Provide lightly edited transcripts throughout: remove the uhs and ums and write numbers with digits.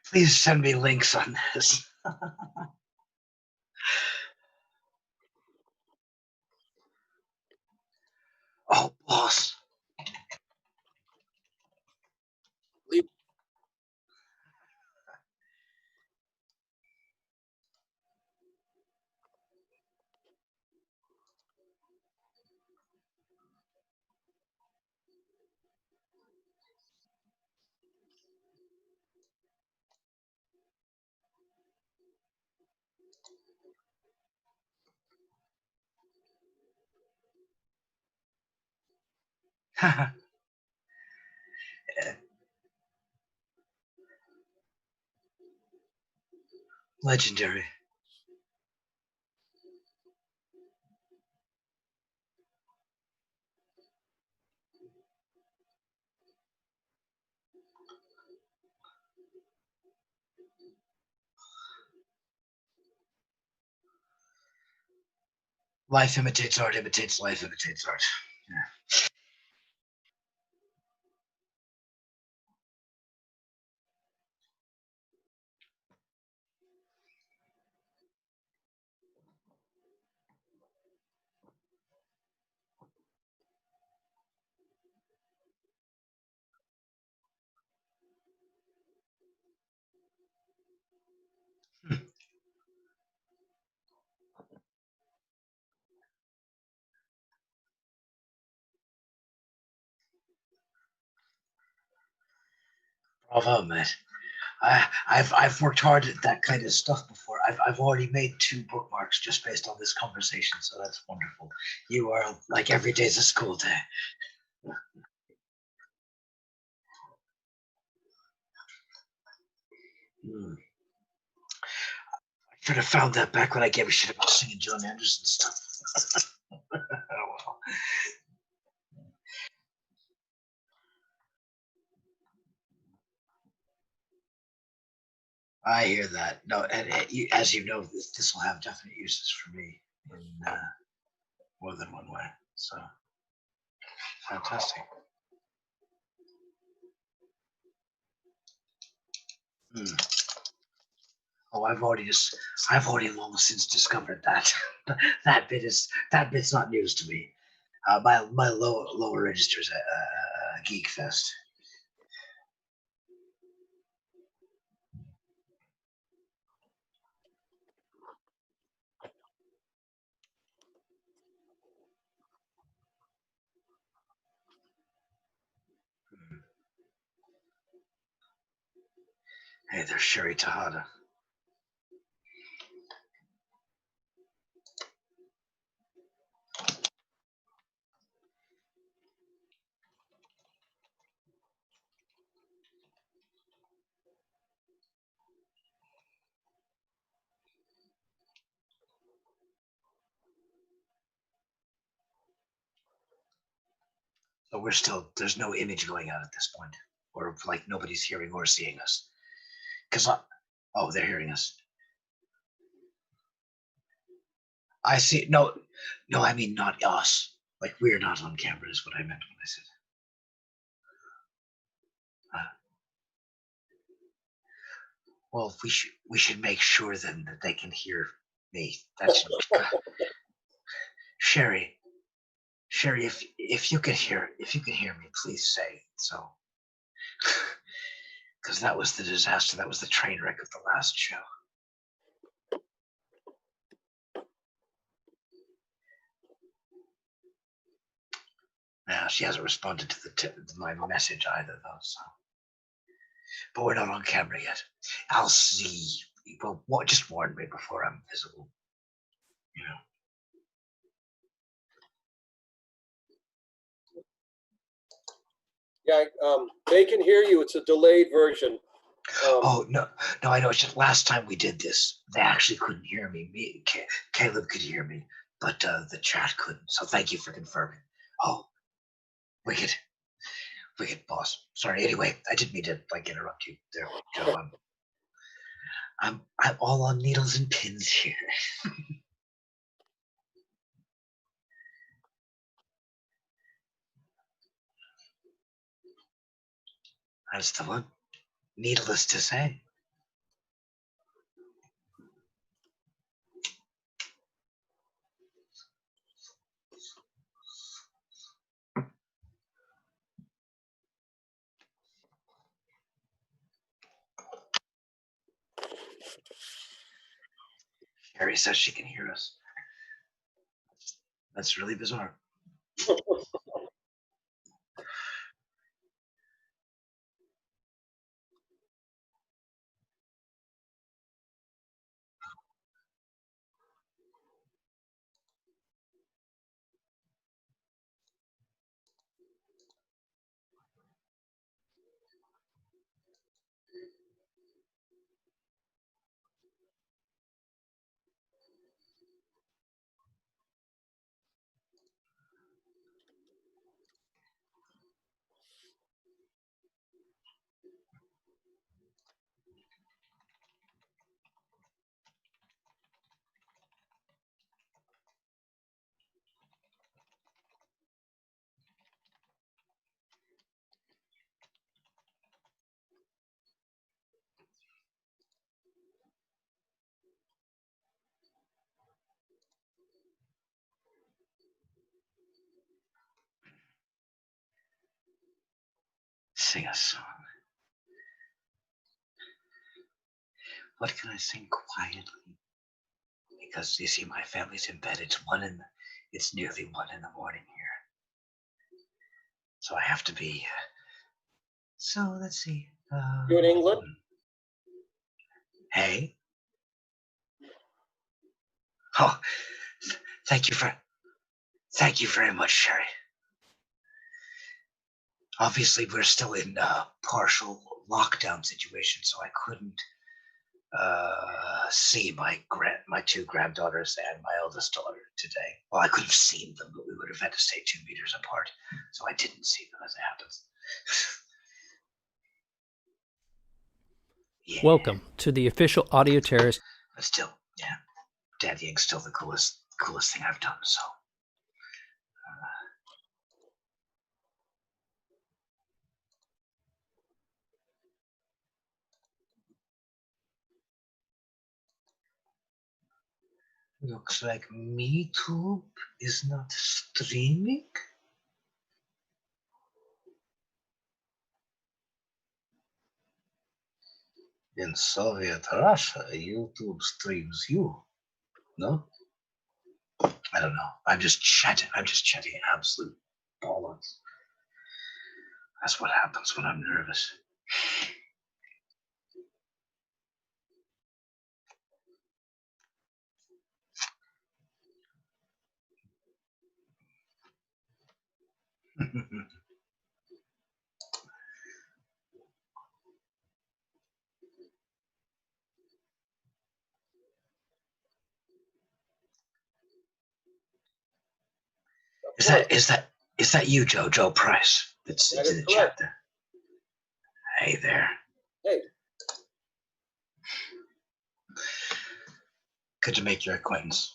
Please send me links on this. Oh, boss. Legendary. Life imitates art, imitates life, imitates art. Yeah. Bravo, man. I've worked hard at that kind of stuff before. I've already made 2 bookmarks just based on this conversation, so that's wonderful. You are like every day's a school day. Hmm. I should have found that back when I gave a shit about singing John Anderson stuff. Oh well. I hear that. No, and as you know, this will have definite uses for me in more than one way. So fantastic. Hmm. Oh, I've already long since discovered that that bit's not news to me. My lower register's a geek fest. Hmm. Hey, there's Sherry Tejada. So there's no image going out at this point, or like nobody's hearing or seeing us. Because oh, they're hearing us. I see. No, no, I mean not us. Like we're not on camera is what I meant when I said. Uh, well, we should make sure then that they can hear me. That's Sherry. Sherry, if you can hear me, please say so. Because that was the disaster. That was the train wreck of the last show. Now she hasn't responded to my message either, though. So, but we're not on camera yet. I'll see. Well, just warn me before I'm visible. You know. Yeah, they can hear you. It's a delayed version. Oh no, no, I know. It's just last time we did this, they actually couldn't hear me. Caleb could hear me, but the chat couldn't. So thank you for confirming. Oh, wicked. Wicked boss. Sorry. Anyway, I didn't mean to interrupt you there, Joe. I'm all on needles and pins here. That's the one. Needless to say. Sherry says she can hear us. That's really bizarre. Sing a song. What can I sing quietly? Because you see, my family's in bed. It's nearly 1 in the morning here. So I have to be. So let's see. You in England? Hey. Oh, thank you very much, Sherry. Obviously, we're still in a partial lockdown situation, so I couldn't see my two granddaughters and my eldest daughter today. Well, I could have seen them, but we would have had to stay 2 meters apart, so I didn't see them as it happens. Yeah. Welcome to the official Audio Terrace. But still, yeah, daddying's still the coolest thing I've done. So. Looks like MeTube is not streaming. In Soviet Russia, YouTube streams you. No? I don't know. I'm just chatting absolute bollocks. That's what happens when I'm nervous. Is that you, Joe Price? That's in the chat there. Hey there. Hey. Good to make your acquaintance.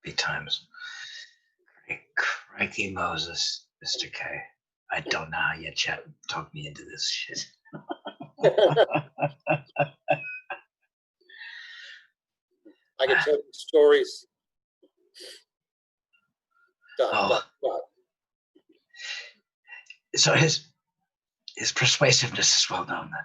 Happy times. Crikey Moses, Mr. K. I don't know how you talk me into this shit. I can tell you stories. Done. So his persuasiveness is well known then.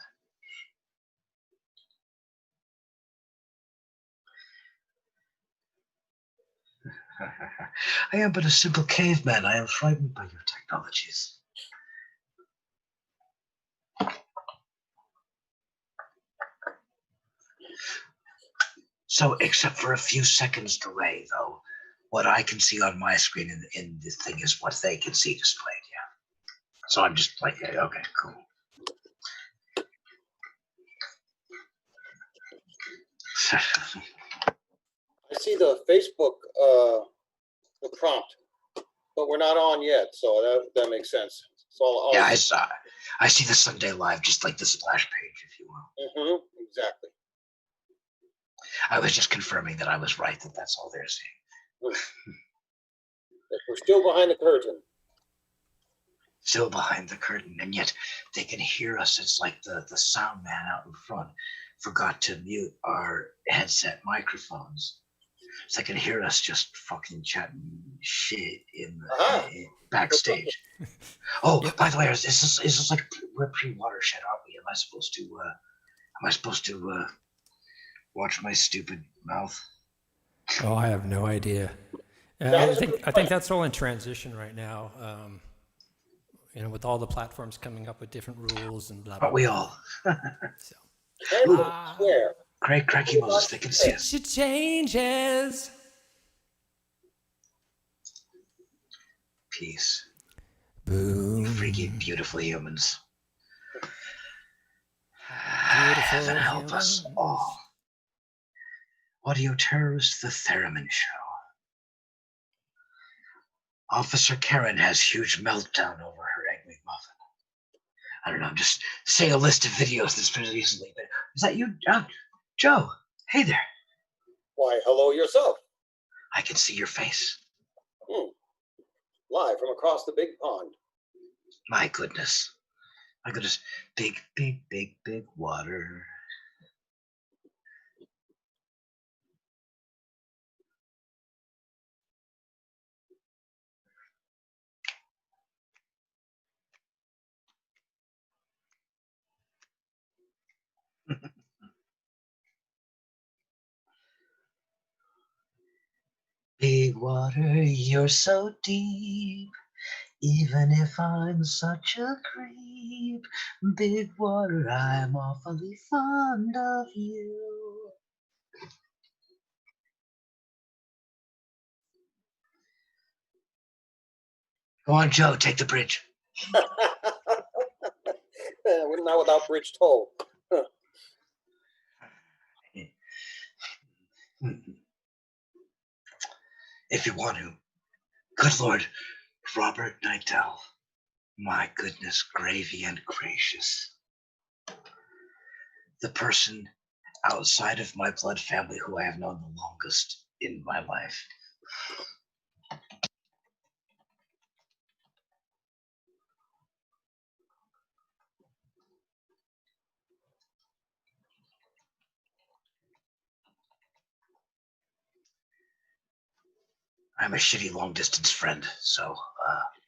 I am but a simple caveman. I am frightened by your technologies. So, except for a few seconds delay, though, what I can see on my screen in the thing is what they can see displayed. Yeah. So I'm just like, yeah, okay, cool. I see the Facebook, the prompt, but we're not on yet, so that makes sense. So Yeah, I see the Sunday Live, just like the splash page, if you will. Exactly. I was just confirming that I was right, that that's all they're seeing. We're still behind the curtain. Still behind the curtain, and yet they can hear us. It's like the sound man out in front forgot to mute our headset microphones. So they can hear us just fucking chatting shit in the backstage. Oh, Yep. by the way, is this like we're pre-watershed, aren't we? Am I supposed to watch my stupid mouth? Oh, I have no idea. That I is a good think that's all in transition right now. With all the platforms coming up with different rules and blah blah. Aren't we blah. all? So Can swear. Great cracky Moses, they can see us. it changes. Peace. Boom. Freaky, beautiful humans. Beautiful Heaven help us humans. all. Audio terrorist, the Theremin Show. Officer Karen has huge meltdown over her egg McMuffin. I don't know, I'm just saying a list of videos that's been recently. But is that you, Joe? Hey there. Why, hello yourself. I can see your face. Live from across the big pond. My goodness. My goodness. Big, big, big, big water. Big water, you're so deep. Even if I'm such a creep, big water, I'm awfully fond of you. Go on, Joe, take the bridge. Not without bridge toll. If you want to. Good Lord, Robert Nidell. My goodness, gravy and gracious. The person outside of my blood family who I have known the longest in my life. I'm a shitty long distance friend, so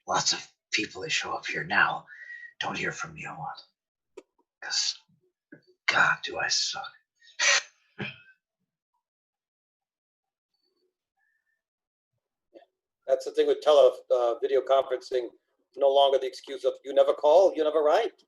lots of people that show up here now don't hear from me a lot. Because, God, do I suck. That's the thing with video conferencing. No longer the excuse of you never call, you never write.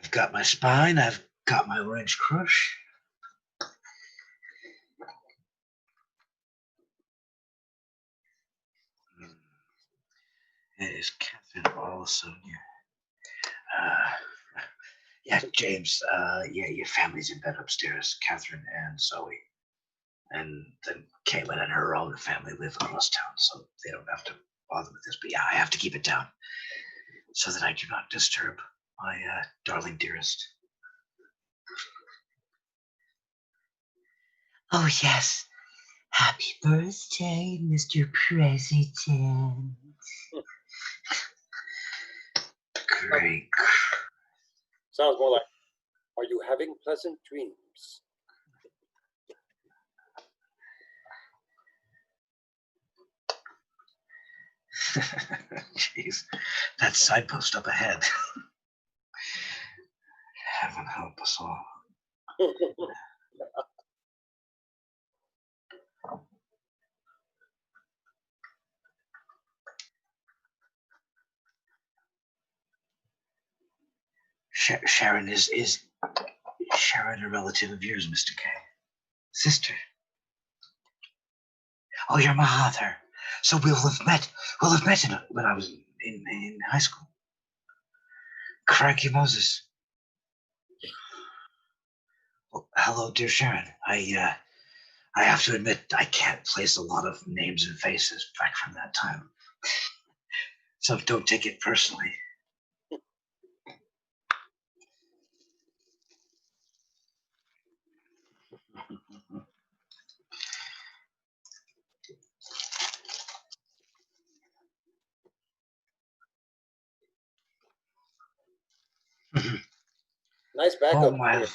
I've got my spine, I've got my orange crush. It is Catherine also. Yeah, James, yeah, your family's in bed upstairs, Catherine and Zoe. And then Caitlin and her own family live across town, so they don't have to bother with this. But yeah, I have to keep it down so that I do not disturb my darling dearest. Oh, yes. Happy birthday, Mr. President. Great. Sounds more like, are you having pleasant dreams? Jeez, that signpost up ahead. Heaven help us all. Sharon is Sharon a relative of yours, Mr. K? Sister? Oh, you're Mahather. So we'll have met. When I was in high school. Crikey Moses. Well, hello, dear Sharon. I have to admit I can't place a lot of names and faces back from that time. So don't take it personally. Nice Oh backup. my,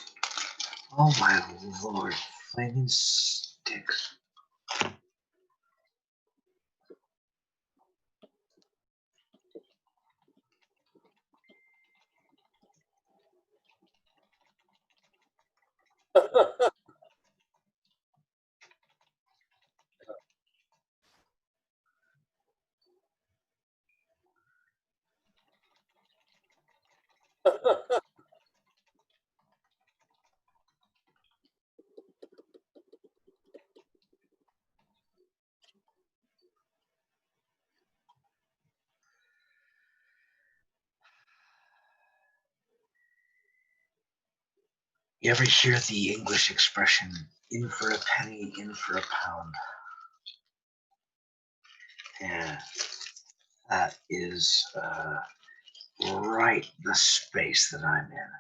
oh my lord, flaming sticks. You ever hear the English expression, in for a penny, in for a pound? Yeah, that is right the space that I'm in.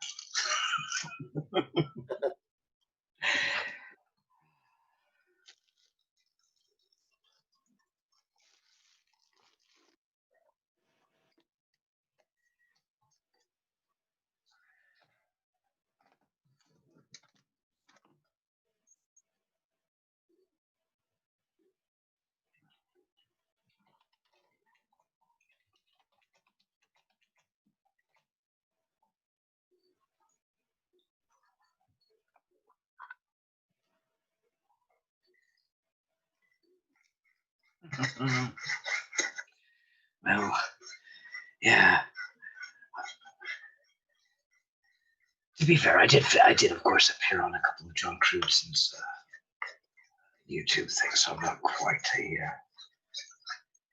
Well, yeah. To be fair, I did of course appear on a couple of John Crewdson's YouTube things, so I'm not quite a.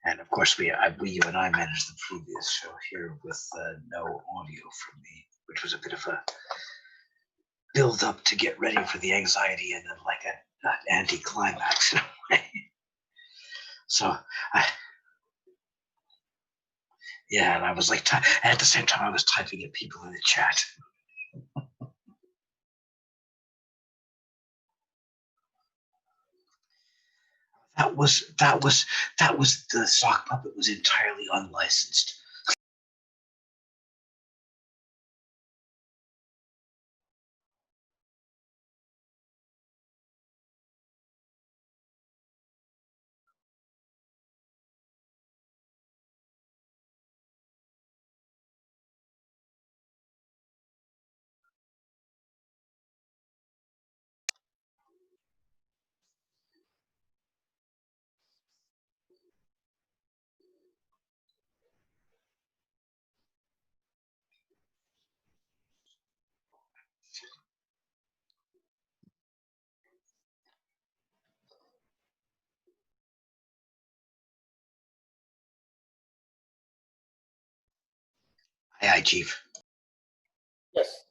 And of course, you and I managed the previous show here with no audio from me, which was a bit of a build up to get ready for the anxiety and then like an anti-climax in a way. So, yeah, and I was like, at the same time, I was typing at people in the chat. That was the sock puppet was entirely unlicensed. Aye, Chief. Yes.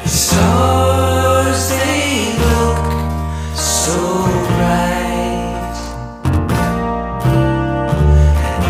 Stars, they look so bright, and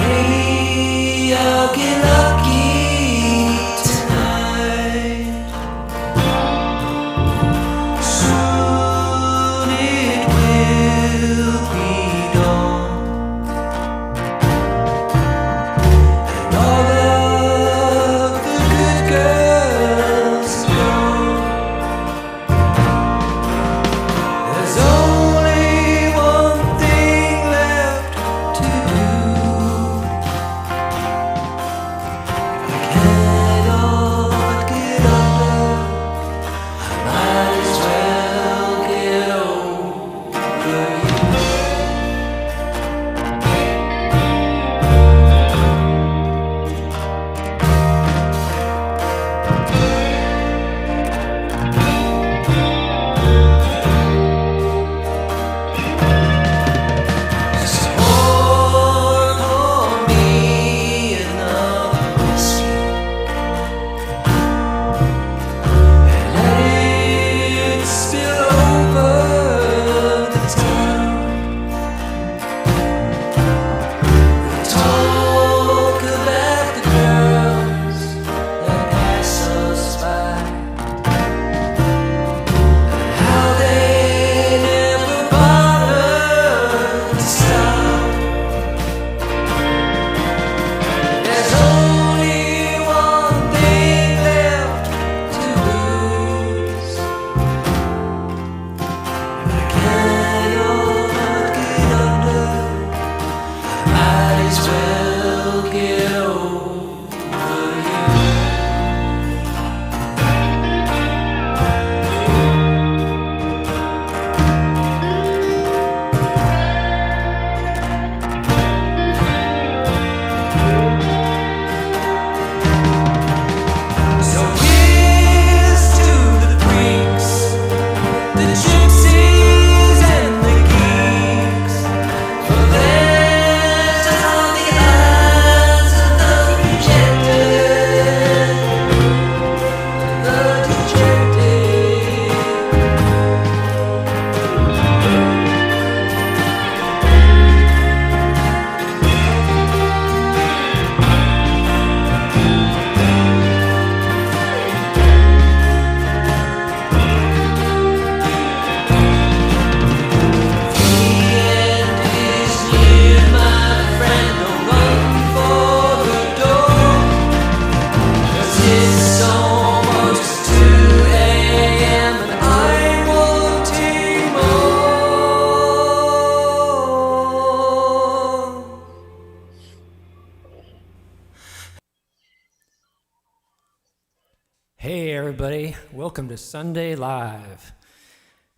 Hey, everybody. Welcome to Sunday Live.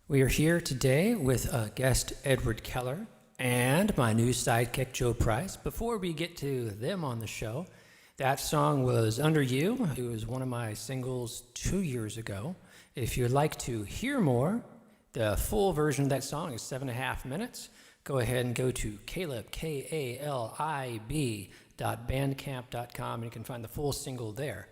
We are here today with guest Edward Keller and my new sidekick, Joe Price. Before we get to them on the show, that song was Under You. It was one of my singles 2 years ago. If you'd like to hear more, the full version of that song is 7.5 minutes. Go ahead and go to Calib, KALIB.bandcamp.com, and you can find the full single there.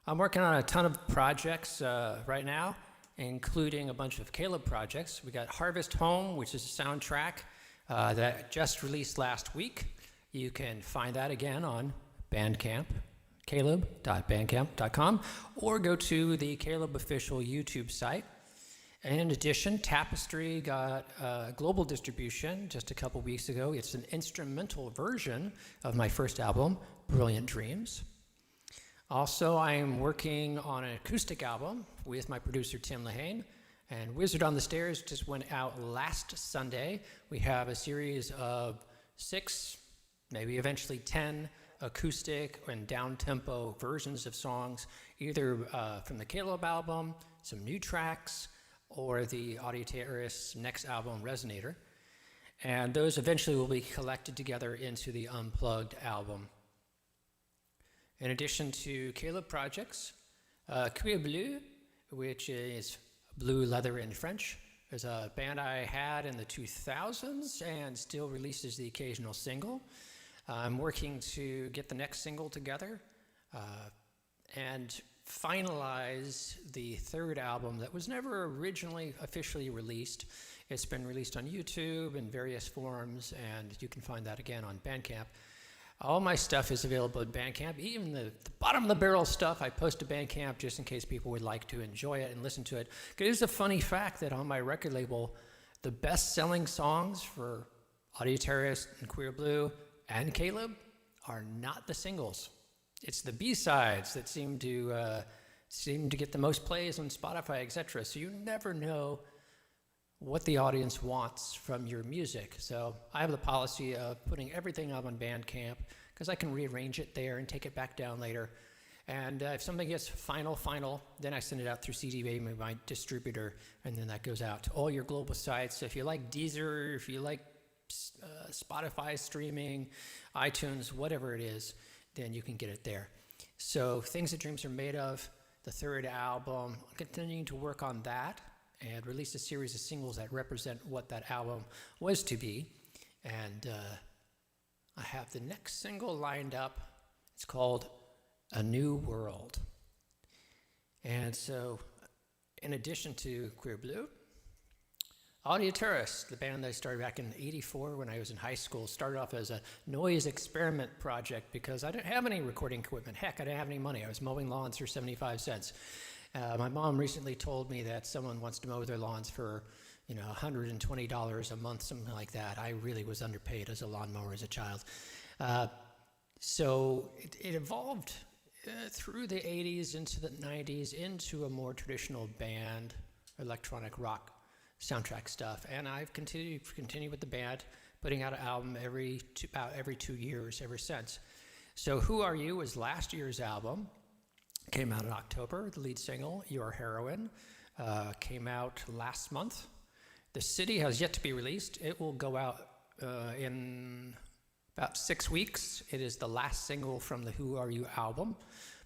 I'm working on a ton of projects right now, including a bunch of Caleb projects. We got Harvest Home, which is a soundtrack that just released last week. You can find that again on Bandcamp, calib.bandcamp.com, or go to the Caleb official YouTube site. In addition, Tapestry got global distribution just a couple weeks ago. It's an instrumental version of my first album, Brilliant Dreams. Also, I am working on an acoustic album with my producer, Tim Lehane, and Wizard on the Stairs just went out last Sunday. We have a series of 6, maybe eventually 10 acoustic and down-tempo versions of songs, either from the Caleb album, some new tracks, or the Audio Terrorist's next album, Resonator. And those eventually will be collected together into the Unplugged album. In addition to Caleb projects, Cuir Bleu, which is blue leather in French, is a band I had in the 2000s and still releases the occasional single. I'm working to get the next single together and finalize the third album that was never originally officially released. It's been released on YouTube in various forms, and you can find that again on Bandcamp. All my stuff is available at Bandcamp. Even the bottom of the barrel stuff I post to Bandcamp just in case people would like to enjoy it and listen to it. It is a funny fact that on my record label, the best-selling songs for Audio Terrorist and Cuir Bleu and Caleb are not the singles. It's the B-sides that seem to get the most plays on Spotify, etc. So you never know what the audience wants from your music. So I have the policy of putting everything up on Bandcamp because I can rearrange it there and take it back down later. And if something gets final, then I send it out through CD Baby, my distributor, and then that goes out to all your global sites. So if you like Deezer, if you like Spotify streaming, iTunes, whatever it is, then you can get it there. So Things That Dreams Are Made Of, the third album, I'm continuing to work on that and release a series of singles that represent what that album was to be. And I have the next single lined up. It's called A New World. And so, in addition to Cuir Bleu, Audio Terrorist, the band that I started back in '84 when I was in high school, started off as a noise experiment project because I didn't have any recording equipment. Heck, I didn't have any money. I was mowing lawns for 75 cents. My mom recently told me that someone wants to mow their lawns for, $120 a month, something like that. I really was underpaid as a lawnmower as a child. So it evolved through the 80s into the 90s into a more traditional band, electronic rock soundtrack stuff. And I've continued with the band, putting out an album about every 2 years ever since. So Who Are You was last year's album. Came out in October. The lead single, Your Heroine, came out last month. The City has yet to be released. It will go out in about 6 weeks. It is the last single from the Who Are You album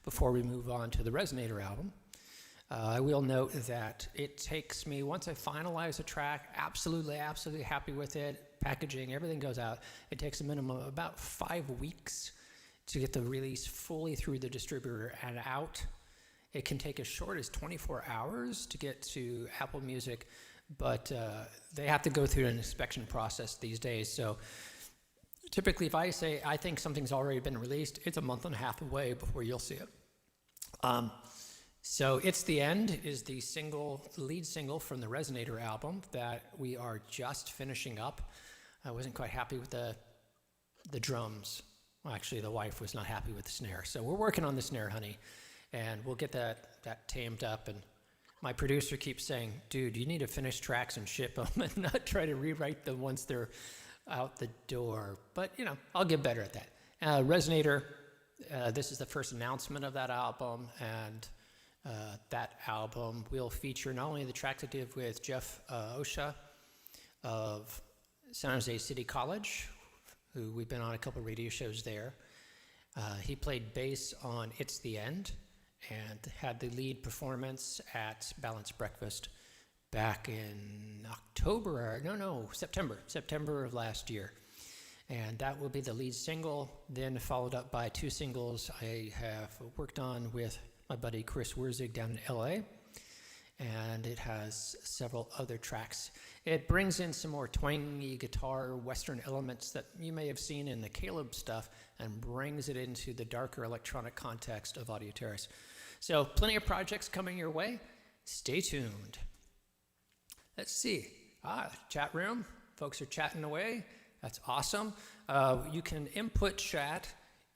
before we move on to the Resonator album. I will note that it takes me, once I finalize a track, absolutely happy with it, packaging, everything goes out, it takes a minimum of about 5 weeks to get the release fully through the distributor and out. It can take as short as 24 hours to get to Apple Music, but they have to go through an inspection process these days. So typically if I say I think something's already been released, it's a month and a half away before you'll see it. So It's the End is the lead single from the Resonator album that we are just finishing up. I wasn't quite happy with the drums. Well, actually, the wife was not happy with the snare. So we're working on the snare, honey, and we'll get that tamed up. And my producer keeps saying, dude, you need to finish tracks and ship them and not try to rewrite them once they're out the door. But, I'll get better at that. Resonator, This is the first announcement of that album, and that album will feature not only the tracks I did with Jeff Osha of San Jose City College, who we've been on a couple radio shows there. He played bass on It's the End and had the lead performance at Balanced Breakfast back in September of last year. And that will be the lead single, then followed up by 2 singles I have worked on with my buddy Chris Wurzig down in LA. And it has several other tracks. It brings in some more twangy guitar, Western elements that you may have seen in the Caleb stuff and brings it into the darker electronic context of Audio Terrace. So plenty of projects coming your way. Stay tuned. Let's see. Chat room. Folks are chatting away. That's awesome. You can input chat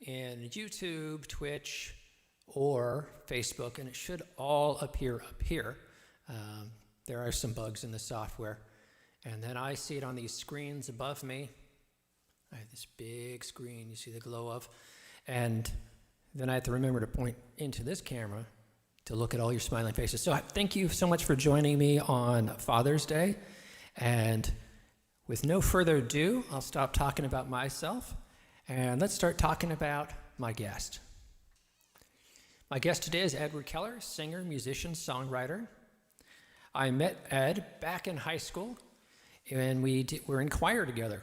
in YouTube, Twitch, or Facebook, and it should all appear up here. There are some bugs in the software. And then I see it on these screens above me. I have this big screen you see the glow of. And then I have to remember to point into this camera to look at all your smiling faces. So thank you so much for joining me on Father's Day. And with no further ado, I'll stop talking about myself. And let's start talking about my guest. My guest today is Edward Keller, singer, musician, songwriter. I met Ed back in high school, and we're in choir together.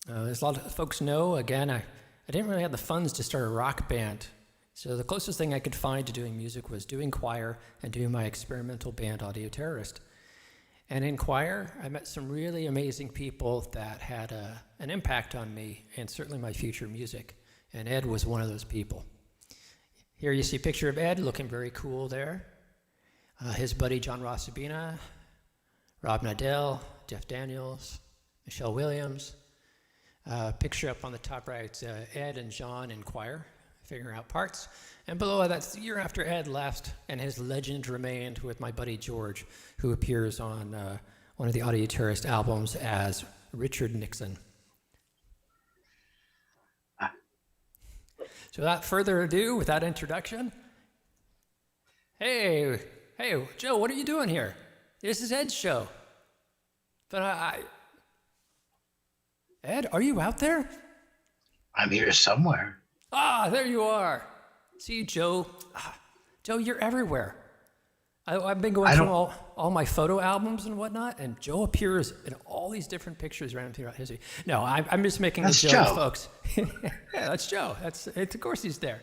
As a lot of folks know, again, I didn't really have the funds to start a rock band, so the closest thing I could find to doing music was doing choir and doing my experimental band, Audio Terrorist. And in choir, I met some really amazing people that had an impact on me and certainly my future music, and Ed was one of those people. Here you see a picture of Ed looking very cool there. His buddy John Rossabina, Rob Nadell, Jeff Daniels, Michelle Williams. Picture up on the top right, Ed and John in choir, figuring out parts. And below that's the year after Ed left, and his legend remained with my buddy George, who appears on one of the Audio Terrorist albums as Richard Nixon. So without further ado, with that introduction, hey, Joe, what are you doing here? This is Ed's show. But Ed, are you out there? I'm here somewhere. There you are. See, Joe. Joe, you're everywhere. I've been going through all my photo albums and whatnot, and Joe appears in all these different pictures around throughout history. No, I'm just making a joke, folks. Yeah, that's Joe. Of course he's there.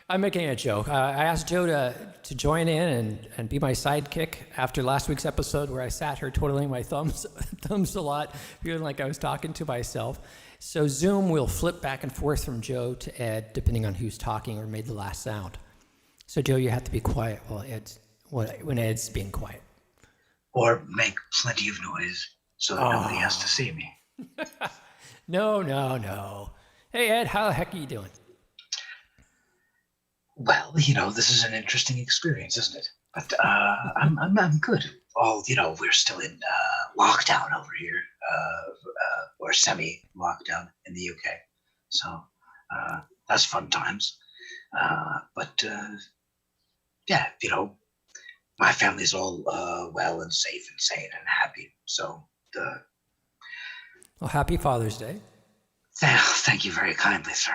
I'm making a joke. I asked Joe to join in and be my sidekick after last week's episode where I sat here twiddling my thumbs a lot, feeling like I was talking to myself. So Zoom will flip back and forth from Joe to Ed, depending on who's talking or made the last sound. So Joe, you have to be quiet when Ed's being quiet. Or make plenty of noise so that nobody has to see me. No. Hey, Ed, how the heck are you doing? Well, this is an interesting experience, isn't it? But I'm good. We're still in lockdown over here, or semi-lockdown in the UK. So that's fun times. But my family's all well and safe and sane and happy. So well, happy Father's Day. Thank you very kindly, sir.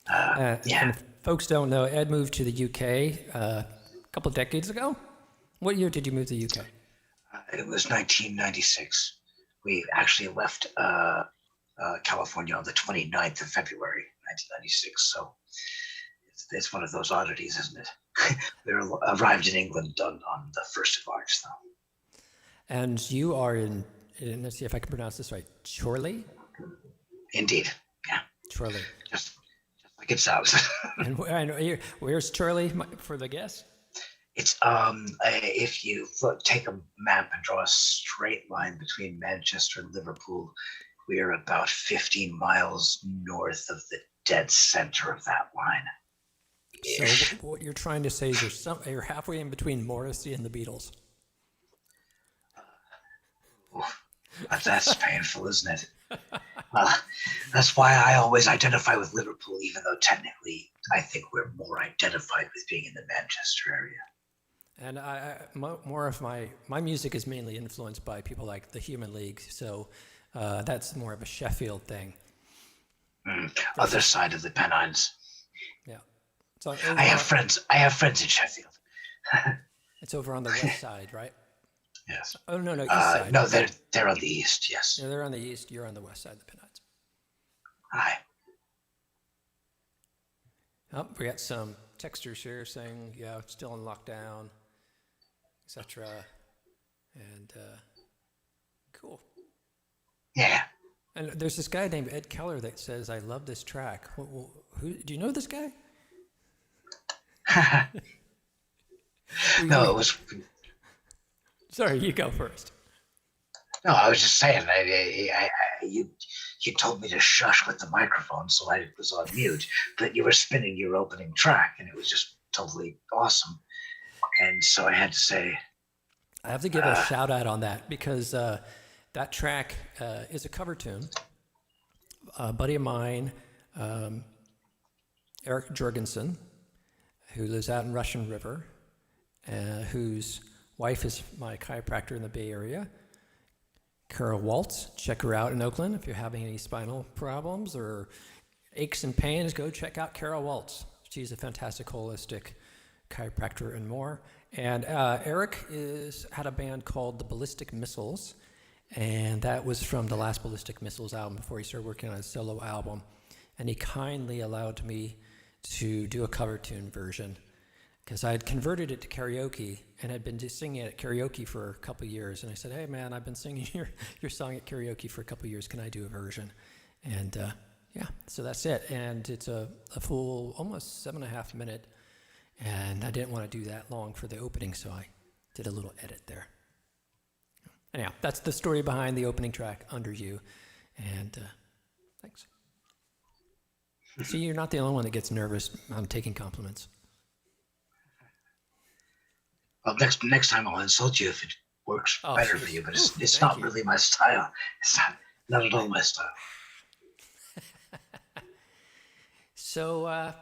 And if folks don't know, Ed moved to the UK a couple of decades ago. What year did you move to the UK? It was 1996. We actually left California on the 29th of February, 1996. So it's one of those oddities, isn't it? We arrived in England on the 1st of March, though. And you are in, let's see if I can pronounce this right, Chorley? Indeed, yeah. Chorley. Just like it sounds. And where's Chorley for the guess? It's if you take a map and draw a straight line between Manchester and Liverpool, we are about 15 miles north of the dead center of that line. So what you're trying to say is you're halfway in between Morrissey and the Beatles. That's painful, isn't it? Well, that's why I always identify with Liverpool, even though technically I think we're more identified with being in the Manchester area. And more of my music is mainly influenced by people like the Human League, so that's more of a Sheffield thing. Other side of the Pennines. Yeah. So I have friends in Sheffield. It's over on the west side, right? Yes. Oh no, east side. No, they're on the east. Yes. Yeah, they're on the east. You're on the west side of the Pennines. Hi. Oh, we got some texters here saying, yeah, it's still in lockdown, etc. And cool. Yeah. And there's this guy named Ed Keller that says, "I love this track." Who do you know this guy? No, it was. Sorry, you go first. No, I was just saying. You told me to shush with the microphone, so I was on mute. But you were spinning your opening track, and it was just totally awesome. And so I had to say. I have to give a shout out on that because that track is a cover tune. A buddy of mine, Eric Jorgensen, who lives out in Russian River, whose wife is my chiropractor in the Bay Area, Carol Waltz. Check her out in Oakland if you're having any spinal problems or aches and pains. Go check out Carol Waltz. She's a fantastic holistic chiropractor and more. And Eric had a band called the Ballistic Missiles, and that was from the last Ballistic Missiles album before he started working on his solo album. And he kindly allowed me to do a cover tune version because I had converted it to karaoke and had been just singing it at karaoke for a couple of years. And I said, "Hey man, I've been singing your song at karaoke for a couple of years. Can I do a version?" And yeah, so that's it. And it's a full, almost 7.5 minute. And I didn't want to do that long for the opening, so I did a little edit there. Anyhow, that's the story behind the opening track, Under You. And thanks. See, you're not the only one that gets nervous on taking compliments. Well, next time I'll insult you if it works better for you, but it's not really my style. It's not at all my style. So,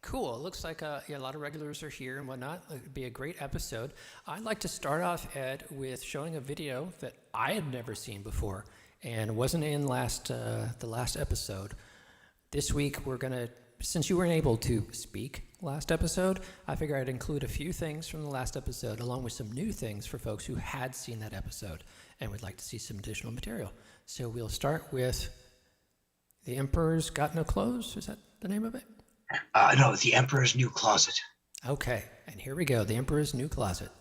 cool. It looks like a lot of regulars are here and whatnot. It would be a great episode. I'd like to start off, Ed, with showing a video that I had never seen before and wasn't in the last episode. This week, we're going to, since you weren't able to speak last episode, I figure I'd include a few things from the last episode along with some new things for folks who had seen that episode and would like to see some additional material. So we'll start with The Emperor's Got No Clothes. Is that the name of it? No, The Emperor's New Closet. Okay, and here we go. The Emperor's New Closet.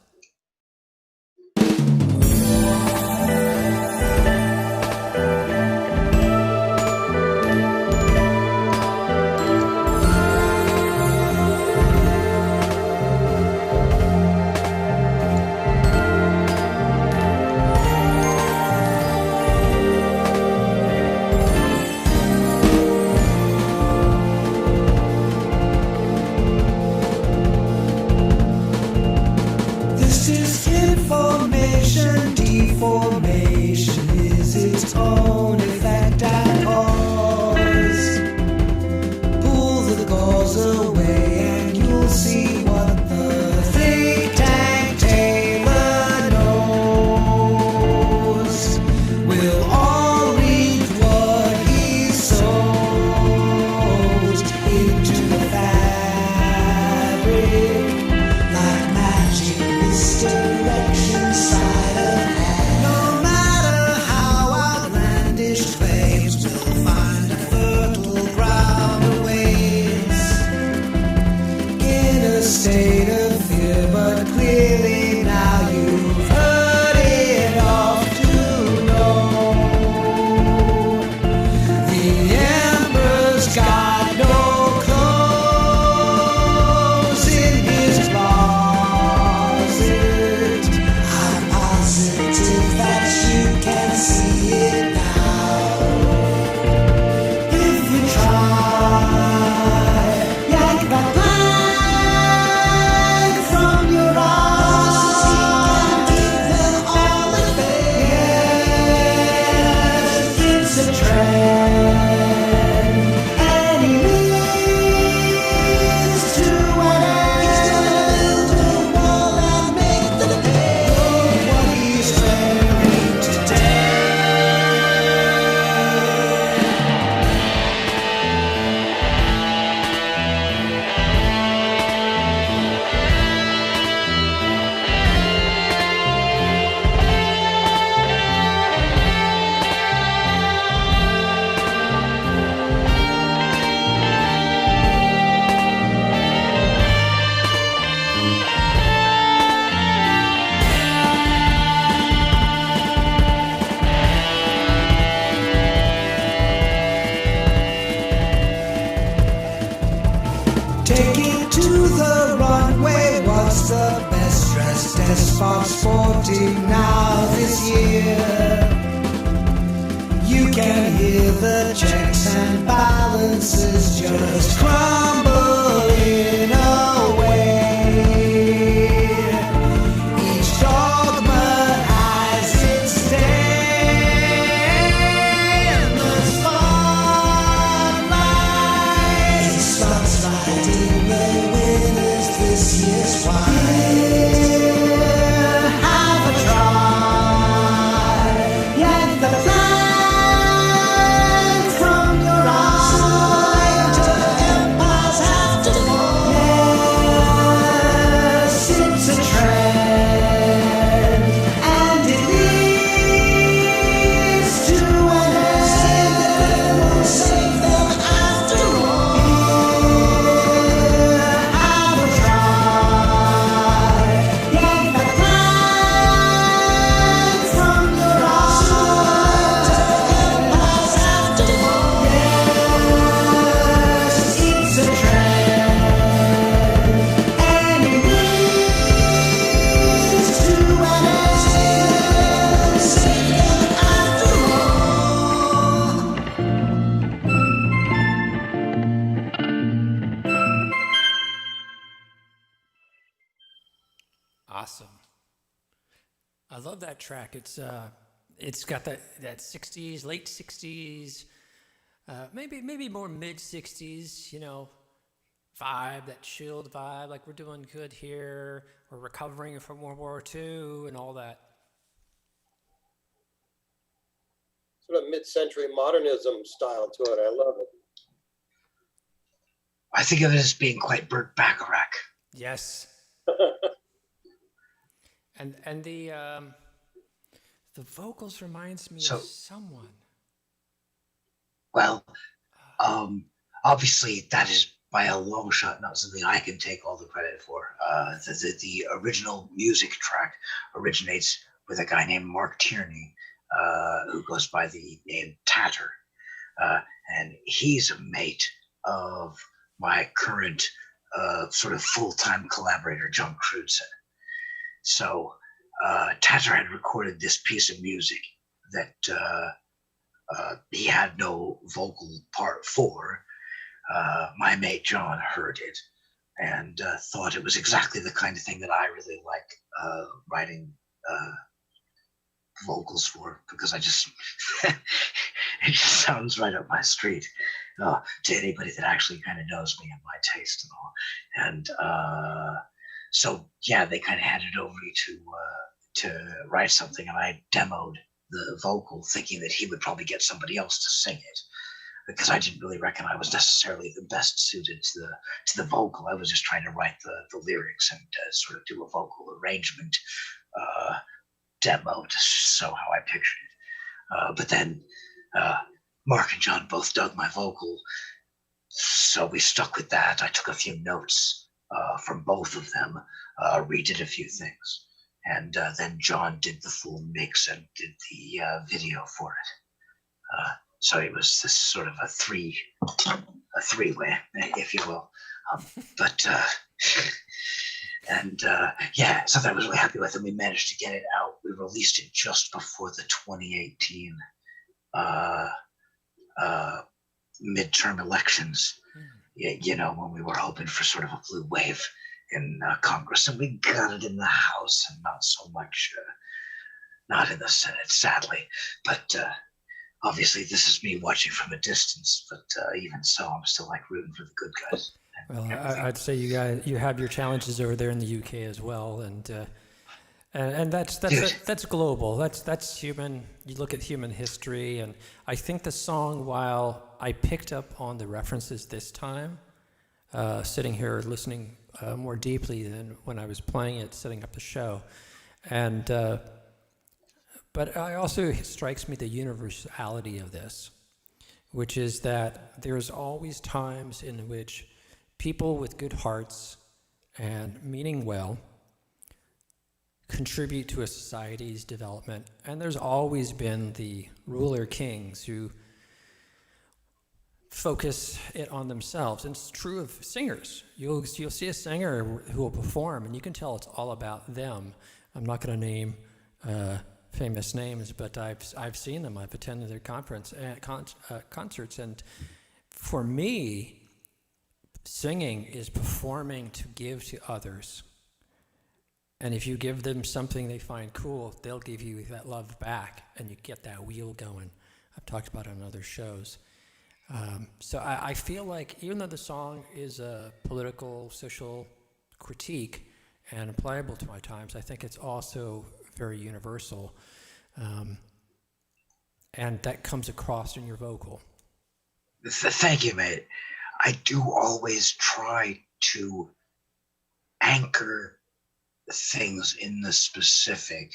Deformation is its own effect and cause. Pull the gauze away and you'll see what the think tank tailor knows. We'll all reap what he sows into the fabric like magic misdirection side of hand. No starting now this year. You can hear the checks and balances just crumbling away. Each dogma has its day in the spotlight. It's spotlighting the winners this year's prize. Have a try. Yank the flag from your eye to empires have to fall. Yes, it's a trend, and it leads to an end. Save them after all. Have a try. Yank the flag from your eye to empires have to fall. Yes, it's a trend, and it leads to an end. Save them after all. Awesome. I love that track. It's got that 60s, late 60s, maybe more mid 60s, vibe, that chilled vibe, like we're doing good here. We're recovering from World War II and all that. Sort of mid-century modernism style to it. I love it. I think of it as being quite Burt Bacharach. Yes. And the vocals reminds me So- of someone. Well, obviously that is by a long shot not something I can take all the credit for. The original music track originates with a guy named Mark Tierney, who goes by the name Tatter, and he's a mate of my current sort of full-time collaborator, John Crudson. So Tatter had recorded this piece of music that he had no vocal part for. My mate John heard it and thought it was exactly the kind of thing that I really like writing vocals for, because I just it just sounds right up my street to anybody that actually kind of knows me and my taste and all. And so yeah, they kind of handed it over to write something, and I demoed the vocal thinking that he would probably get somebody else to sing it, because I didn't really reckon I was necessarily the best suited to the vocal. I was just trying to write the lyrics and sort of do a vocal arrangement demo to show how I pictured it. But then Mark and John both dug my vocal, so we stuck with that. I took a few notes from both of them, redid a few things, and then John did the full mix and did the video for it. So it was this sort of a three-way, if you will. Yeah, something I was really happy with, and we managed to get it out. We released it just before the 2018 midterm elections. When we were hoping for sort of a blue wave in Congress, and we got it in the House, and not so much, not in the Senate, sadly. But obviously, this is me watching from a distance. But even so, I'm still like rooting for the good guys. Well, I'd say you have your challenges over there in the UK as well, and that's global. That's human. You look at human history, and I think the song, while I picked up on the references this time, sitting here listening more deeply than when I was playing it, setting up the show, and but it also strikes me the universality of this, which is that there's always times in which people with good hearts and meaning well contribute to a society's development. And there's always been the ruler kings who focus it on themselves. And it's true of singers. You'll see a singer who will perform, and you can tell it's all about them. I'm not going to name famous names, but I've seen them. I've attended their concerts, and for me, singing is performing to give to others. And if you give them something they find cool, they'll give you that love back, and you get that wheel going. I've talked about it on other shows. So I feel like even though the song is a political, social critique and applicable to my times, I think it's also very universal. And that comes across in your vocal. Thank you, mate. I do always try to anchor things in the specific,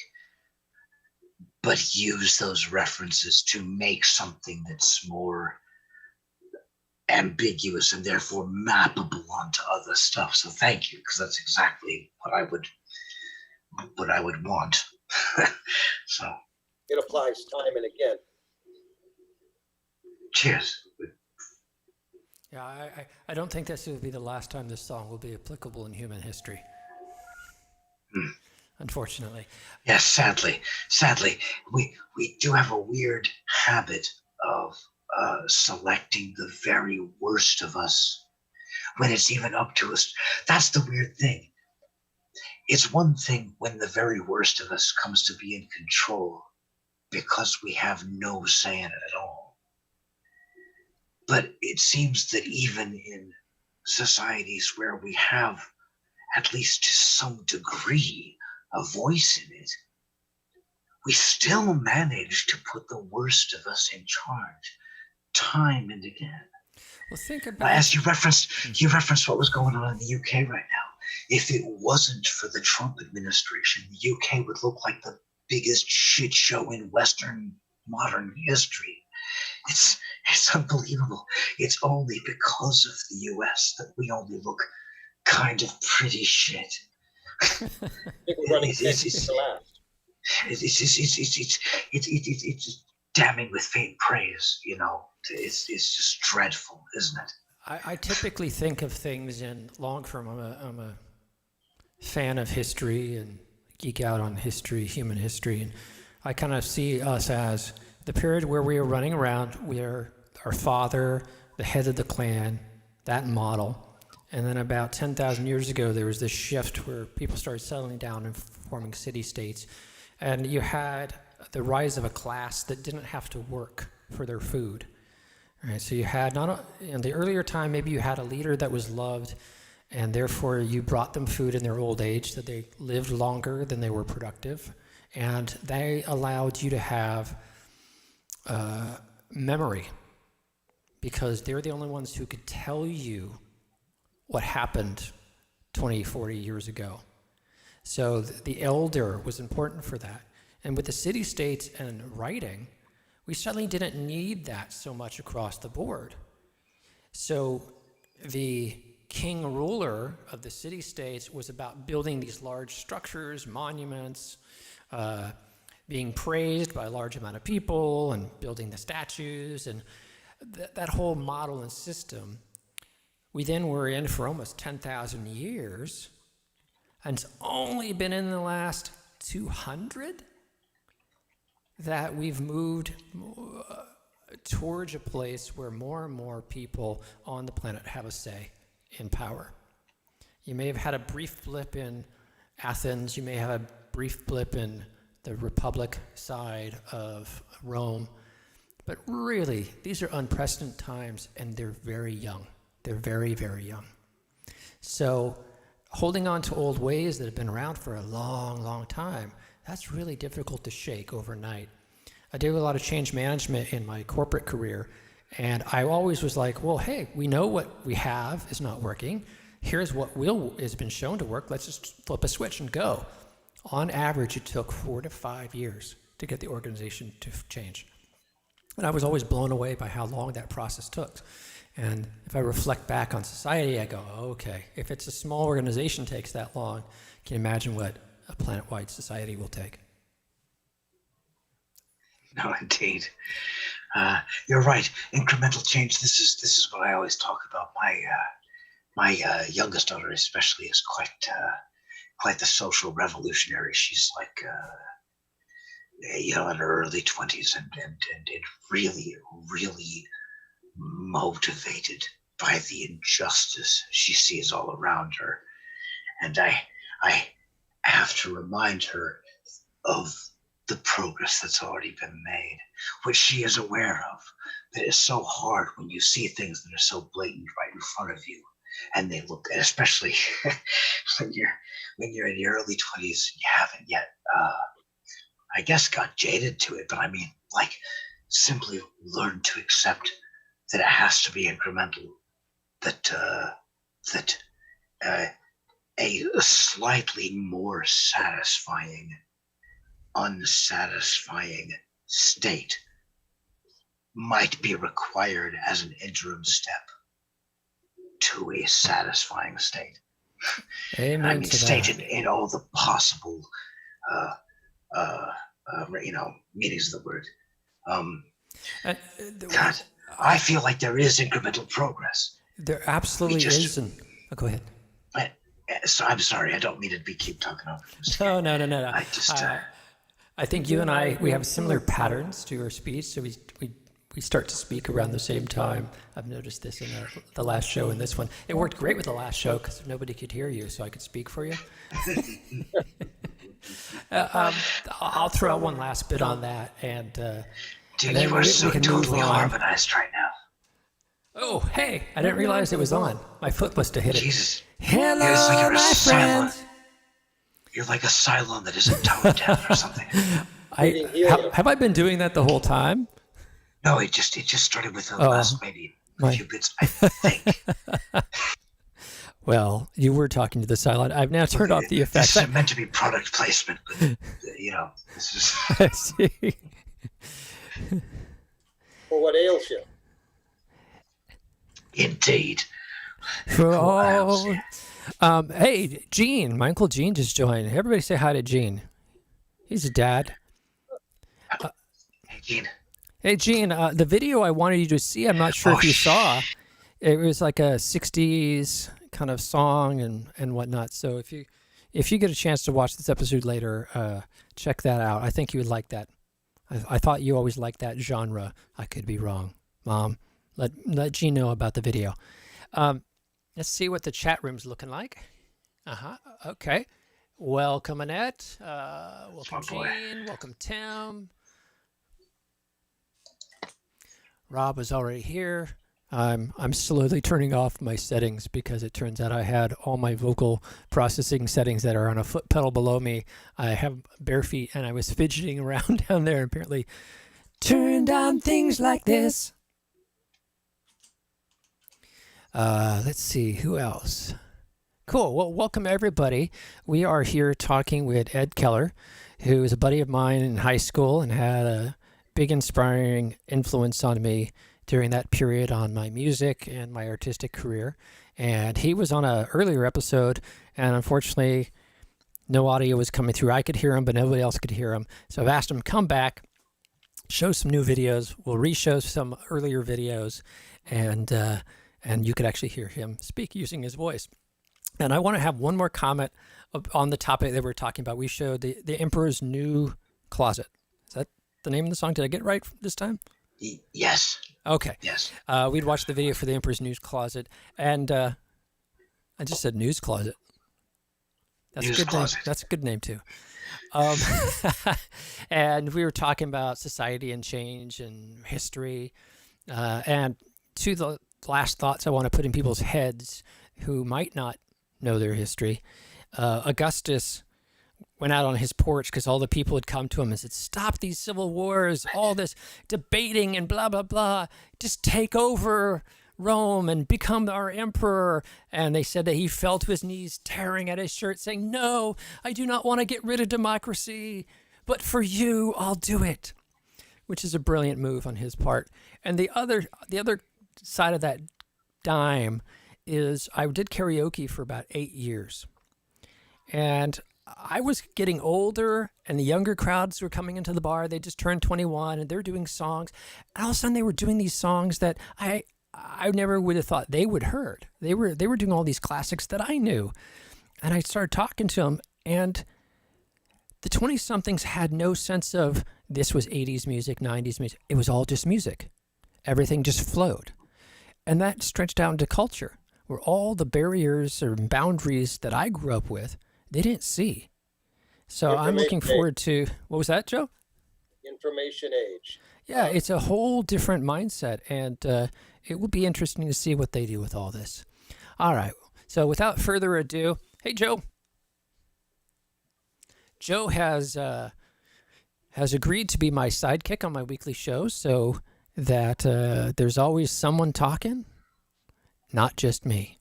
but use those references to make something that's more ambiguous and therefore mappable onto other stuff. So thank you, because that's exactly what I would want. So It applies time and again. cheers. Yeah, I don't think this will be the last time this song will be applicable in human history. Unfortunately. Yes, sadly, we do have a weird habit of selecting the very worst of us when it's even up to us. That's the weird thing. It's one thing when the very worst of us comes to be in control because we have no say in it at all. But it seems that even in societies where we have, at least to some degree, a voice in it, we still manage to put the worst of us in charge time and again. Well, think Now, about as you referenced what was going on in the UK right now. If it wasn't for the Trump administration, the UK would look like the biggest shit show in Western modern history. It's unbelievable. It's only because of the US that we only look kind of pretty shit. I think we're running 10 years to last. It's damning with faint praise, you know. It's just dreadful, isn't it? I typically think of things in long form. I'm a fan of history and geek out on history, human history, and I kind of see us as the period where we are running around. We are our father, the head of the clan, that model. And then about 10,000 years ago, there was this shift where people started settling down and forming city-states. And you had the rise of a class that didn't have to work for their food. Right? So you had, in the earlier time, maybe you had a leader that was loved, and therefore you brought them food in their old age, that they lived longer than they were productive. And they allowed you to have memory, because they're the only ones who could tell you what happened 20, 40 years ago. So the elder was important for that. And with the city-states and writing, we suddenly didn't need that so much across the board. So the king ruler of the city-states was about building these large structures, monuments, being praised by a large amount of people, and building the statues, and that whole model and system. We then were in for almost 10,000 years, and it's only been in the last 200 that we've moved towards a place where more and more people on the planet have a say in power. You may have had a brief blip in Athens, you may have a brief blip in the Republic side of Rome, but really, these are unprecedented times, and they're very young. They're very, very young. So holding on to old ways that have been around for a long, long time, that's really difficult to shake overnight. I did a lot of change management in my corporate career, and I always was like, well, hey, we know what we have is not working. Here's what has been shown to work. Let's just flip a switch and go. On average, it took 4 to 5 years to get the organization to change. And I was always blown away by how long that process took. And if I reflect back on society, I go, okay, if it's a small organization takes that long, can you imagine what a planet-wide society will take? No, indeed. You're right. Incremental change. This is what I always talk about. My youngest daughter, especially, is quite the social revolutionary. She's like in her early 20s, and really, really motivated by the injustice she sees all around her. And I have to remind her of the progress that's already been made, which she is aware of. But it's so hard when you see things that are so blatant right in front of you, and they look, and especially when you're in your early 20s, you haven't yet, I guess, got jaded to it. But I mean, like, simply learn to accept that it has to be incremental. That a slightly more satisfying, unsatisfying state might be required as an interim step to a satisfying state. Amen I mean, to state that. in all the possible, meanings of the word. Uh, God, I feel like there is incremental progress. there absolutely just- is. And go ahead. So I'm sorry, I don't mean to keep talking over you. No. I just, I think you and I, we have similar patterns to our speech, so we start to speak around the same time. I've noticed this in the last show and this one. It worked great with the last show because nobody could hear you, so I could speak for you. I'll throw out one last bit on that, and dude, then you are we so can move totally on. harmonized right now. Oh, hey, I didn't realize it was on. My foot must have hit it. Jesus. Hello, It's like you're a my Cylon. friends. You're like a Cylon that isn't toned down or something. Have I been doing that the whole time? No, it just started with the last maybe a few bits, I think. Well, you were talking to the silent. I've now turned off the effects. This is meant to be product placement, but this is. I see. Well, what ails you? Indeed. Oh, hey, Gene, my Uncle Gene just joined. Everybody say hi to Gene. He's a dad. Hey, Gene. Hey, Gene, the video I wanted you to see, I'm not sure if you saw. It was like a 60s kind of song and whatnot. So if you get a chance to watch this episode later, check that out. I think you would like that. I thought you always liked that genre. I could be wrong. Mom, let Gene know about the video. Let's see what the chat room's looking like. Okay. Welcome, Annette. Welcome, Gene. Welcome, Tim. Rob was already here. I'm slowly turning off my settings because it turns out I had all my vocal processing settings that are on a foot pedal below me. I have bare feet and I was fidgeting around down there and apparently turned on things like this. Let's see, who else? Cool. Well, welcome everybody. We are here talking with Ed Keller, who is a buddy of mine in high school and had a big inspiring influence on me during that period on my music and my artistic career. And he was on an earlier episode, and unfortunately, no audio was coming through. I could hear him, but nobody else could hear him. So I've asked him to come back, show some new videos. We'll re-show some earlier videos, and you could actually hear him speak using his voice. And I want to have one more comment on the topic that we're talking about. We showed the Emperor's New Closet. Is that the name of the song? Did I get it right this time? Yes. Okay. Yes. We'd watched the video for the Emperor's News Closet, and I just said News Closet. That's News a good Closet. name. That's a good name too. And we were talking about society and change and history, and to the last thoughts I want to put in people's heads who might not know their history. Augustus went out on his porch because all the people had come to him and said, stop these civil wars, all this debating and blah, blah, blah. Just take over Rome and become our emperor. And they said that he fell to his knees, tearing at his shirt, saying, no, I do not want to get rid of democracy, but for you, I'll do it, which is a brilliant move on his part. And the other side of that dime is I did karaoke for about 8 years. And I was getting older, and the younger crowds were coming into the bar. They just turned 21, and they're doing songs. And all of a sudden, they were doing these songs that I never would have thought they would heard. They were doing all these classics that I knew. And I started talking to them, and the 20-somethings had no sense of this was 80s music, 90s music. It was all just music. Everything just flowed. And that stretched out into culture, where all the barriers or boundaries that I grew up with, they didn't see. So I'm looking forward to, what was that, Joe? Information age. Yeah, it's a whole different mindset, and it will be interesting to see what they do with all this. All right, so without further ado, hey, Joe. Joe has agreed to be my sidekick on my weekly show so that there's always someone talking, not just me.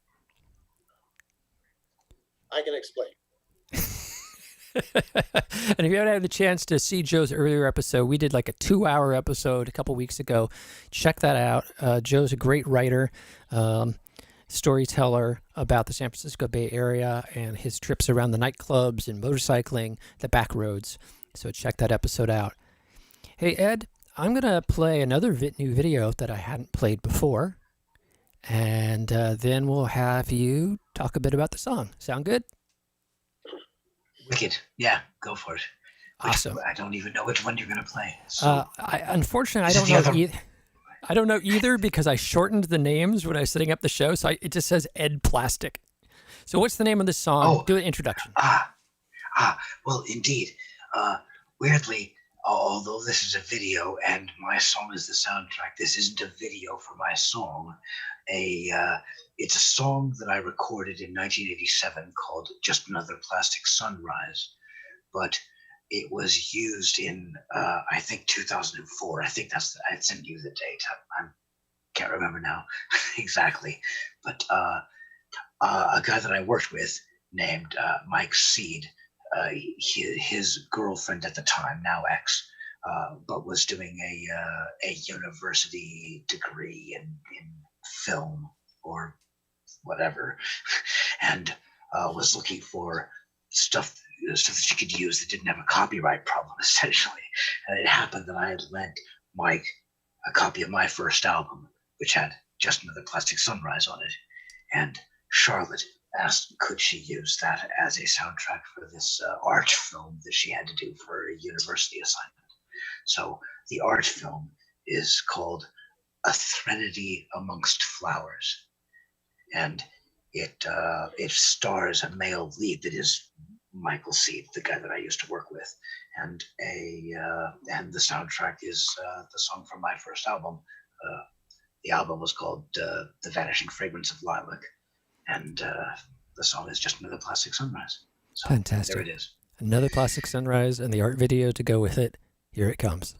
I can explain. And if you haven't had the chance to see Joe's earlier episode, we did like a 2-hour episode a couple weeks ago. Check that out. Joe's a great writer, storyteller about the San Francisco Bay Area and his trips around the nightclubs and motorcycling, the back roads. So check that episode out. Hey, Ed, I'm going to play another new video that I hadn't played before. And then we'll have you talk a bit about the song. Sound good? Wicked. Yeah, go for it. Awesome. I don't even know which one you're going to play. So, Unfortunately, I don't know either because I shortened the names when I was setting up the show, so it just says Ed Plastic. So what's the name of the song? Oh. Do an introduction. Well, indeed. Weirdly, although this is a video and my song is the soundtrack, this isn't a video for my song. It's a song that I recorded in 1987 called Just Another Plastic Sunrise, but it was used in, I think, 2004. I think I sent you the date. I can't remember now exactly. But a guy that I worked with named Mike Seed, his girlfriend at the time, now ex, but was doing a university degree in film or whatever, and was looking for stuff that she could use that didn't have a copyright problem, essentially. And it happened that I had lent Mike a copy of my first album, which had Just Another Plastic Sunrise on it. And Charlotte asked, could she use that as a soundtrack for this art film that she had to do for a university assignment. So the art film is called A Threnody Amongst Flowers. And it stars a male lead that is Michael Seed, the guy that I used to work with, and the soundtrack is the song from my first album. The album was called "The Vanishing Fragrance of Lilac," and the song is Just Another Plastic Sunrise. So Fantastic. there it is. Another Plastic Sunrise and the art video to go with it. Here it comes.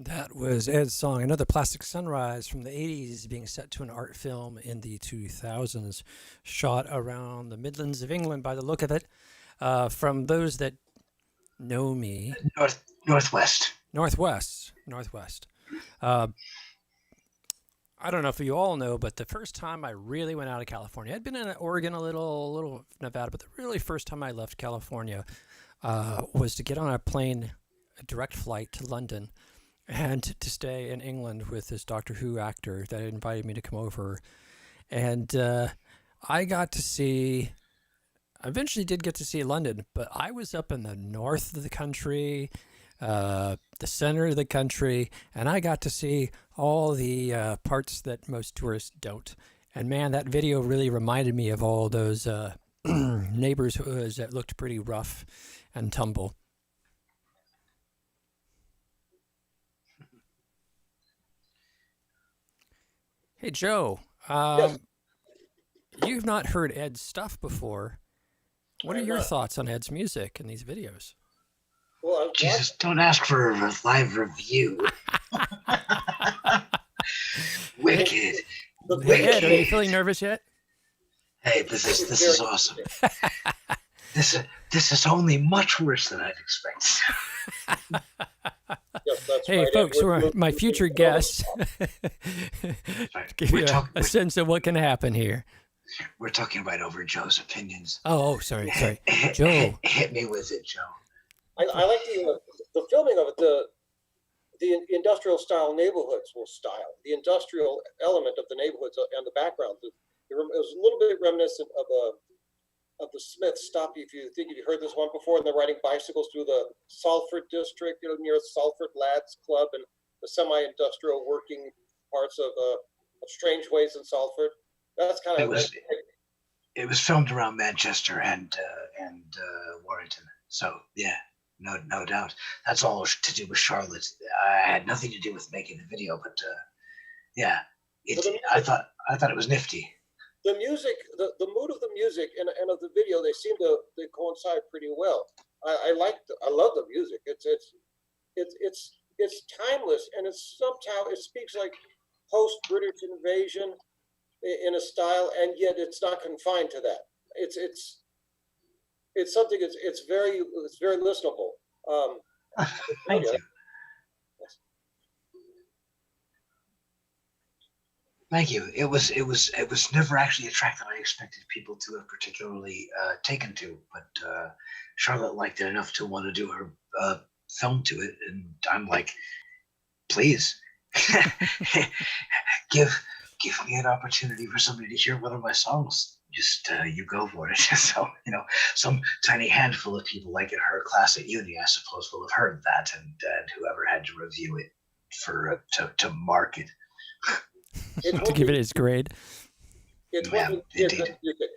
That was Ed's song, Another Plastic Sunrise from the 80s, being set to an art film in the 2000s, shot around the Midlands of England by the look of it. From those that know me, Northwest. Northwest. I don't know if you all know, but the first time I really went out of California, I'd been in Oregon a little Nevada, but the really first time I left California was to get on a plane, a direct flight to London, and to stay in England with this Doctor Who actor that invited me to come over. And I eventually did get to see London, but I was up in the north of the country, the center of the country, and I got to see all the parts that most tourists don't. And man, that video really reminded me of all those neighborhoods that looked pretty rough and tumble. Hey, Joe, Yes. you've not heard Ed's stuff before. What are your thoughts on Ed's music and these videos? Well, Jesus, don't ask for a live review. Wicked. Hey, Ed, are you feeling nervous yet? Hey, this is awesome. This is only much worse than I'd expected. yes, that's Hey, right. folks, who are my future guests, give you a We're sense of what can happen here. talking right over Joe's opinions. Oh, sorry. Hit, Joe. hit me with it, Joe. I like the filming of it. The industrial style neighborhoods were style. The industrial element of the neighborhoods and the background. It was a little bit reminiscent of the Smiths. Stop you if you think you heard this one before. And they're riding bicycles through the Salford district, near Salford Lads Club and the semi-industrial working parts of Strange Ways in Salford. That's kind of it was filmed around Manchester and Warrington. So yeah, no doubt. That's all to do with Charlotte. I had nothing to do with making the video, but yeah, I thought it was nifty. The music, the mood of the music and of the video, they seem to coincide pretty well. I love the music. It's timeless, and it's somehow it speaks like post-British invasion in a style, and yet it's not confined to that. It's something. It's very listenable. Thank you. Thank you. It was never actually a track that I expected people to have particularly taken to, but Charlotte liked it enough to want to do her film to it, and I'm like, please, give me an opportunity for somebody to hear one of my songs. Just you go for it. So some tiny handful of people like it. Her class at uni, I suppose, will have heard that, and whoever had to review it for to mark it. To give it its grade. It's when you hear good music,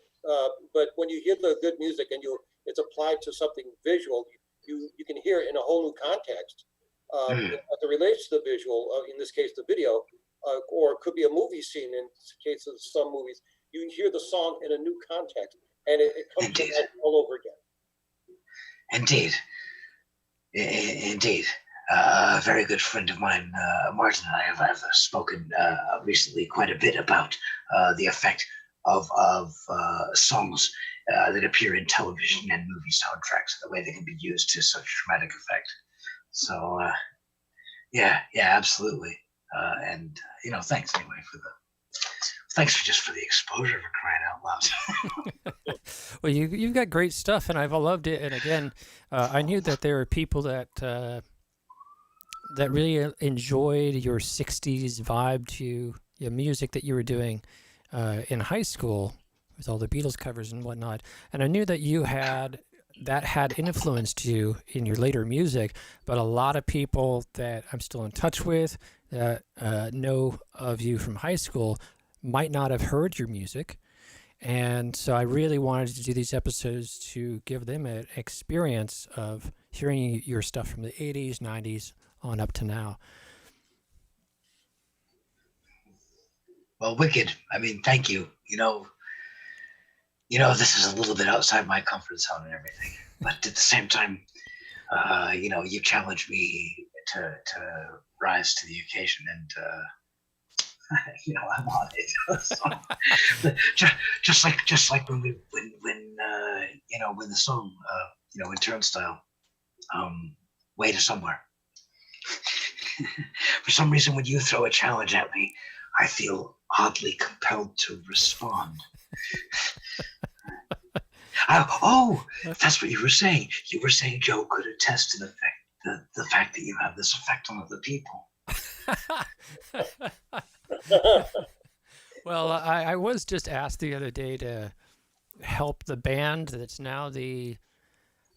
but when you hear the good music and it's applied to something visual, you can hear it in a whole new context. Mm. as it relates to the visual, in this case, the video, or it could be a movie scene in case of some movies. You hear the song in a new context, and it comes to Indeed. life all over again. Indeed. Indeed. A very good friend of mine, Martin, and I have spoken recently quite a bit about the effect of songs that appear in television and movie soundtracks, the way they can be used to such dramatic effect. So, yeah, absolutely. And thanks anyway thanks for the exposure, for crying out loud. Well, you've got great stuff, and I've loved it. And again, I knew that there were people that that really enjoyed your '60s vibe to your music that you were doing in high school with all the Beatles covers and whatnot. And I knew that had influenced you in your later music. But a lot of people that I'm still in touch with that know of you from high school might not have heard your music. And so I really wanted to do these episodes to give them an experience of hearing your stuff from the 80s, 90s on up to now. Well, wicked. I mean, thank you. This is a little bit outside my comfort zone and everything, but at the same time, you challenged me to rise to the occasion, and I'm on it. So, just like when the song, in Turnstile, Way to Somewhere. For some reason, when you throw a challenge at me, I feel oddly compelled to respond. That's what you were saying. You were saying Joe could attest to the fact that you have this effect on other people. Well, I was just asked the other day to help the band that's now the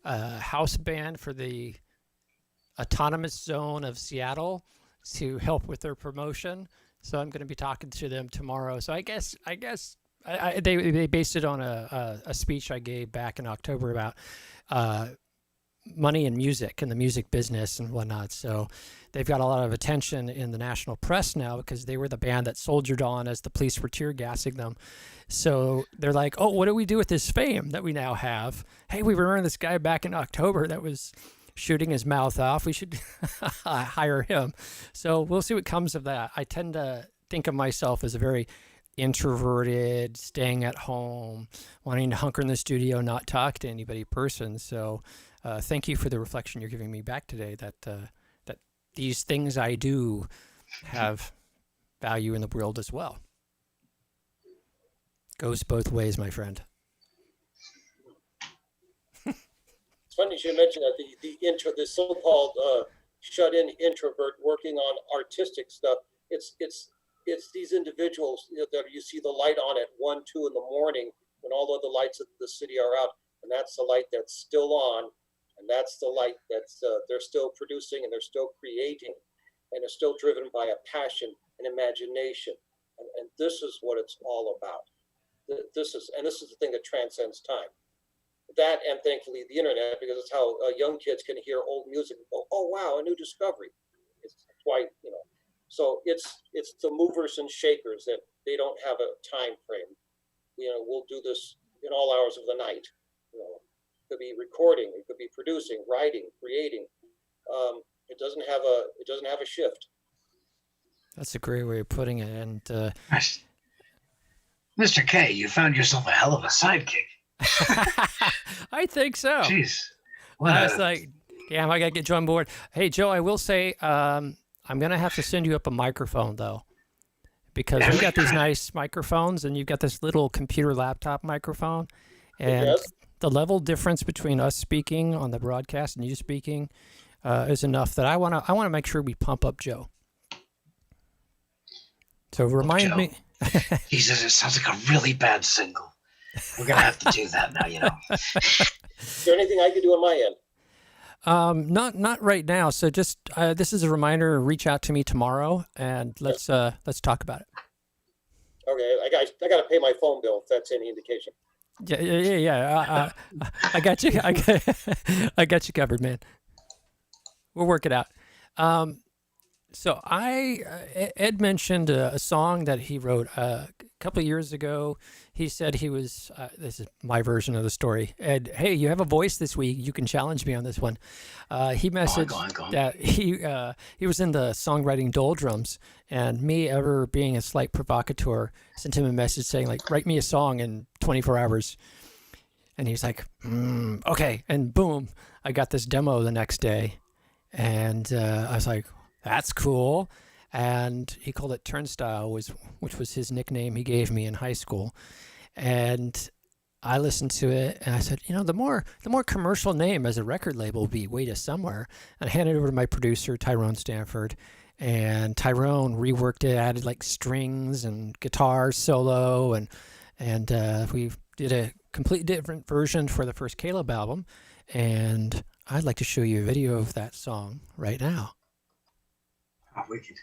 house band for the autonomous zone of Seattle to help with their promotion. So I'm going to be talking to them tomorrow. So I guess they based it on a speech I gave back in October about money and music and the music business and whatnot. So they've got a lot of attention in the national press now because they were the band that soldiered on as the police were tear gassing them. So they're like, oh, what do we do with this fame that we now have? Hey, we remember this guy back in October that was shooting his mouth off. We should hire him. So we'll see what comes of that. I tend to think of myself as a very introverted, staying at home, wanting to hunker in the studio, not talk to anybody person. So thank you for the reflection you're giving me back today, that these things I do have value in the world as well. Goes both ways, my friend. It's funny you should mention that the so-called shut-in introvert working on artistic stuff. It's these individuals that you see the light on at 1, 2 in the morning when all of the lights of the city are out, and that's the light that's still on, and that's the light that's they're still producing and they're still creating, and they're still driven by a passion and imagination, and this is what it's all about. This is the thing that transcends time. That, and thankfully the internet, because it's how young kids can hear old music and go, oh wow, a new discovery. It's why, so it's the movers and shakers that they don't have a time frame. We'll do this in all hours of the night. It could be recording, it could be producing, writing, creating. It doesn't have a shift. That's a great way of putting it. And Mr. K, you found yourself a hell of a sidekick. I think so. Jeez. I was like, damn, I got to get Joe on board. Hey, Joe, I will say, I'm going to have to send you up a microphone, though, because we got these nice microphones, and you've got this little computer laptop microphone. And the level difference between us speaking on the broadcast and you speaking is enough that I want to make sure we pump up Joe. So remind me. Jesus, it sounds like a really bad single. We're going to have to do that now, Is there anything I can do on my end? Not right now. So just this is a reminder. Reach out to me tomorrow, and let's talk about it. Okay, I got to pay my phone bill if that's any indication. Yeah. I got you. I got you covered, man. We'll work it out. So Ed mentioned a song that he wrote a couple of years ago. He said he was, this is my version of the story. Ed, hey, you have a voice this week. You can challenge me on this one. He messaged Go on. that he was in the songwriting doldrums, and me, ever being a slight provocateur, sent him a message saying, like, write me a song in 24 hours. And he's like, okay. And boom, I got this demo the next day. And I was like, that's cool. And he called it Turnstile, which was his nickname he gave me in high school. And I listened to it and I said, the more commercial name as a record label would be Way to Somewhere. And I handed it over to my producer, Tyrone Stanford. And Tyrone reworked it, added like strings and guitar solo. And we did a completely different version for the first Caleb album. And I'd like to show you a video of that song right now. Oh, wicked.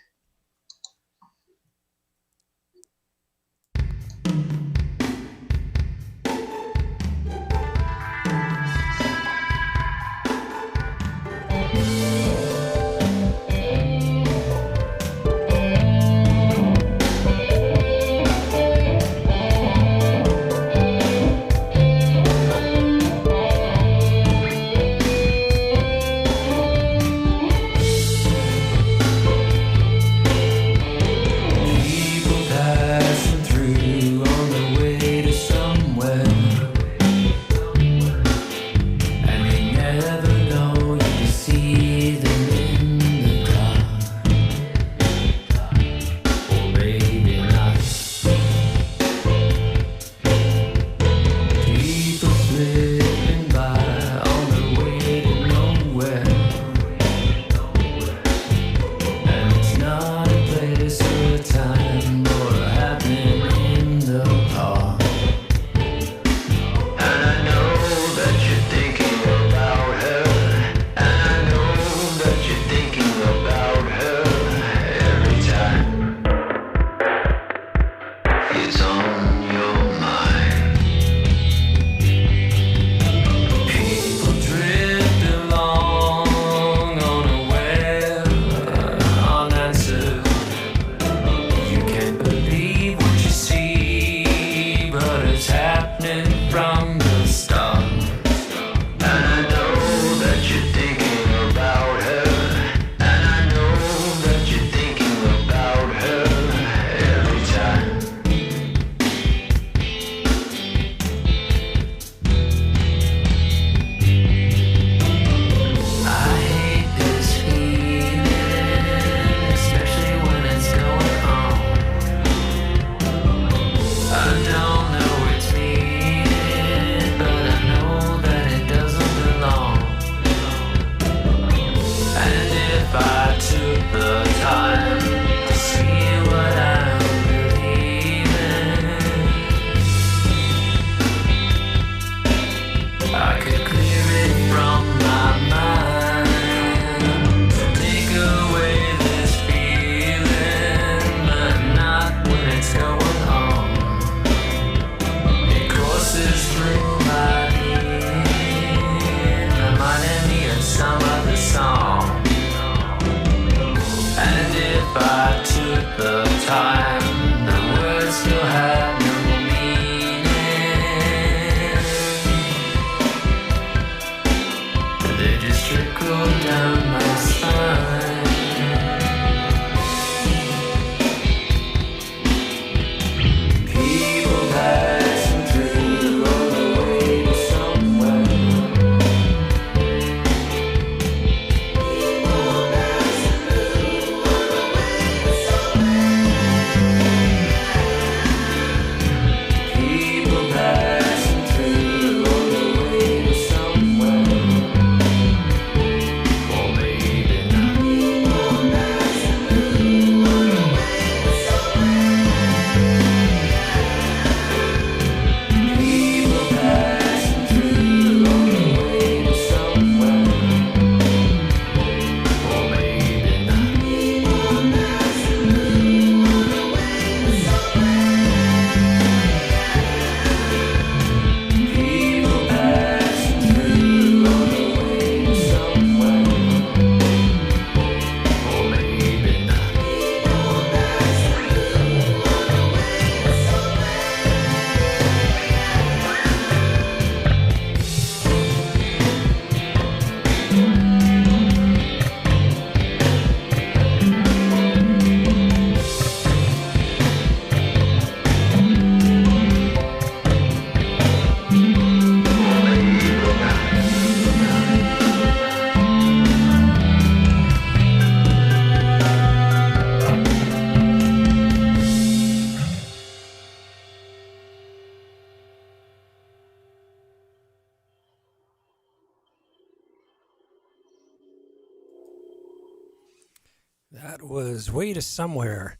was Way to Somewhere,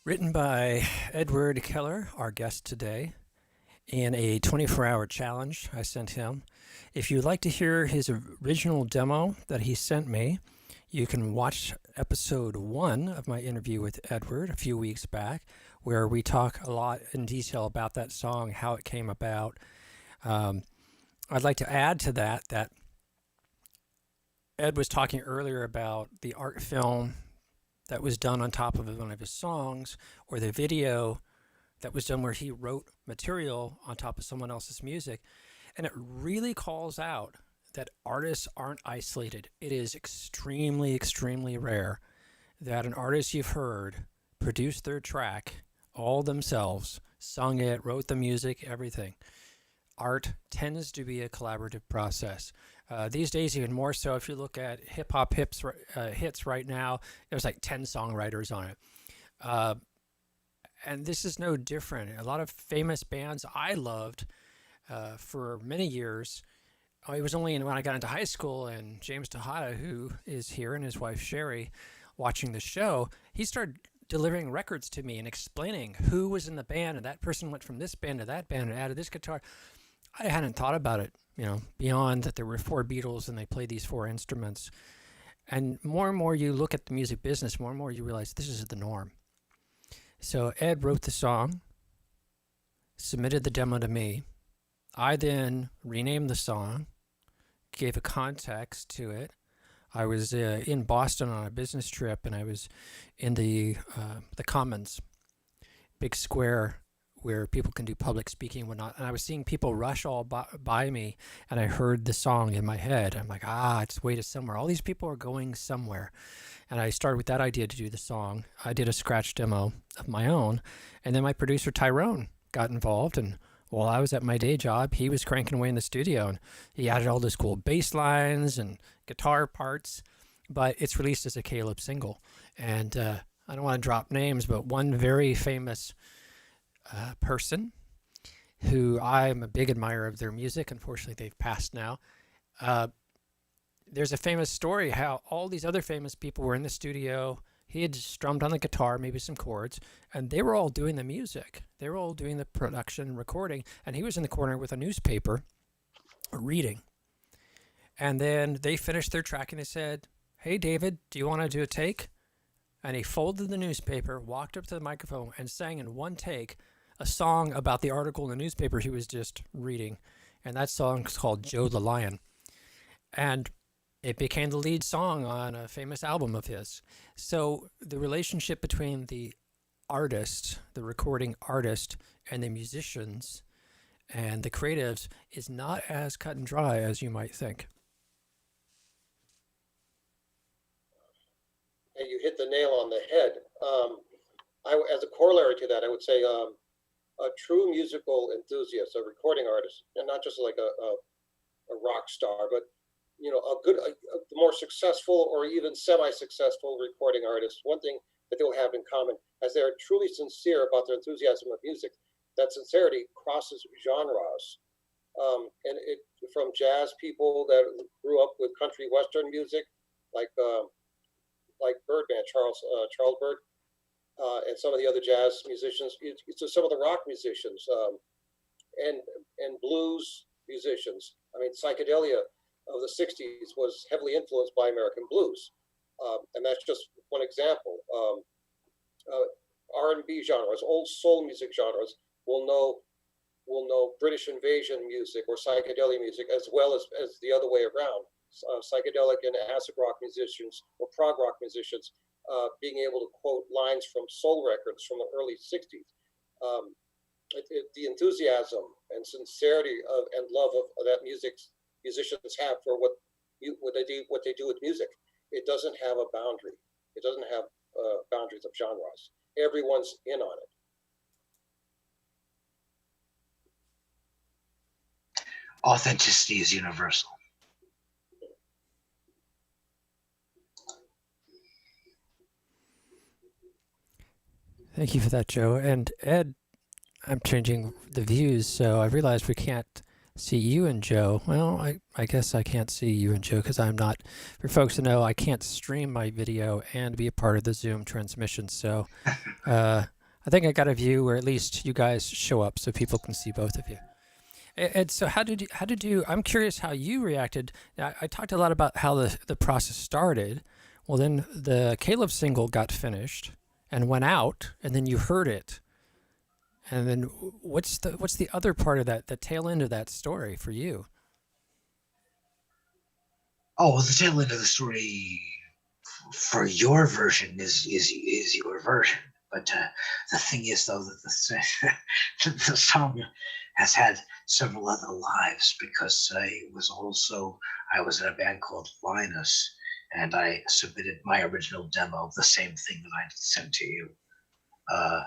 written by Edward Keller, our guest today, in a 24-hour challenge I sent him. If you'd like to hear his original demo that he sent me, you can watch episode 1 of my interview with Edward a few weeks back, where we talk a lot in detail about that song, how it came about. I'd like to add to that Ed was talking earlier about the art film that was done on top of one of his songs, or the video that was done where he wrote material on top of someone else's music. And it really calls out that artists aren't isolated. It is extremely, extremely rare that an artist you've heard produced their track all themselves, sung it, wrote the music, everything. Art tends to be a collaborative process. These days, even more so, if you look at hip-hop hits right now, there's like 10 songwriters on it. And this is no different. A lot of famous bands I loved for many years. It was only when I got into high school, and James Tejada, who is here, and his wife Sherry, watching the show, he started delivering records to me and explaining who was in the band, and that person went from this band to that band and added this guitar. I hadn't thought about it, beyond that there were 4 Beatles and they played these 4 instruments. And more you look at the music business, more and more you realize this is the norm. So Ed wrote the song, submitted the demo to me. I then renamed the song, gave a context to it. I was in Boston on a business trip, and I was in the Commons, big square where people can do public speaking and whatnot. And I was seeing people rush all by me, and I heard the song in my head. I'm like, it's Way to Somewhere. All these people are going somewhere. And I started with that idea to do the song. I did a scratch demo of my own. And then my producer, Tyrone, got involved. And while I was at my day job, he was cranking away in the studio. And he added all this cool bass lines and guitar parts. But it's released as a Caleb single. And I don't want to drop names, but one very famous person who I'm a big admirer of their music. Unfortunately, they've passed now. There's a famous story how all these other famous people were in the studio. He had strummed on the guitar, maybe some chords, and they were all doing the music. They were all doing the production and recording, and he was in the corner with a newspaper reading. And then they finished their track, and they said, "Hey, David, do you want to do a take?" And he folded the newspaper, walked up to the microphone, and sang in one take a song about the article in the newspaper he was just reading. And that song is called Joe the Lion. And it became the lead song on a famous album of his. So the relationship between the artist, the recording artist, and the musicians and the creatives is not as cut and dry as you might think. And you hit the nail on the head. As a corollary to that, I would say a true musical enthusiast, a recording artist, and not just like a rock star, but the more successful or even semi-successful recording artists, one thing that they'll have in common, as they're truly sincere about their enthusiasm of music, that sincerity crosses genres. And it from jazz people that grew up with country western music, like Birdman, Charles Bird, and some of the other jazz musicians, to some of the rock musicians, and blues musicians. I mean, psychedelia of the 60s was heavily influenced by American blues. And that's just one example. R&B genres, old soul music genres will know British invasion music or psychedelia music as well as the other way around. Psychedelic and acid rock musicians or prog rock musicians being able to quote lines from soul records from the early 60s. The enthusiasm and sincerity and love of that musicians have for what they do with music, it doesn't have a boundary. It doesn't have boundaries of genres. Everyone's in on it. Authenticity is universal. Thank you for that, Joe. And Ed, I'm changing the views, so I realized we can't See you and Joe. Well, I guess I can't see you and Joe because I'm not. For folks to know, I can't stream my video and be a part of the Zoom transmission. So I think I got a view where at least you guys show up so people can see both of you. And so how did you, I'm curious how you reacted. I talked a lot about how the process started. Well, then the Caleb single got finished and went out, and then you heard it. And then what's the other part of that, the tail end of that story for you? Oh, well, the tail end of the story for your version is your version. But the thing is, though, that the song has had several other lives because I was in a band called Linus, and I submitted my original demo, the same thing that I sent to you, uh,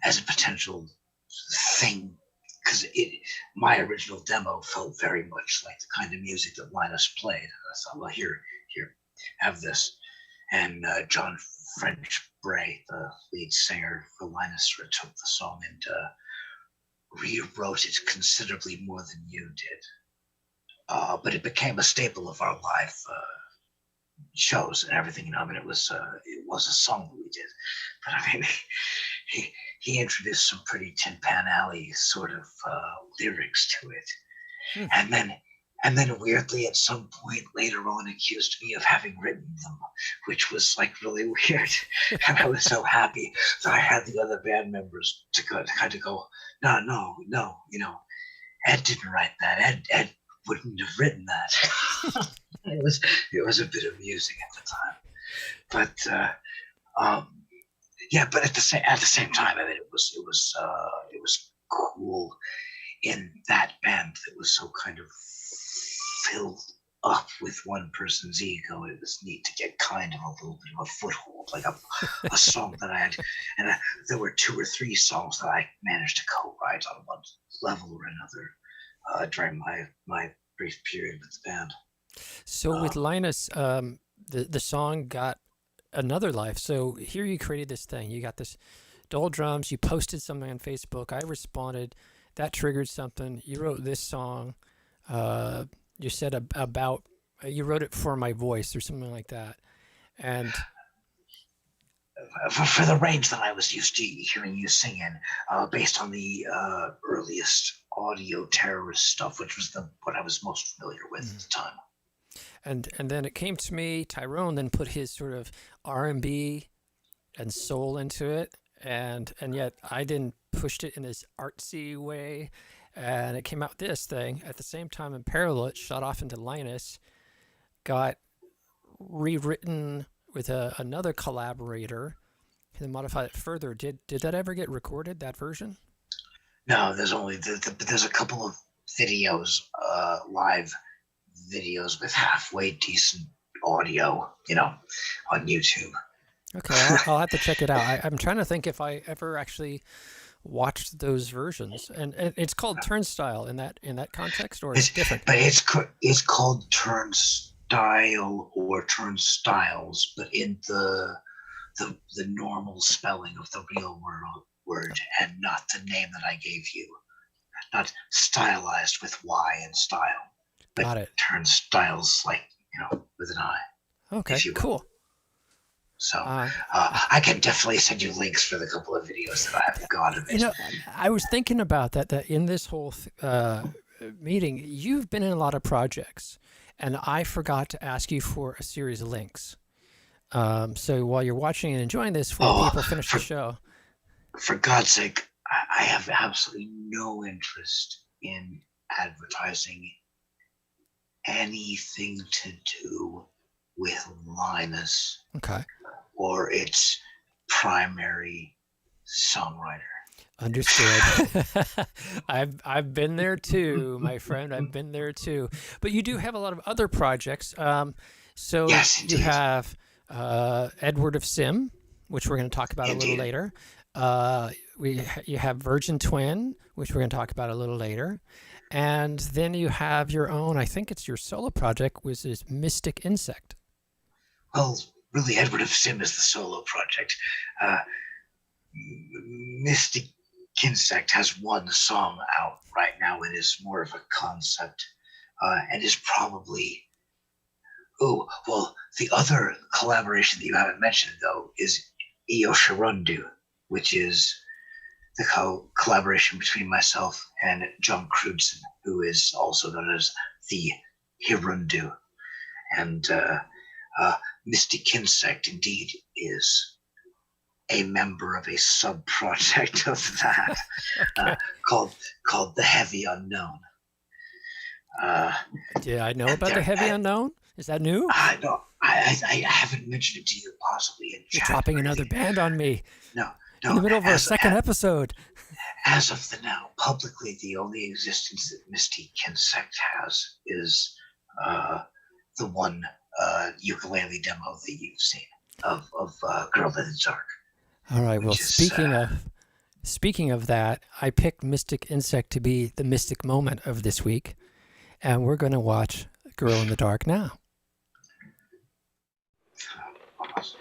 as a potential thing, because my original demo felt very much like the kind of music that Linus played. And I thought, well, here, have this. And John French Bray, the lead singer for Linus, took the song and rewrote it considerably more than you did. But it became a staple of our live shows and everything. You know, I mean, it was a song that we did. But I mean, he introduced some pretty Tin Pan Alley sort of lyrics to it, and then weirdly at some point later on accused me of having written them, which was like really weird. And I was so happy that I had the other band members to kind of go, no, you know, Ed didn't write that. Ed wouldn't have written that. it was a bit amusing at the time, but yeah, but at the same time, I mean, it was cool in that band that was so kind of filled up with one person's ego. It was neat to get kind of a little bit of a foothold, like a song that I had, and there were 2 or 3 songs that I managed to co-write on one level or another during my brief period with the band. So with Linus, the song got another life. So here you created this thing. You got this dual drums. You posted something on Facebook. I responded. That triggered something. You wrote this song. You said about you wrote it for my voice or something like that. And for the range that I was used to hearing you sing in, based on the earliest audio terrorist stuff, which was what I was most familiar with at the time. And then it came to me. Tyrone then put his sort of R&B and soul into it, and yet I then pushed it in this artsy way, and it came out this thing at the same time. In parallel, it shot off into Linus, got rewritten with another collaborator, and then modified it further. Did that ever get recorded? That version? No, there's a couple of videos, live videos with halfway decent audio, you know, on YouTube. Okay, I'll have to check it out. I'm trying to think if I ever actually watched those versions, and it's called Turnstile in that context, or it's different. But it's called Turnstile or Turnstiles, but in the normal spelling of the real word, and not the name that I gave you, not stylized with Y and style. Got it. Turnstiles, like, you know, with an I. Okay, cool. So I can definitely send you links for the couple of videos that I have got of it. You know, I was thinking about that in this whole meeting, you've been in a lot of projects, and I forgot to ask you for a series of links. So while you're watching and enjoying this, when people finish the show. For God's sake, I have absolutely no interest in advertising anything to do with Linus. Okay. Or its primary songwriter. Understood. I've been there too, my friend. I've been there too. But you do have a lot of other projects. So yes, you have Edward of Sim, which we're going to talk about a little later. You have Virgin Twin, which we're going to talk about a little later. And then you have your own, I think it's your solo project, which is Mystic Insect. Well, really, Edward of Sim is the solo project. Mystic Kinsect has one song out right now. It is more of a concept, and is probably. Oh, well, the other collaboration that you haven't mentioned, though, is Io Shirundu, which is the collaboration between myself and John Crudson, who is also known as the Hirundu. And Mystic Insect, indeed, is a member of a sub-project of that Okay. called The Heavy Unknown. Did I know about the heavy unknown? Is that new? No, I haven't mentioned it to you, possibly in You're chat. dropping or another anything. band on me No, in the middle of our second episode. As of the now, publicly, the only existence that Mystic Insect has is the one ukulele demo that you've seen of Girl in the Dark. All right. Well, which is, speaking of that, I picked Mystic Insect to be the mystic moment of this week, and we're going to watch Girl in the Dark now. almost.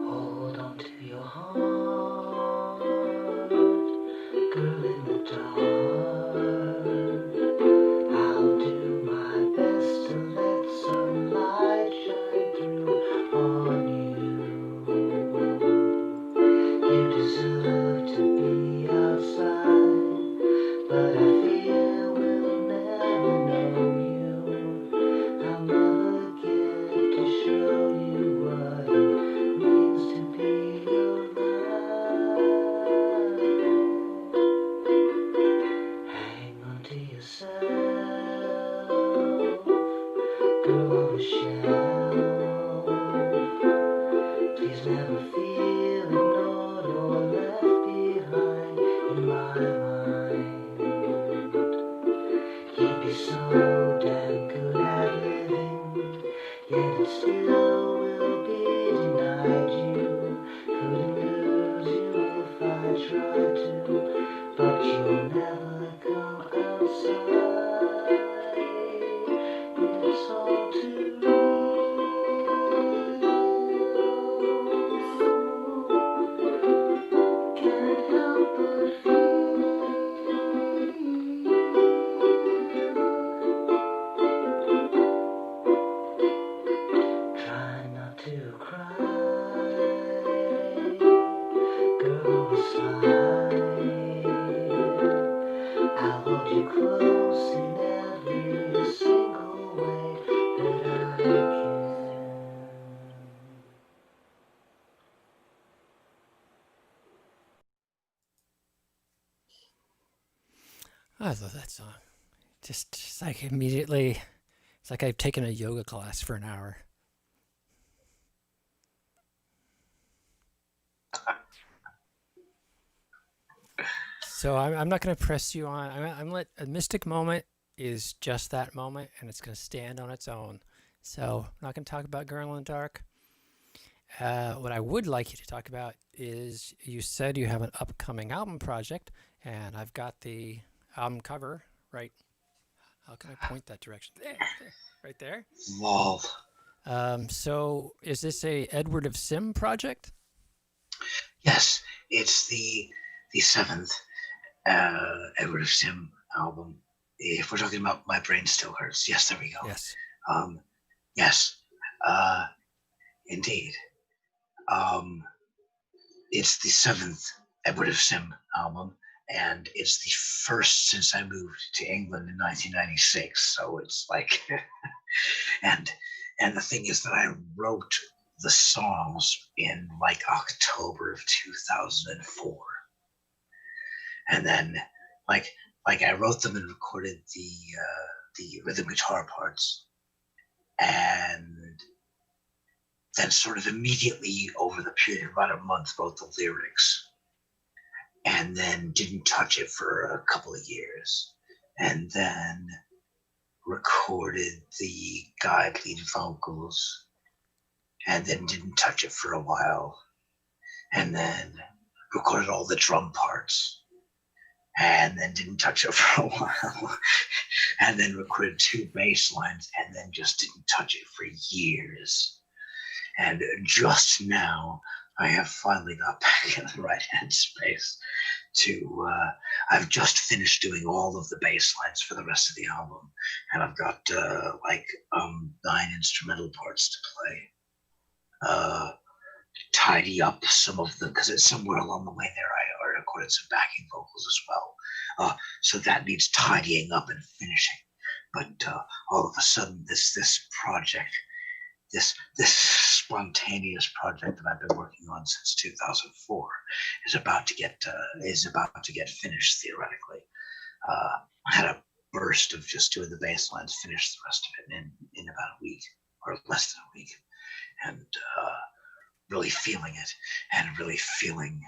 Hold on to your heart, girl in the dark. I'll do my best to let some light shine through on you. You deserve to be outside, but I fear we'll never know you. I'll never get to show you what it means to be alive. Hang on to yourself, girl on the shelf. Please never feel ignored or left behind in my mind. You'd be so damn good at living, yet it still will be denied you. Couldn't lose you if I tried to, but you'll never come outside. It's all too real. Can't help but feel. Try not to cry, girl, slide. I'll hold you close in every single way that I can. I love that song. Just like immediately, it's like I've taken a yoga class for an hour. So I'm not going to press you on. I'm let a mystic moment is just that moment, and it's going to stand on its own. So I'm not going to talk about Girl in the Dark. What I would like you to talk about is you said you have an upcoming album project, and I've got the album cover right. How can I point that direction? There, right there. Lol. So is this a Edward of Sim project? Yes, it's the seventh Edward of Sim album. If we're talking about My Brain Still Hurts, yes, there we go. Yes. Yes, indeed. It's the seventh Edward of Sim album, and it's the first since I moved to England in 1996. So it's like, and the thing is that I wrote the songs in like October of 2004, and then like I wrote them and recorded the rhythm guitar parts, and then sort of immediately over the period of about a month wrote the lyrics, and then didn't touch it for a couple of years, and then recorded the guide lead vocals, and then didn't touch it for a while, and then recorded all the drum parts, and then didn't touch it for a while, and then recorded 2 bass lines, and then just didn't touch it for years. And just now, I have finally got back in the right headspace to. I've just finished doing all of the bass lines for the rest of the album, and I've got 9 instrumental parts to play. Tidy up some of them because it's somewhere along the way there I recorded some backing vocals as well. So that needs tidying up and finishing. But all of a sudden, this project, this spontaneous project that I've been working on since 2004 is about to get finished theoretically. I had a burst of just doing the bass lines, finished the rest of it in about a week or less than a week, and really feeling it and really feeling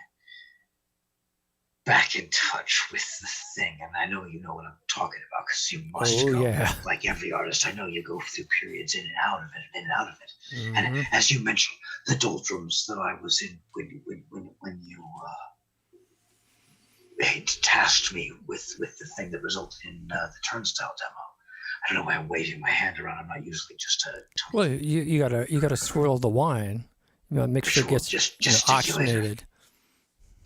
back in touch with the thing. And I know you know what I'm talking about because you must go. Yeah. Like every artist, I know you go through periods in and out of it, in and out of it. Mm-hmm. And as you mentioned, the doldrums that I was in when you tasked me with the thing that resulted in the Turnstile demo. I don't know why I'm waving my hand around. I'm not usually just a. Well, you gotta swirl the wine. Make sure it gets just oxygenated.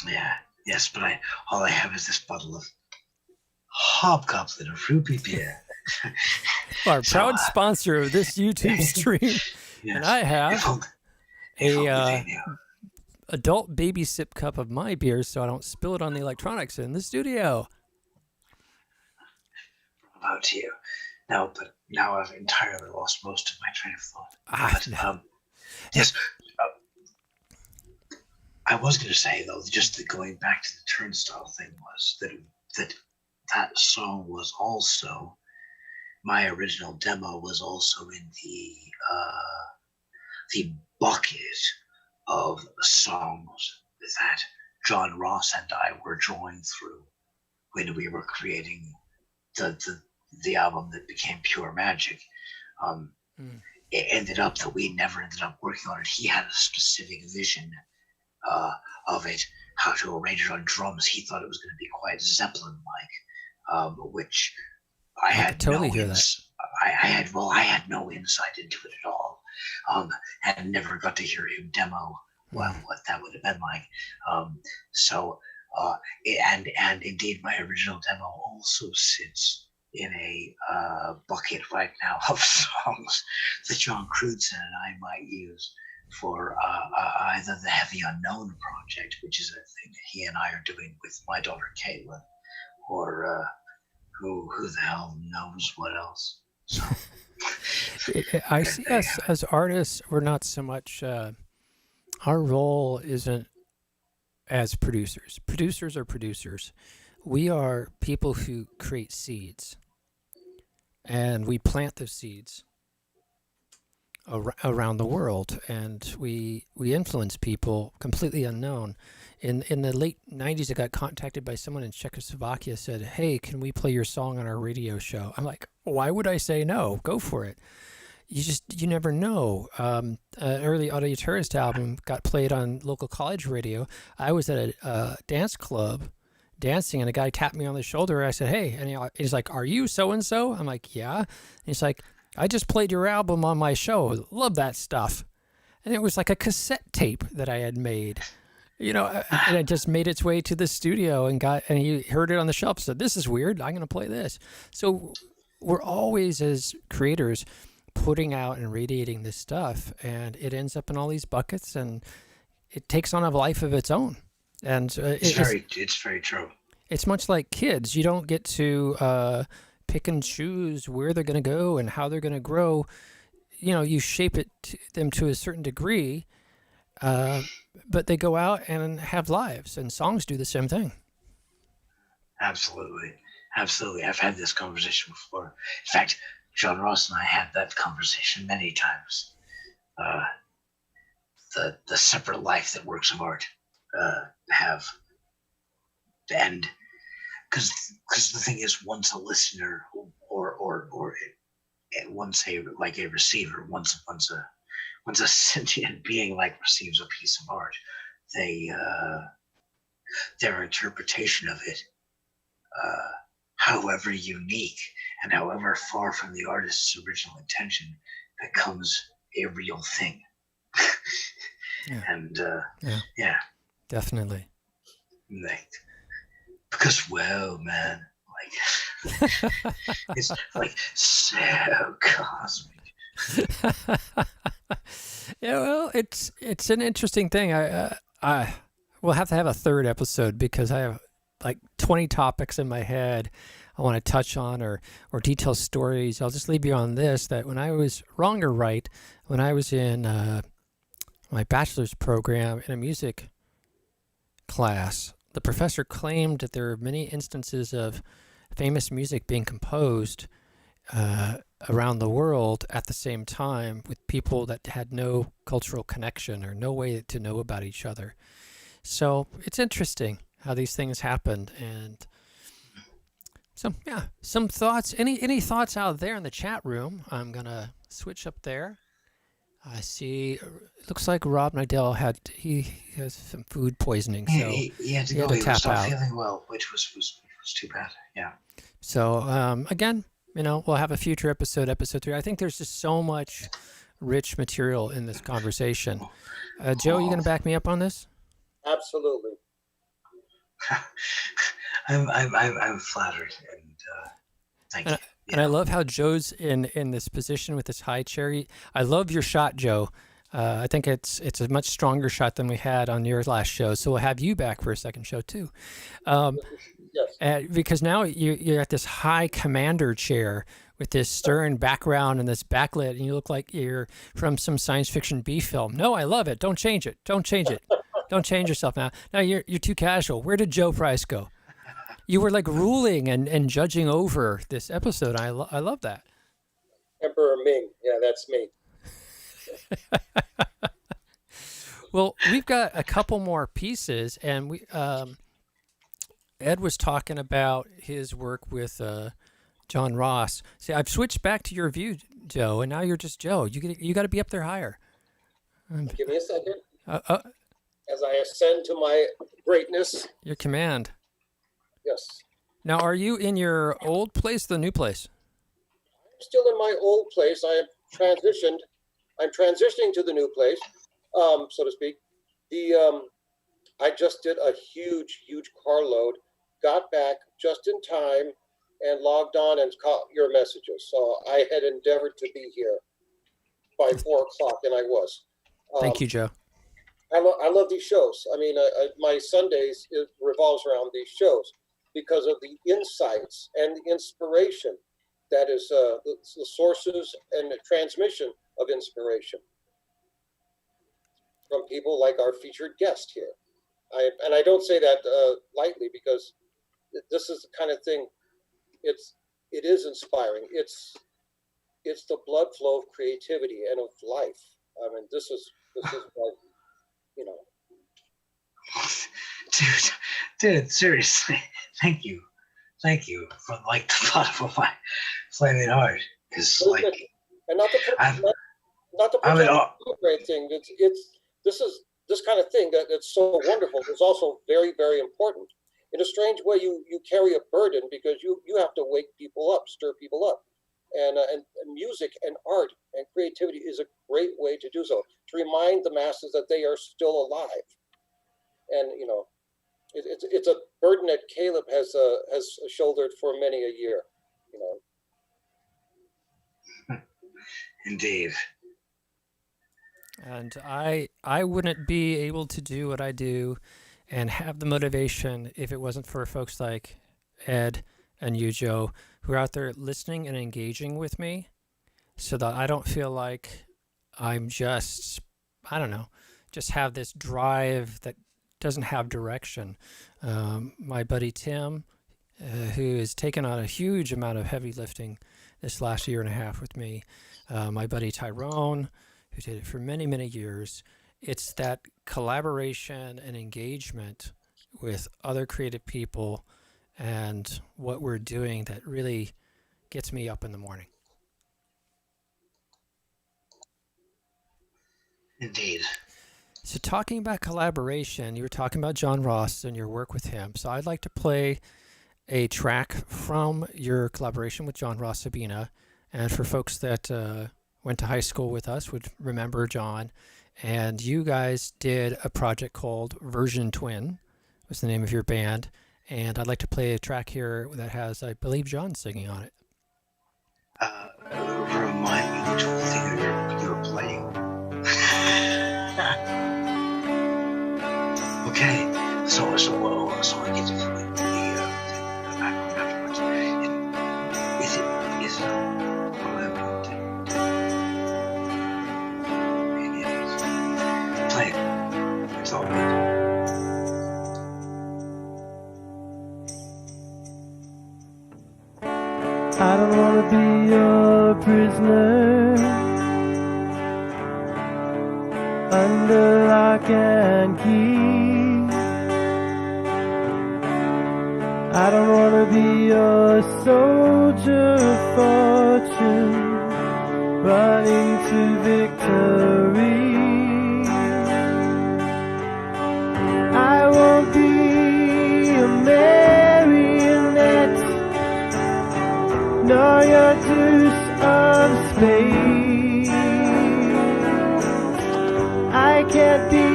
Yeah, yes, but all I have is this bottle of Hobgoblin of ruby beer. Our proud sponsor of this YouTube stream, Yes, and I have if only a they knew. adult baby sip cup of my beer, so I don't spill it on the electronics in the studio. About to you. No, but now I've entirely lost most of my train of thought. Yes. I was going to say though, just going back to the Turnstile thing was that song was also my original demo was also in the bucket of songs that John Ross and I were drawing through when we were creating the album that became Pure Magic. It ended up that we never ended up working on it. He had a specific vision of it, how to arrange it on drums. He thought it was going to be quite Zeppelin-like, which I had totally no hear that. I had no insight into it at all, and never got to hear him demo what that would have been like. And indeed, my original demo also sits in a bucket right now of songs that John Crudson and I might use for either the Heavy Unknown project, which is a thing that he and I are doing with my daughter Caitlin, or who the hell knows what else. So I see us as artists, we're not so much. Our role isn't as producers. Producers are producers. We are people who create seeds, and we plant those seeds around the world, and we influence people completely unknown. In the late 90s, I got contacted by someone in Czechoslovakia, said, "Hey, can we play your song on our radio show?" I'm like, why would I say no? Go for it. You never know. An early Audio Tourist album got played on local college radio. I was at a dance club dancing, and a guy tapped me on the shoulder. I said, "Hey," and he's like, "Are you so-and-so?" I'm like, "Yeah." And he's like, "I just played your album on my show. Love that stuff." And it was like a cassette tape that I had made, and it just made its way to the studio and he heard it on the shelf, said, "This is weird. I'm going to play this." So we're always, as creators, putting out and radiating this stuff, and it ends up in all these buckets, and it takes on a life of its own. And it's very true. It's much like kids. You don't get to pick and choose where they're going to go and how they're going to grow. You shape them to a certain degree, but they go out and have lives, and songs do the same thing. Absolutely. I've had this conversation before. In fact, John Ross and I had that conversation many times. The separate life that works of art have, and because the thing is, once a listener or once a receiver, once a sentient being receives a piece of art, their interpretation of it however unique and however far from the artist's original intention, becomes a real thing. Yeah. And Yeah. yeah, Definitely. like, because well, man, like it's like so cosmic. Yeah, well, it's an interesting thing. I will have to have a third episode because I have like 20 topics in my head I want to touch on or detail stories. I'll just leave you on this, that when I was wrong or right, when I was in my bachelor's program in a music class, the professor claimed that there are many instances of famous music being composed around the world at the same time with people that had no cultural connection or no way to know about each other. So it's interesting how these things happen. And so, yeah, some thoughts. Any thoughts out there in the chat room? I'm going to switch up there. I see. It looks like Rob Nidell he has some food poisoning, so he had to he go. had to He tap was not out. feeling well, which was too bad. Yeah. So again, we'll have a future episode 3. I think there's just so much rich material in this conversation. Joe, you going to back me up on this? Absolutely. I'm flattered, and thank you. And I love how Joe's in this position with this high chair. I love your shot, Joe. I think it's a much stronger shot than we had on your last show. So we'll have you back for a second show too. Yes. Because now you're at this high commander chair with this stern background and this backlit, and you look like you're from some science fiction B film. No, I love it. Don't change it. Don't change it. Don't change yourself now. Now you're too casual. Where did Joe Price go? You were like ruling and judging over this episode. I love that. Emperor Ming. Yeah, that's me. Well, we've got a couple more pieces, and Ed was talking about his work with John Ross. See, I've switched back to your view, Joe, and now you're just Joe. You got to be up there higher. Give me a second. As I ascend to my greatness. Your command. Yes. Now, are you in your old place, the new place? I'm still in my old place. I have transitioned. I'm transitioning to the new place, so to speak. I just did a huge carload, got back just in time, and logged on and caught your messages. So I had endeavored to be here by 4:00, and I was. Thank you, Joe. I love these shows. I mean, my Sundays, it revolves around these shows because of the insights and the inspiration that is the sources and the transmission of inspiration from people like our featured guest here. I don't say that lightly, because this is the kind of thing. It is inspiring. It's the blood flow of creativity and of life. I mean, this is like, dude, seriously, thank you from like the bottom of my flaming heart. Because like, and not to put a great thing. This kind of thing that's so wonderful is also very, very important. In a strange way, you carry a burden because you have to wake people up, stir people up, and music and art and creativity is a great way to do so, to remind the masses that they are still alive. And it's a burden that Caleb has shouldered for many a year. Indeed. And I wouldn't be able to do what I do and have the motivation if it wasn't for folks like Ed and you, Joe, who are out there listening and engaging with me, so that I don't feel like I'm just, I don't know, just have this drive that doesn't have direction. My buddy Tim, who has taken on a huge amount of heavy lifting this last year and a half with me, my buddy Tyrone, who did it for many, many years. It's that collaboration and engagement with other creative people and what we're doing that really gets me up in the morning. Indeed. So talking about collaboration, you were talking about John Ross and your work with him. So I'd like to play a track from your collaboration with John Ross Sabina. And for folks that went to high school with us would remember John. And you guys did a project called Version Twin, was the name of your band. And I'd like to play a track here that has, I believe, John singing on it. Remind me which thing you were playing. Okay, so I get to feel the background afterwards. Is it what I wanted? Maybe it is. Play it. It's all good. I don't want to be your prisoner under lock and key. I don't want to be your soldier of fortune running to victory. I won't be a marionette nor your deuce of spades. I can't be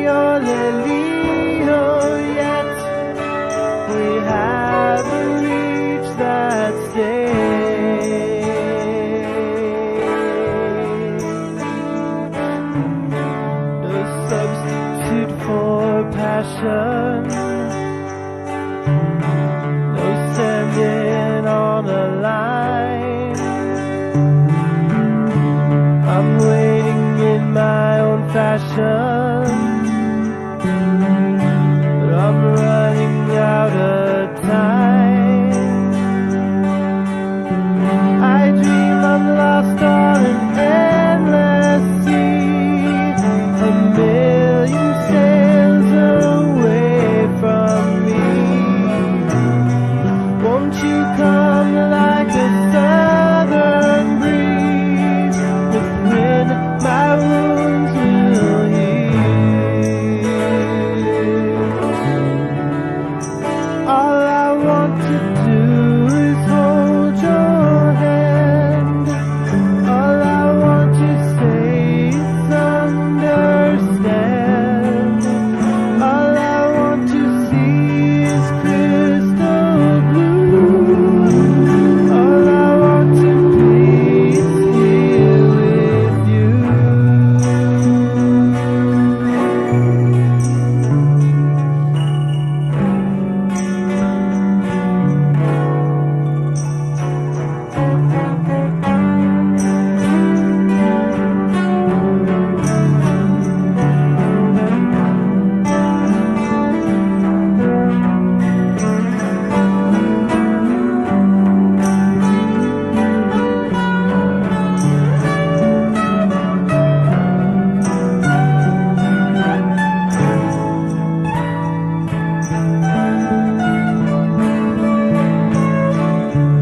your Lelio yet. We haven't reached that stage. No substitute for passion. No standing on a line. I'm waiting in my own fashion, but I'm running out of time. I dream I'm lost on an endless sea, a million sails away from me. Won't you come like a southern breeze with when my wounds will heal? All I want to do is hold your hand. All I want to say is understand. All I want to see is crystal blue. All I want to be is here with you.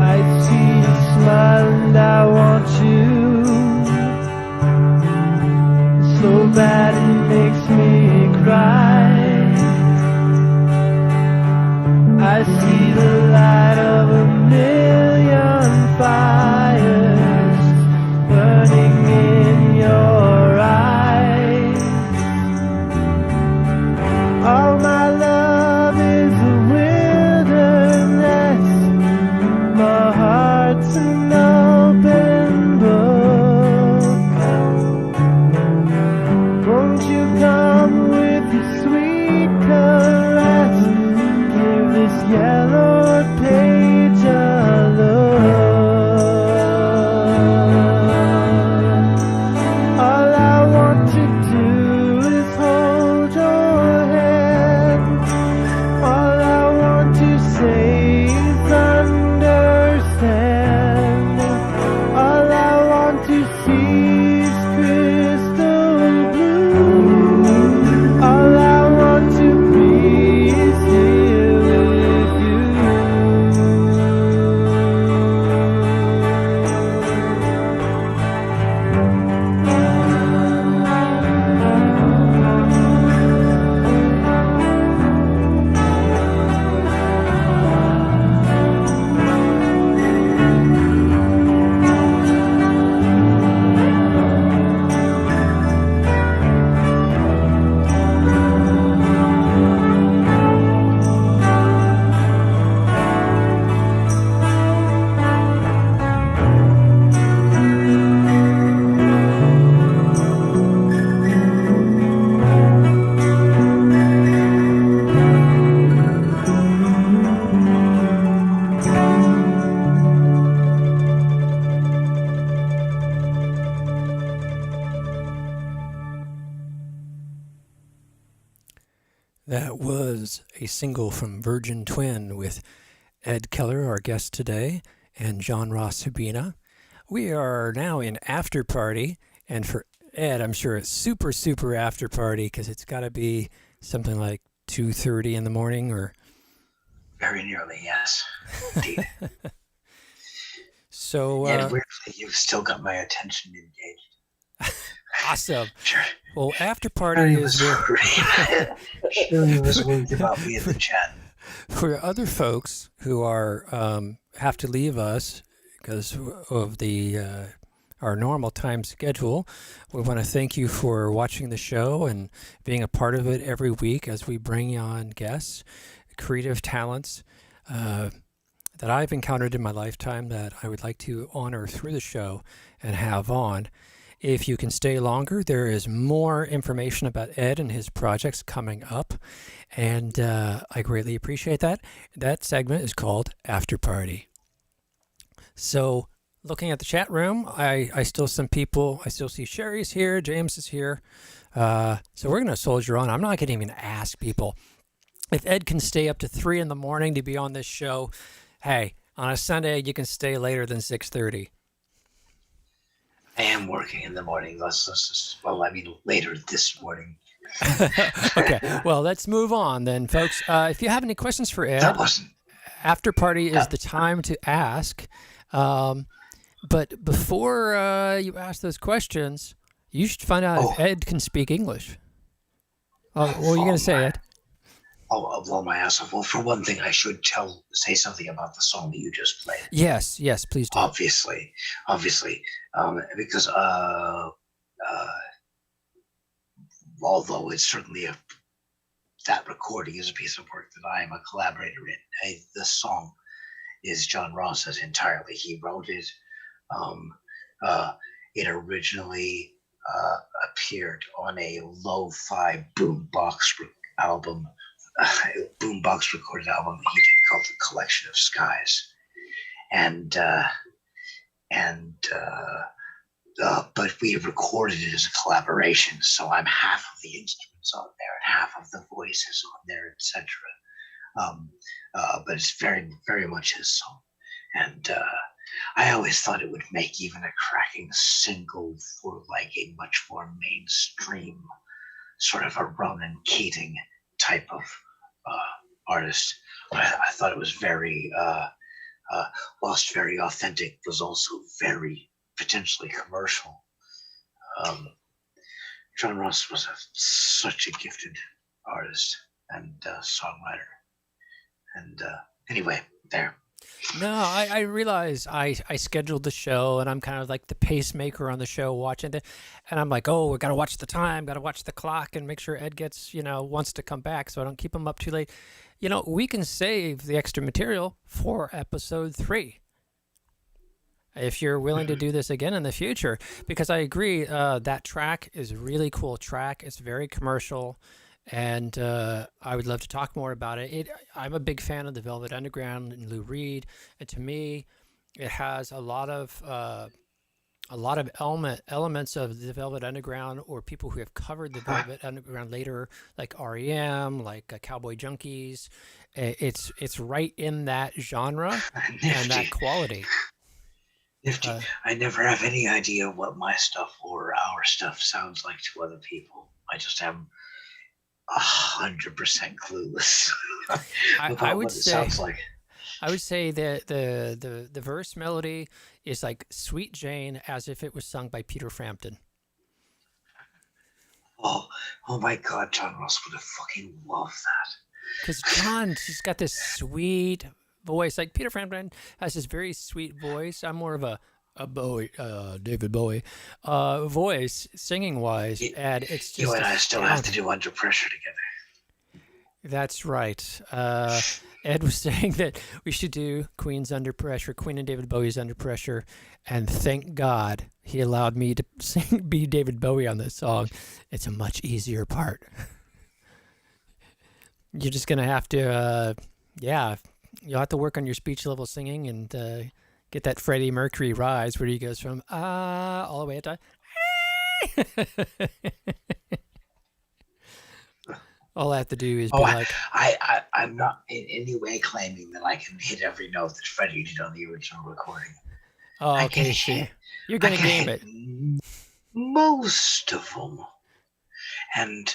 I see you smile and I want you so bad it makes me cry. I see the light of a million fires burning in your eyes. All my love is a wilderness. My heart's an open book. Won't you come with your sweet caress? Give this yellow pale a single from Virgin Twin with Ed Keller, our guest today, and John Ross Sabina. We are now in After Party, and for Ed, I'm sure it's super, super after party because it's got to be something like 2:30 in the morning or... Very nearly, yes. Indeed. So, And weirdly, you've still got my attention engaged. awesome. Sure. Well, After Party is Sure he was worried about me in the chat. for other folks who are have to leave us because of the our normal time schedule. We want to thank you for watching the show and being a part of it every week as we bring on guests, creative talents that I've encountered in my lifetime that I would like to honor through the show and have on. If you can stay longer, there is more information about Ed and his projects coming up, and I greatly appreciate that. That segment is called After Party. So, looking at the chat room, I still see Sherry's here, James is here. So we're going to soldier on. I'm not going to even ask people. If Ed can stay up to 3 in the morning to be on this show, hey, on a Sunday, you can stay later than 6:30. I am working in the morning. Later this morning. Okay, well, let's move on then, folks. If you have any questions for Ed, That wasn't. After Party is the time to ask. But before you ask those questions, you should find out if Ed can speak English. What are you going to say, Ed? I'll blow my ass off. Well, for one thing, I should say something about the song that you just played. Yes, please do. Obviously, because although it's certainly that recording is a piece of work that I am a collaborator in. The song is John Ross's entirely. He wrote it. It originally appeared on a lo-fi boombox album. Boombox recorded album that he did called The Collection of Skies, but we recorded it as a collaboration, so I'm half of the instruments on there and half of the voices on there, etc. But it's very, very much his song, and I always thought it would make even a cracking single for like a much more mainstream sort of a Ronan Keating type of artist. I thought it was very, whilst very authentic, was also very potentially commercial. John Ross was such a gifted artist and songwriter. And anyway, there. No, I realize I scheduled the show and I'm kind of like the pacemaker on the show watching it. And I'm like, oh, we got to watch the time, got to watch the clock and make sure Ed gets, wants to come back so I don't keep him up too late. We can save the extra material for episode 3. If you're willing to do this again in the future, because I agree, that track is a really cool track. It's very commercial. And I would love to talk more about it. I'm a big fan of the Velvet Underground and Lou Reed, and to me, it has a lot of elements of the Velvet Underground or people who have covered the Velvet Underground later, like REM, like Cowboy Junkies. It's right in that genre and that quality. Nifty. I never have any idea what my stuff or our stuff sounds like to other people. I just am 100% clueless. I would what it say sounds like. I would say that the verse melody is like Sweet Jane, as if it was sung by Peter Frampton. Oh my God, John Ross would have fucking loved that. Because John, she's got this sweet voice. Like Peter Frampton has this very sweet voice. I'm more of a David Bowie voice, singing wise, and it's just you and I still have to do Under Pressure together. That's right. Ed was saying that we should do Queen's Under Pressure, Queen and David Bowie's Under Pressure, and thank God he allowed me to be David Bowie on this song. It's a much easier part. You're just gonna have to, you'll have to work on your speech level singing and get that Freddie Mercury rise where he goes from all the way to All I have to do is Oh, be like, I'm not in any way claiming that I can hit every note that Freddie did on the original recording. oh, I can okay, see, hit, you're I gonna can game hit it. most of them, and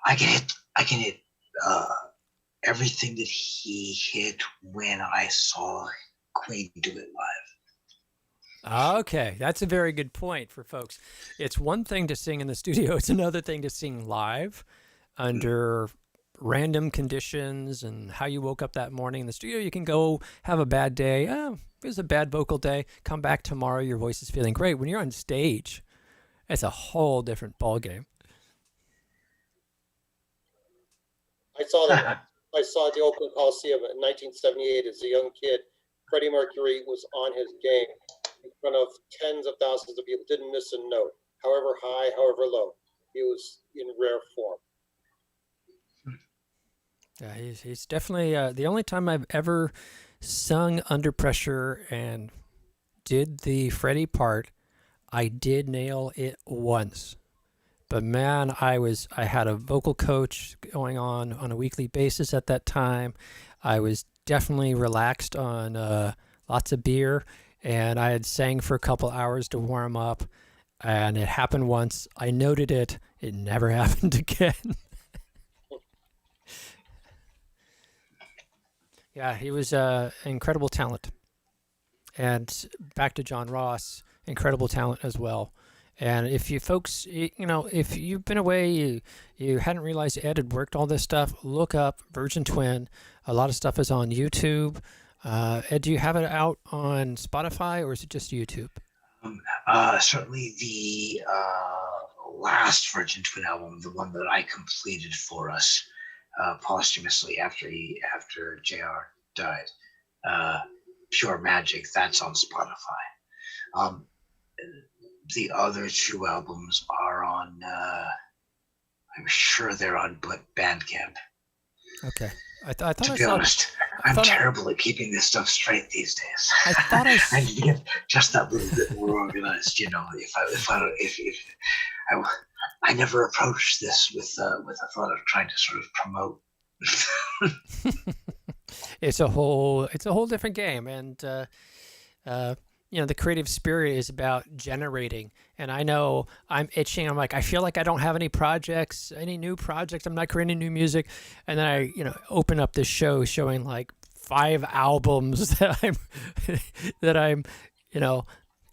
I can hit uh, everything that he hit when I saw Queen do it live. Okay, that's a very good point for folks. It's one thing to sing in the studio; it's another thing to sing live under random conditions and how you woke up that morning in the studio. You can go have a bad day. Oh, it was a bad vocal day. Come back tomorrow, your voice is feeling great. When you're on stage, it's a whole different ballgame. I saw that. I saw at the Oakland Coliseum in 1978 as a young kid. Freddie Mercury was on his game in front of tens of thousands of people. Didn't miss a note, however high, however low. He was in rare form. Yeah, he's definitely the only time I've ever sung under pressure and did the Freddie part. I did nail it once. But man, I had a vocal coach going on a weekly basis at that time. I was definitely relaxed on lots of beer, and I had sang for a couple hours to warm up, and it happened once. I noted it. It never happened again. Yeah, he was incredible talent. And back to John Ross, incredible talent as well. And if you folks, if you've been away, you hadn't realized Ed had worked all this stuff, look up Virgin Twin. A lot of stuff is on YouTube. Ed, do you have it out on Spotify or is it just YouTube? Certainly the last Virgin Twin album, the one that I completed for us posthumously after JR died, Pure Magic, that's on Spotify. The other two albums are on, I'm sure they're on Bandcamp. Okay. I thought To I be saw. honest, I'm terrible at keeping this stuff straight these days. I thought I. I need to get just that little bit more organized. I never approached this with a thought of trying to sort of promote. It's a whole different game, and the creative spirit is about generating. And I know I'm itching. I'm like, I feel like I don't have any new projects. I'm not creating new music. And then I, open up this show showing like 5 albums that I'm,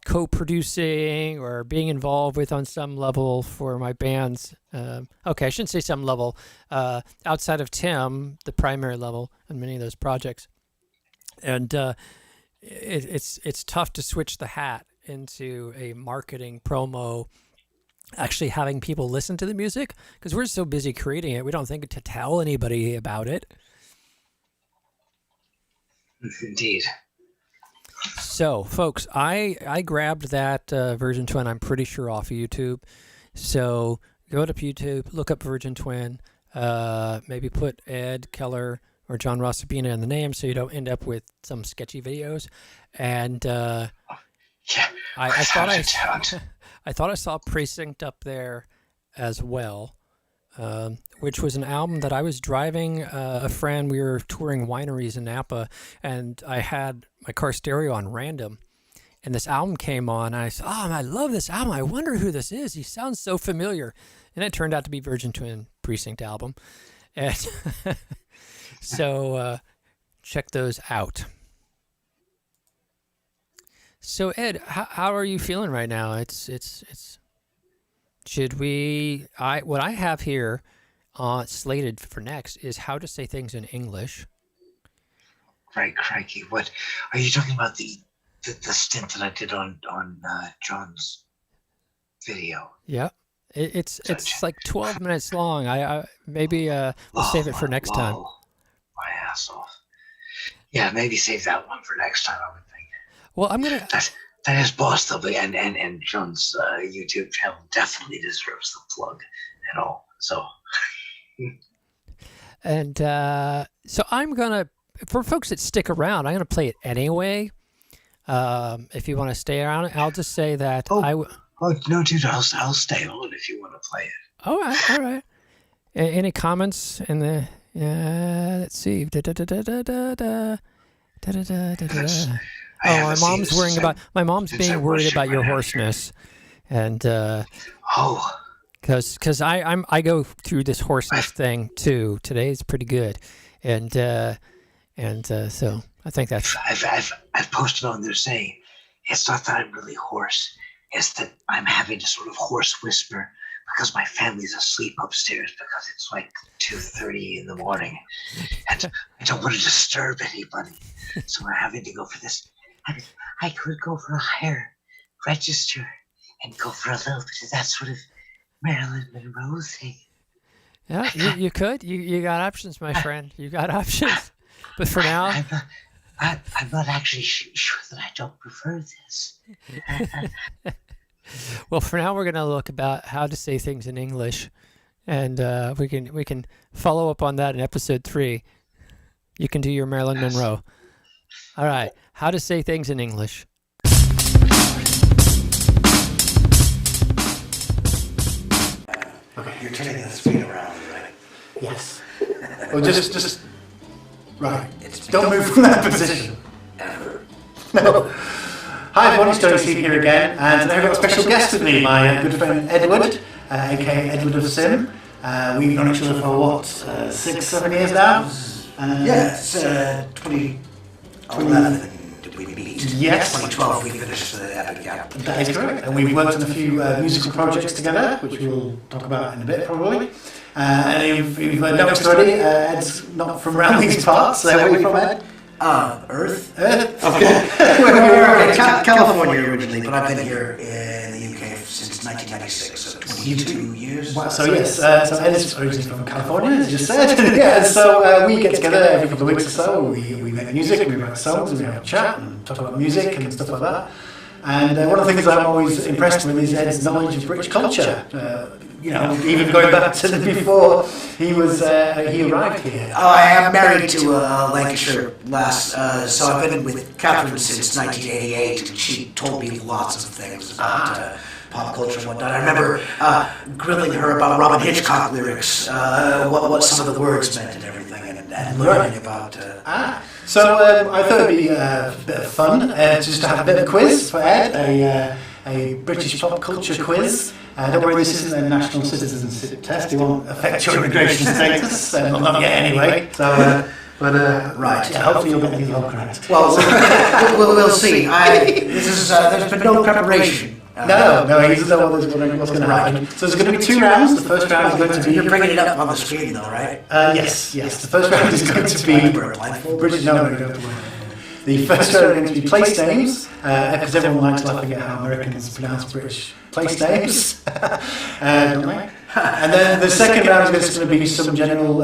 co-producing or being involved with on some level for my bands. Okay, I shouldn't say some level. Outside of Tim, the primary level on many of those projects. And it's tough to switch the hat into a marketing promo, actually having people listen to the music because we're so busy creating it. We don't think to tell anybody about it. Indeed. So, folks, I grabbed that Virgin Twin, I'm pretty sure, off of YouTube. So go to YouTube, look up Virgin Twin, maybe put Ed Keller or John Ross Sabina in the name so you don't end up with some sketchy videos. And I thought I saw Precinct up there as well, which was an album that I was driving a friend. We were touring wineries in Napa, and I had my car stereo on random, and this album came on, and I said, oh, I love this album. I wonder who this is. He sounds so familiar. And it turned out to be Virgin Twin Precinct album. And so check those out. So Ed, how are you feeling right now? Should we? What I have here slated for next is how to say things in English. Right, crikey! What are you talking about? The stint that I did on John's video. Yeah, it's like 12 minutes long. I maybe we'll save it for next time. My ass off. Yeah, maybe save that one for next time. I would think. Well, I'm gonna. That is boss though, and John's YouTube channel definitely deserves the plug and all. So. And so I'm gonna, for folks that stick around, I'm gonna play it anyway. If you want to stay around, I'll just say that Oh no, dude, I'll stay on if you want to play it. All right. Any comments in the? Let's see. Oh, my mom's worrying about. My mom's being worried about your hoarseness, and because I go through this hoarseness thing too. Today's pretty good, and so I think that's. I've posted on there saying it's not that I'm really hoarse. It's that I'm having a sort of hoarse whisper because my family's asleep upstairs because it's like 2:30 in the morning, and I don't want to disturb anybody. So we're having to go for this. I could go for a higher register and go for a little bit of that sort of Marilyn Monroe thing. Yeah, you could. You got options, my friend. You got options. But for now, I'm not actually sure that I don't prefer this. Well, for now, we're going to look about how to say things in English, and we can follow up on that in episode 3. You can do your Marilyn Monroe. All right, how to say things in English. Okay, you're turning the screen around, right? Yes. Well, just right. Don't move from that position. Ever. No. Hi everyone, it's Tony Steve here again, and today I've got a special guest with me, my good friend Edward, aka Edward of Sim. We've known each other for what, 6-7 years now? It's 2011 did we meet? Yes. 2012 we finished the Epic Gap. That is correct, and we've worked on a few musical projects together, which we'll talk about in a bit probably. And you've noticed already, Ed's not from around these parts, so where are you from, Ed? Earth? Okay. We're California originally, but I've been here in the UK since 1996, so 22 years. Wow, so yes, so Ed is originally from California, as you just said. Yeah, so we get together every couple of weeks or so. We make music, we write songs, we have a chat and talk about music and stuff like that. And one of the things I'm always impressed with is Ed's knowledge of British culture. Even going back to before he arrived here. I am married to a Lancashire lass, so I've been with Catherine since 1988, and she told me lots of things about pop culture and whatnot. I remember grilling her about Robin Hitchcock lyrics, what some of the words meant and everything, and learning about... So I thought it'd be a bit of fun just to have a bit of a quiz for Ed, a British pop culture quiz. Don't worry, this isn't a national citizenship test. It won't affect your immigration status. Well, not yet anyway. So, right. Yeah, hopefully you'll get these all correct. Well, we'll see. There's been no preparation. No, he doesn't know what's going to happen. So there's going to be 2 rounds. The first round is going to be... You're bringing it up on the screen, though, right? Yes. The first round is going to be... British. No, you don't have to worry. The first round is going to be place names, because everyone likes laughing at how Americans pronounce British place names, don't they? And then the second round is going to be some general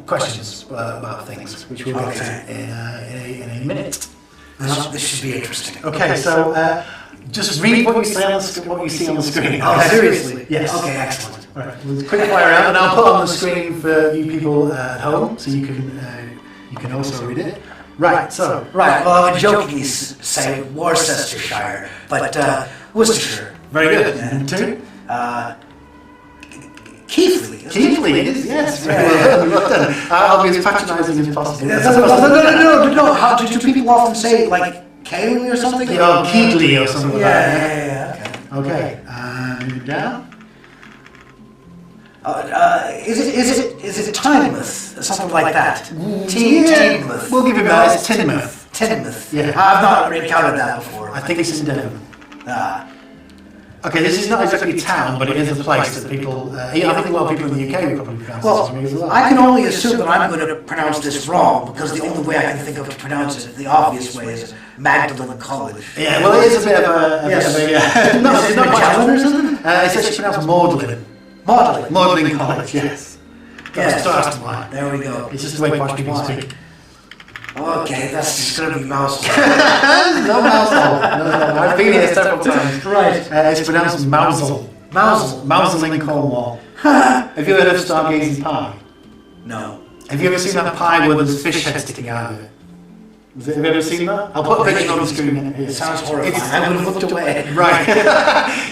questions about things, which we'll get to in a minute. This should be interesting. Okay, so just read what you see on the screen. Oh, seriously? Yes. Okay, excellent. All right, we'll quick fire around, and I'll put on the screen for you people at home, so you can also read it. Right, so... Right, well, I would jokingly say Worcestershire, but Worcestershire. Very good. And 2? Keighley, it is, yes. Well done. I'll be as patronising as possible. No. How do people often say, like, Keighley or something? Keighley or something like that. Yeah. Okay, and down. Is it Tynemouth? Something like that? Tynemouth. We'll give him that. It's Tynemouth. Tynemouth. Yeah. I've not encountered that before. I think it's in Devon. Okay, this is not exactly a town, but it is a place that people... I think a lot of people in the UK would probably pronounce this as well. I can only assume that I'm going to pronounce this wrong, because the only way I can think of to pronounce it the obvious way is Magdalen College. Yeah, well, it is a bit of a... It's not Magdalen or something? It's actually pronounced Magdalen. Magdalen College, yes. Yes. There we go. It's just the way posh people speak. Okay, that's just going to be mousehole. No mousehole. No. I've been here several times. Right. It's pronounced Mousel. Mousel in Cornwall. Have you heard of stargazing pie? No. Have you ever seen that pie where there's fish head sticking out of it? Have you ever seen that? I'll put a picture on the screen here. It sounds horrifying. I would have looked away. Right.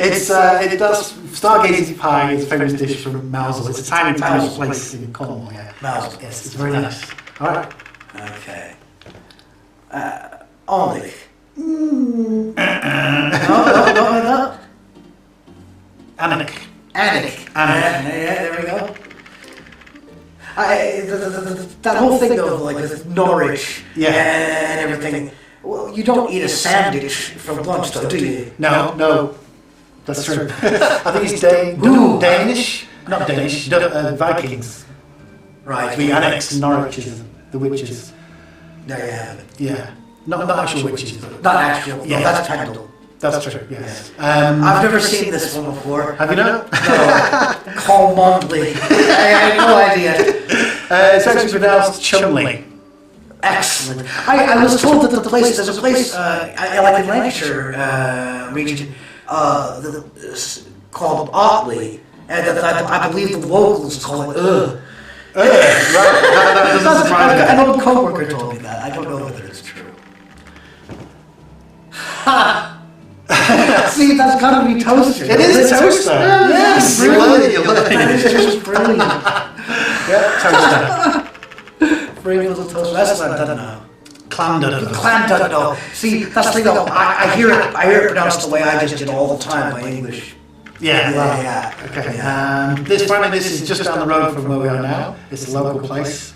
It does. Stargazing pie is a famous dish from Mousel. It's a tiny, tiny place in Cornwall. Yeah. Mousel. Yes, it's very nice. All right. Okay. Only. No. Anik. Yeah, there we go. That whole thing though, like with Norwich and everything. Well, you don't eat a sandwich from lunch, though, do you? No. That's true. I think it's Danish. Not Danish. Vikings. Right. We annexed Norwiches, the witches. There you have it. Yeah. Not actual witches, but Not actual. Yeah. No, that's Pendle. that's true. Yes. I've never seen this one before. Have you not? No. Cole Mundley. I had no idea. It's actually pronounced Chumley. Excellent. I was told that there's a place like in Lancashire region called Otley, and that I believe the locals call it Right. That doesn't surprise me. An old co-worker told me that. I don't know whether it's true. See, that's gotta be toaster. It is toaster. Yes. Brilliant. That is just brilliant. Yeah, toaster. Brilliant little toaster. That's what I don't know. Clandon. Clan doesn't know. See, that's the thing though. I hear it pronounced the way I just did all the time by English. Yeah. Okay. This is just down the road from where we are now. It's a local place.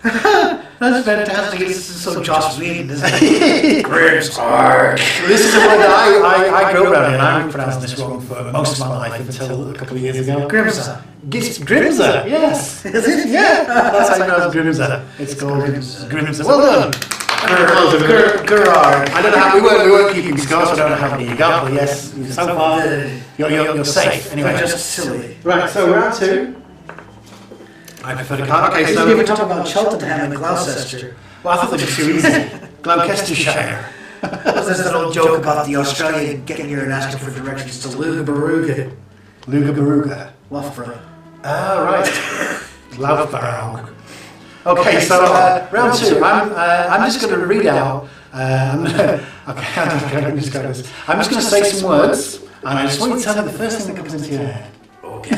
That's fantastic. This is so Joss Whedon, isn't it? Grim's hard. This is a word that I grew up around and I pronounced this wrong for most of my life until a couple of years ago. Grimza. Grimza, yes. Is it? Yeah, that's how you pronounce Grimza. It's called Grimza. Well done. Gerard. I don't know how we weren't keeping score, so I don't know how many you got, but yes, so far you're safe. Anyway, Just silly. right. So round two. I prefer the card. Okay, We so didn't even talk about Cheltenham and Gloucester. well, I thought they were too easy. Gloucestershire. There's that old joke about the Australian getting here and asking for directions to Lugabaruga. Lugabaruga. Loughborough. Ah, right. Loughborough. Okay, so round two. I'm just going to read out. I'm just going to say some words, and I just want you to tell me the first thing that comes into your head. Okay.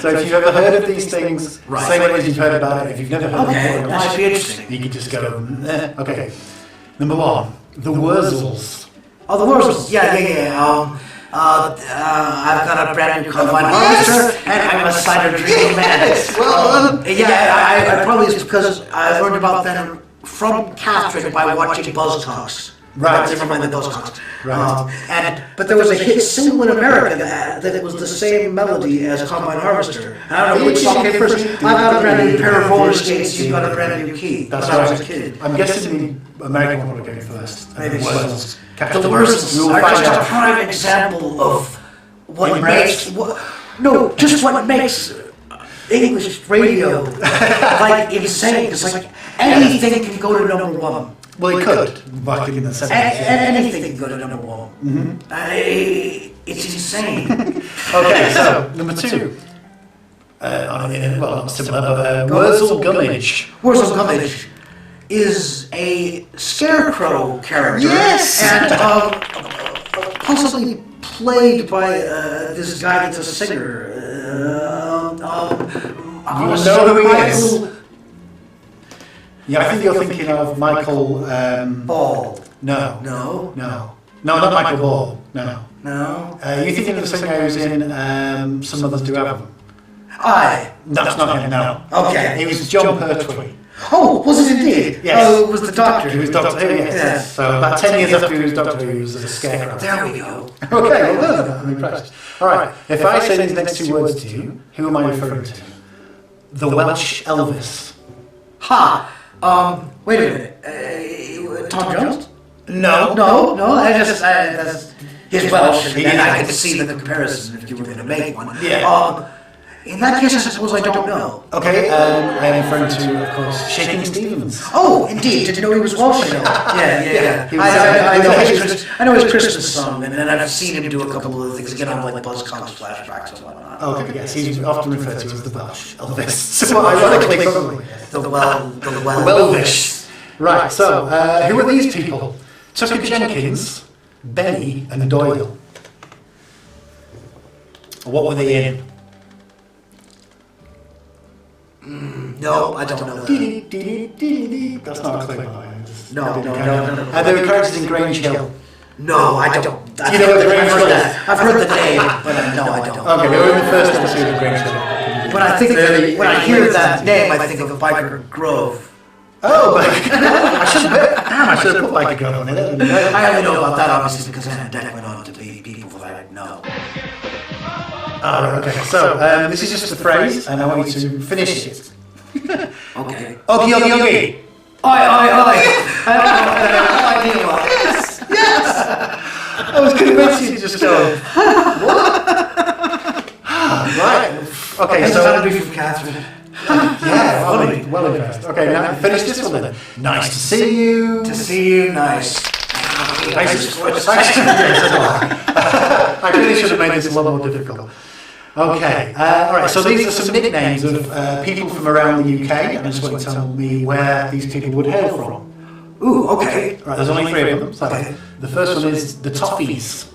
So if you've ever heard of these things, say what it is you've heard about it. If you've never heard Okay, of it, that should be interesting. you can just go. Okay. Number one, the Wurzels. Oh, the Wurzels. Yeah. I've got a brand new combine harvester, and I'm a cider drinking man. I probably it's because I learned about them from Catherine by watching Buzzcocks. Right. Never mind the Buzzcocks. Right. But there was a hit single in America that was the same melody as Combine Harvester. I don't know which song came first. I've got a brand new pair of roller skates. You've got a brand new key. That's when I was right. a kid. I'm guessing the American one will go first. Maybe The so. Wurzels. The Wurzels are find just a out. prime example of what Inbred? makes what makes English radio like insane. It's like anything can go to number one. Well, it could back in the 70s. Anything can go to number one. It's insane. Okay, so number two. Not similar, but Wurzel Gummidge. Wurzel Gummidge is a scarecrow character. Yes! And possibly played by this guy that's a singer. You know who he is? Yeah, I think you're thinking of Michael. Ball. No, not Michael Ball. No. You're thinking of the singer who's in Some Mothers Do Have Them. That's not him. No. Okay. He was John Pertwee. Oh, was it indeed? Yes. Oh, it was the doctor. He was Doctor Who. Yes. So about 10 years after he was Doctor Who, he was a scarecrow. There we go. Okay, well done. I'm impressed. All right. If I say these next two words to you, who am I referring to? The Welsh Elvis. Wait a minute. Tom Jones? No. No. That's his Welsh, and I could see the comparison if you were going to make one. Yeah. In that case, I suppose I don't know. Okay, I am referring to, of course, Shaking Stevens. Oh, indeed. Didn't know he was Welsh. Yeah. He was, I know his Christmas song, and I've seen him do a couple of things again on like Buzzcocks flashbacks and whatnot. Okay, yes, he's often referred to as the Welsh Elvis. So ironically, probably. The Welsh. Right, so who are these people? Tucker Jenkins, Benny, and Doyle. What were they in? No, I don't know that. That's not a clue. No. They were characters in Grange Hill. No, I don't. Do you know what the Grange Hill is? I've heard the name, but no, I don't. Okay, we were in the first episode of Grange Hill. When I hear that name, I think of Biker Grove. Oh, I should have put Biker Grove on it. I only know about that obviously because Anna Deck went on to be people that I know. Okay, so this is just a phrase, and I want you to finish it. Okay. Okie, okie, okie. Oi. I don't know what. Yes! I was convinced you'd just go, what? Right. Okay, So so... that'll be from Catherine. Yeah, well impressed. Okay, now finish this one then. Nice to see you. To see you, nice. I really should have made this a lot more difficult. Okay, alright, so these are some nicknames of people from around the UK, and I just want you to tell me where these people would hail from. Ooh, okay. Right, there's only 3 of them. So the first one is the Toffees.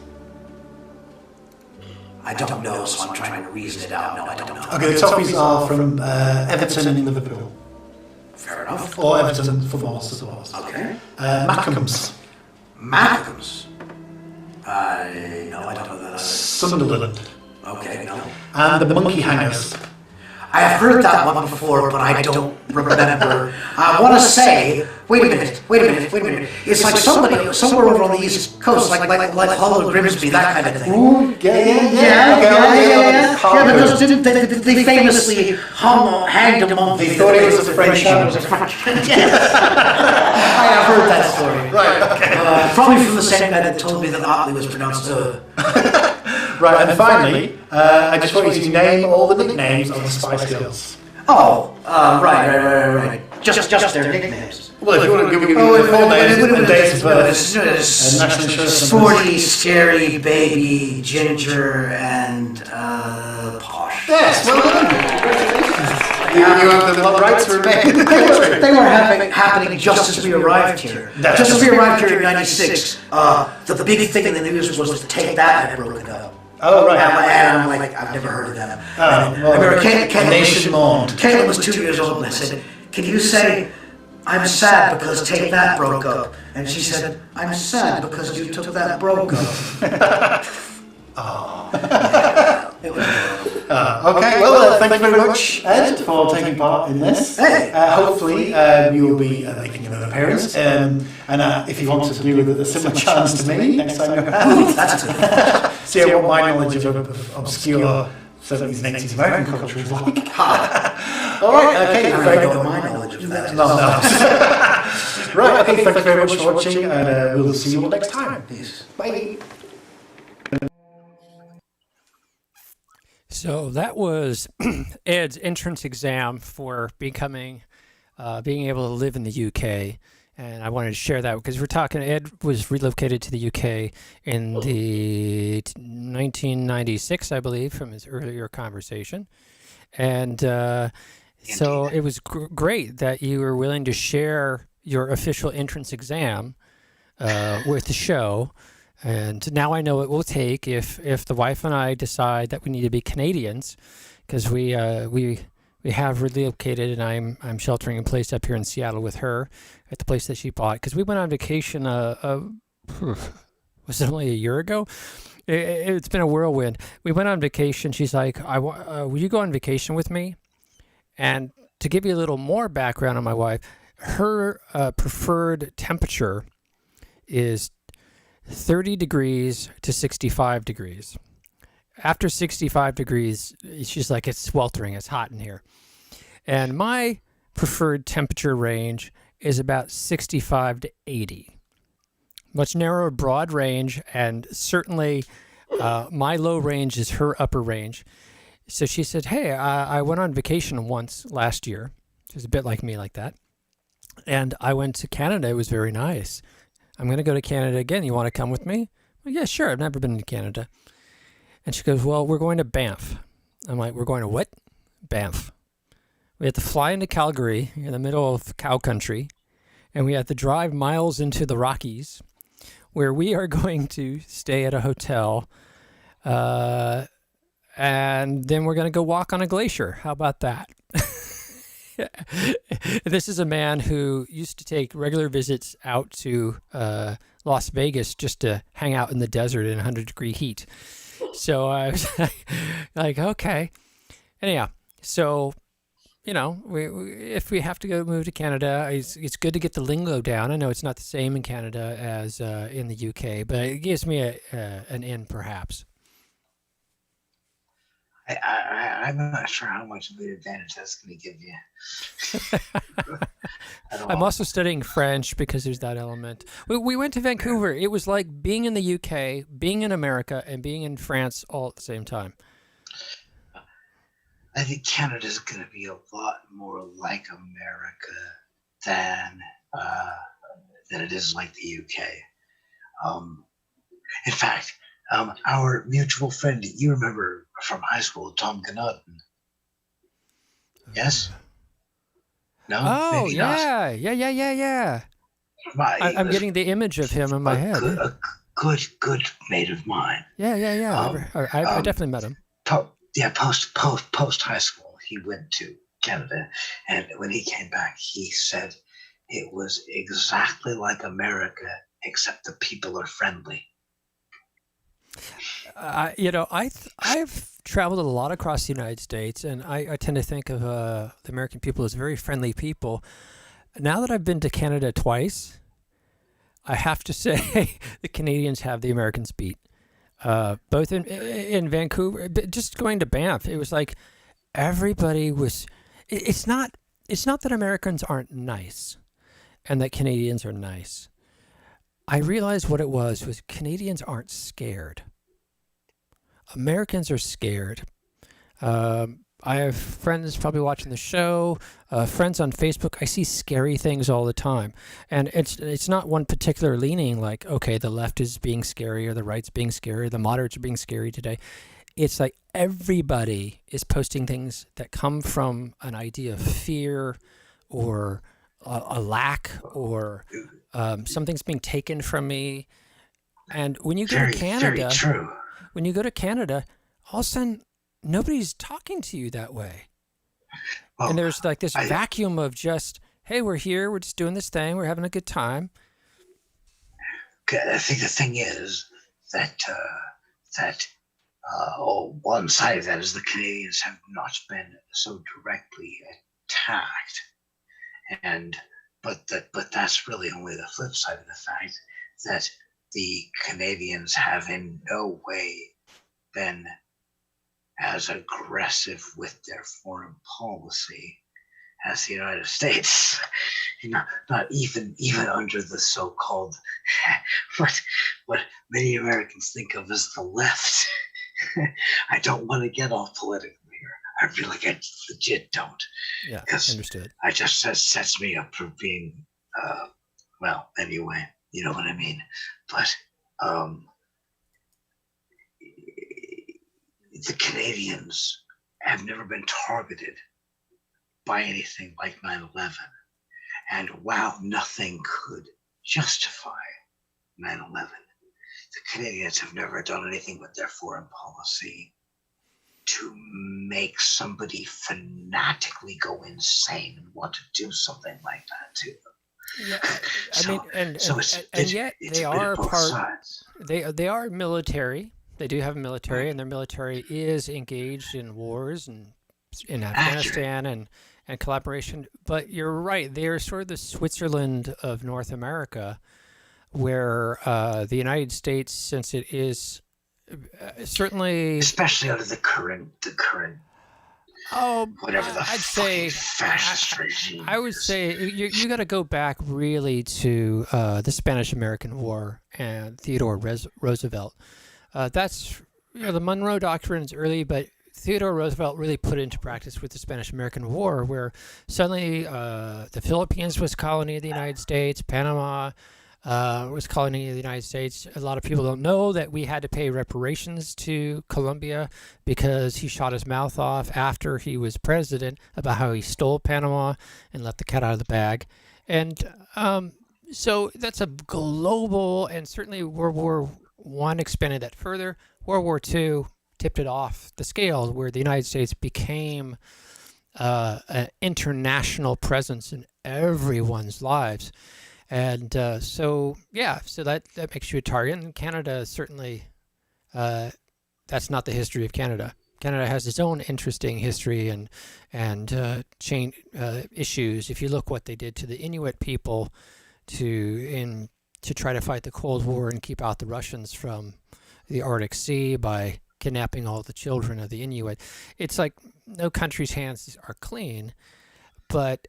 I don't know, so I'm trying to reason it out. No, I don't know. Okay, the Toffees are from Everton and Liverpool. Fair enough. Or Everton football supporters. Okay. Mackems. Mackems. No, I don't know that. Sunderland. Okay, no. And the Monkey Hangers. I have heard that one before, but I don't remember. I want to say, wait a minute. It's like somebody somewhere over on the East Coast, like Hull or Grimsby, that kind of thing. Ooh, yeah. Yeah, because they famously hanged him on. They thought it was a French show. Yes. I have heard that story. Right, okay. Probably from the same guy that told me that Otley was pronounced Right, and finally, I just want you to name all the nicknames of the Spice Girls. Oh, right. Just their nicknames. Well, if you want to give me the full names and dates of birth, national insurance Sporty, Scary, Baby, Ginger, and Posh. Yes, well done. You have the right to remain in the country. They were happening just as we arrived here. Just as we arrived here in '96, the big thing in the news was to Take That had broken up. Oh, right. And I'm like, I've never heard of them. Oh, well, I remember nation mourned. Caitlin was 2 years old, and I said, can you say, I'm sad because Take That broke up? And she said, I'm sad because you took that broke up. It was Okay, well, thank you very much, Ed, for taking part in this. Hey. Hopefully, you'll be making another appearance. And if you want to do a similar challenge to me next time you're around, That's good. see what my knowledge of obscure 70s and 80s American culture is like. All right, okay, I very don't good. know my knowledge of that. No. Right, okay, thank you very much for watching, and we'll see you all next time. Peace. Bye. So that was Ed's entrance exam for being able to live in the UK. And I wanted to share that because Ed was relocated to the UK in the 1996, I believe, from his earlier conversation. And so it was great that you were willing to share your official entrance exam with the show. And now I know it will take if the wife and I decide that we need to be Canadians, because we have relocated, and I'm sheltering in place up here in Seattle with her at the place that she bought, because we went on vacation. Was it only a year ago? It's been a whirlwind. We went on vacation. She's like, "Will you go on vacation with me?" And to give you a little more background on my wife, her preferred temperature is 30 degrees to 65 degrees. After 65 degrees, she's like, it's sweltering, it's hot in here. And my preferred temperature range is about 65 to 80. Much narrower, broad range, and certainly my low range is her upper range. So she said, hey, I went on vacation once last year. She was a bit like me like that. And I went to Canada. It was very nice. I'm going to go to Canada again. You want to come with me? Well, yeah, sure. I've never been to Canada. And she goes, well, we're going to Banff. I'm like, we're going to what? Banff. We had to fly into Calgary in the middle of cow country and we have to drive miles into the Rockies, where we are going to stay at a hotel, and then we're going to go walk on a glacier. How about that? This is a man who used to take regular visits out to Las Vegas just to hang out in the desert in 100-degree heat. So I was like, okay. Anyhow, so, we if we have to go move to Canada, it's good to get the lingo down. I know it's not the same in Canada as in the UK, but it gives me an in, perhaps. I'm not sure how much of an advantage that's going to give you. I'm also studying French because there's that element. We went to Vancouver. It was like being in the UK, being in America, and being in France all at the same time. I think Canada's going to be a lot more like America than it is like the UK. In fact, our mutual friend, you remember from high school, Tom Gannotten. Yes? No? Oh, Maybe not. yeah. He I'm was getting the image of him in my head. a good mate of mine. Yeah. I Um, definitely met him. Post high school, he went to Canada, and when he came back, he said it was exactly like America, except the people are friendly. I've traveled a lot across the United States, and I tend to think of the American people as very friendly people. Now that I've been to Canada twice, I have to say the Canadians have the Americans beat. Both in Vancouver, but just going to Banff, it was like everybody was. It's not that Americans aren't nice, and that Canadians are nice. I realized what it was Canadians aren't scared. Americans are scared. I have friends probably watching the show, friends on Facebook. I see scary things all the time. And it's not one particular leaning like, okay, the left is being scary or the right's being scary, or the moderates are being scary today. It's like everybody is posting things that come from an idea of fear or a lack or something's being taken from me. And when you go to Canada, very true. When you go to Canada, all of a sudden nobody's talking to you that way. Well, And there's like this vacuum of just, hey, we're here, we're just doing this thing, we're having a good time. I think the thing is that one side of that is the Canadians have not been so directly attacked, but that's really only the flip side of the fact that the Canadians have in no way been as aggressive with their foreign policy as the United States. Not even under the so-called what many Americans think of as the left. I don't want to get off political here. I really, legit don't. Yeah, because understood. I just sets me up for being, well, anyway, you know what I mean. But the Canadians have never been targeted by anything like 9/11. And wow, nothing could justify 9/11. The Canadians have never done anything with their foreign policy to make somebody fanatically go insane and want to do something like that to them. Yeah, So- I mean, and so it's yet it's they a bit are of both part. sides. They are military. They do have a military, and their military is engaged in wars and in Afghanistan and collaboration. But you're right; they are sort of the Switzerland of North America, where the United States, since it is certainly Especially under the current whatever the I'd fucking say fascist regime. I would is. say you got to go back really to the Spanish-American War and Theodore Roosevelt. That's the Monroe Doctrine is early, but Theodore Roosevelt really put it into practice with the Spanish-American War, where suddenly the Philippines was colony of the United States, Panama was colony of the United States. A lot of people don't know that we had to pay reparations to Colombia because he shot his mouth off after he was president about how he stole Panama and let the cat out of the bag. And so that's a global, and certainly World War One expanded that further. World War Two tipped it off the scale, where the United States became an international presence in everyone's lives. And so that makes you a target. And Canada certainly, that's not the history of Canada. Canada has its own interesting history and chain issues. If you look what they did to the Inuit people to try to fight the Cold War and keep out the Russians from the Arctic Sea by kidnapping all the children of the Inuit, it's like no country's hands are clean, but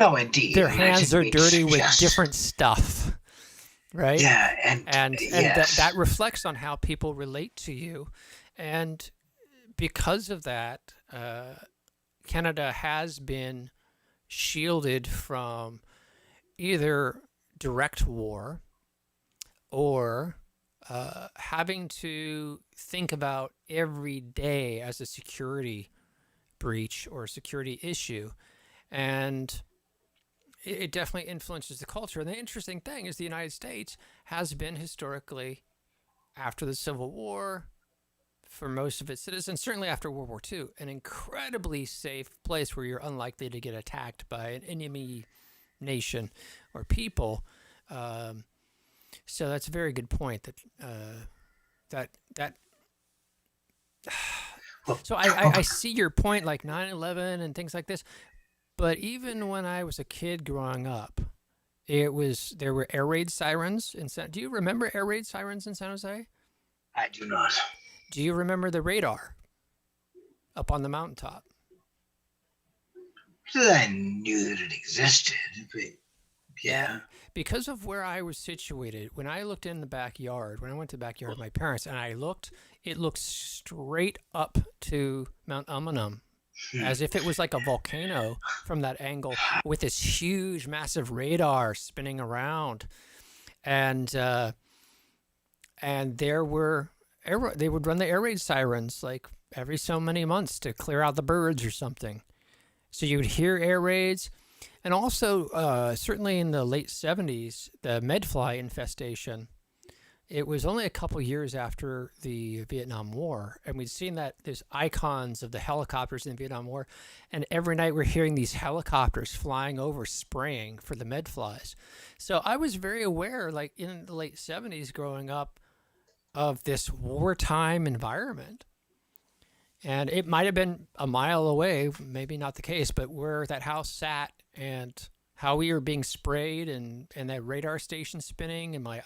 No, indeed. their and I hands didn't are mean to dirty with suggest- different stuff, right? Yeah, and yes. that reflects on how people relate to you, and because of that, Canada has been shielded from either direct war or having to think about every day as a security breach or a security issue. And it definitely influences the culture. And the interesting thing is the United States has been historically, after the Civil War, for most of its citizens, certainly after World War II, an incredibly safe place where you're unlikely to get attacked by an enemy nation or people. So that's a very good point. That Well, so I see your point, like 9/11 and things like this. But even when I was a kid growing up, there were air raid sirens in San. Do you remember air raid sirens in San Jose? I do not. Do you remember the radar up on the mountaintop? I knew that it existed, but yeah. Because of where I was situated, when I looked in the backyard, when I went to the backyard of my parents and I looked, it looked straight up to Mount Amanum, as if it was like a volcano from that angle, with this huge, massive radar spinning around. And there were they would run the air raid sirens like every so many months to clear out the birds or something. So you would hear air raids. And also, certainly in the late 70s, the medfly infestation, it was only a couple years after the Vietnam War. And we'd seen that there's icons of the helicopters in the Vietnam War. And every night we're hearing these helicopters flying over, spraying for the medflies. So I was very aware, like in the late 70s growing up, of this wartime environment. And it might have been a mile away, maybe not the case, but where that house sat and how we were being sprayed and that radar station spinning and my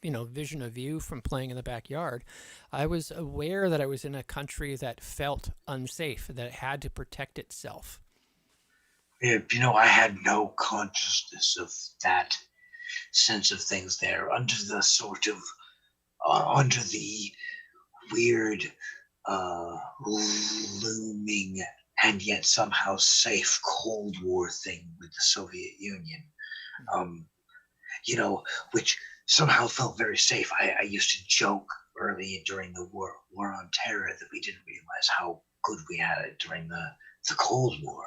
vision of view from playing in the backyard, I was aware that I was in a country that felt unsafe, that it had to protect itself. Yeah, I had no consciousness of that sense of things there under the sort of under the weird looming and yet somehow safe Cold War thing with the Soviet Union, which somehow felt very safe. I used to joke early during the war on terror that we didn't realize how good we had it during the Cold War,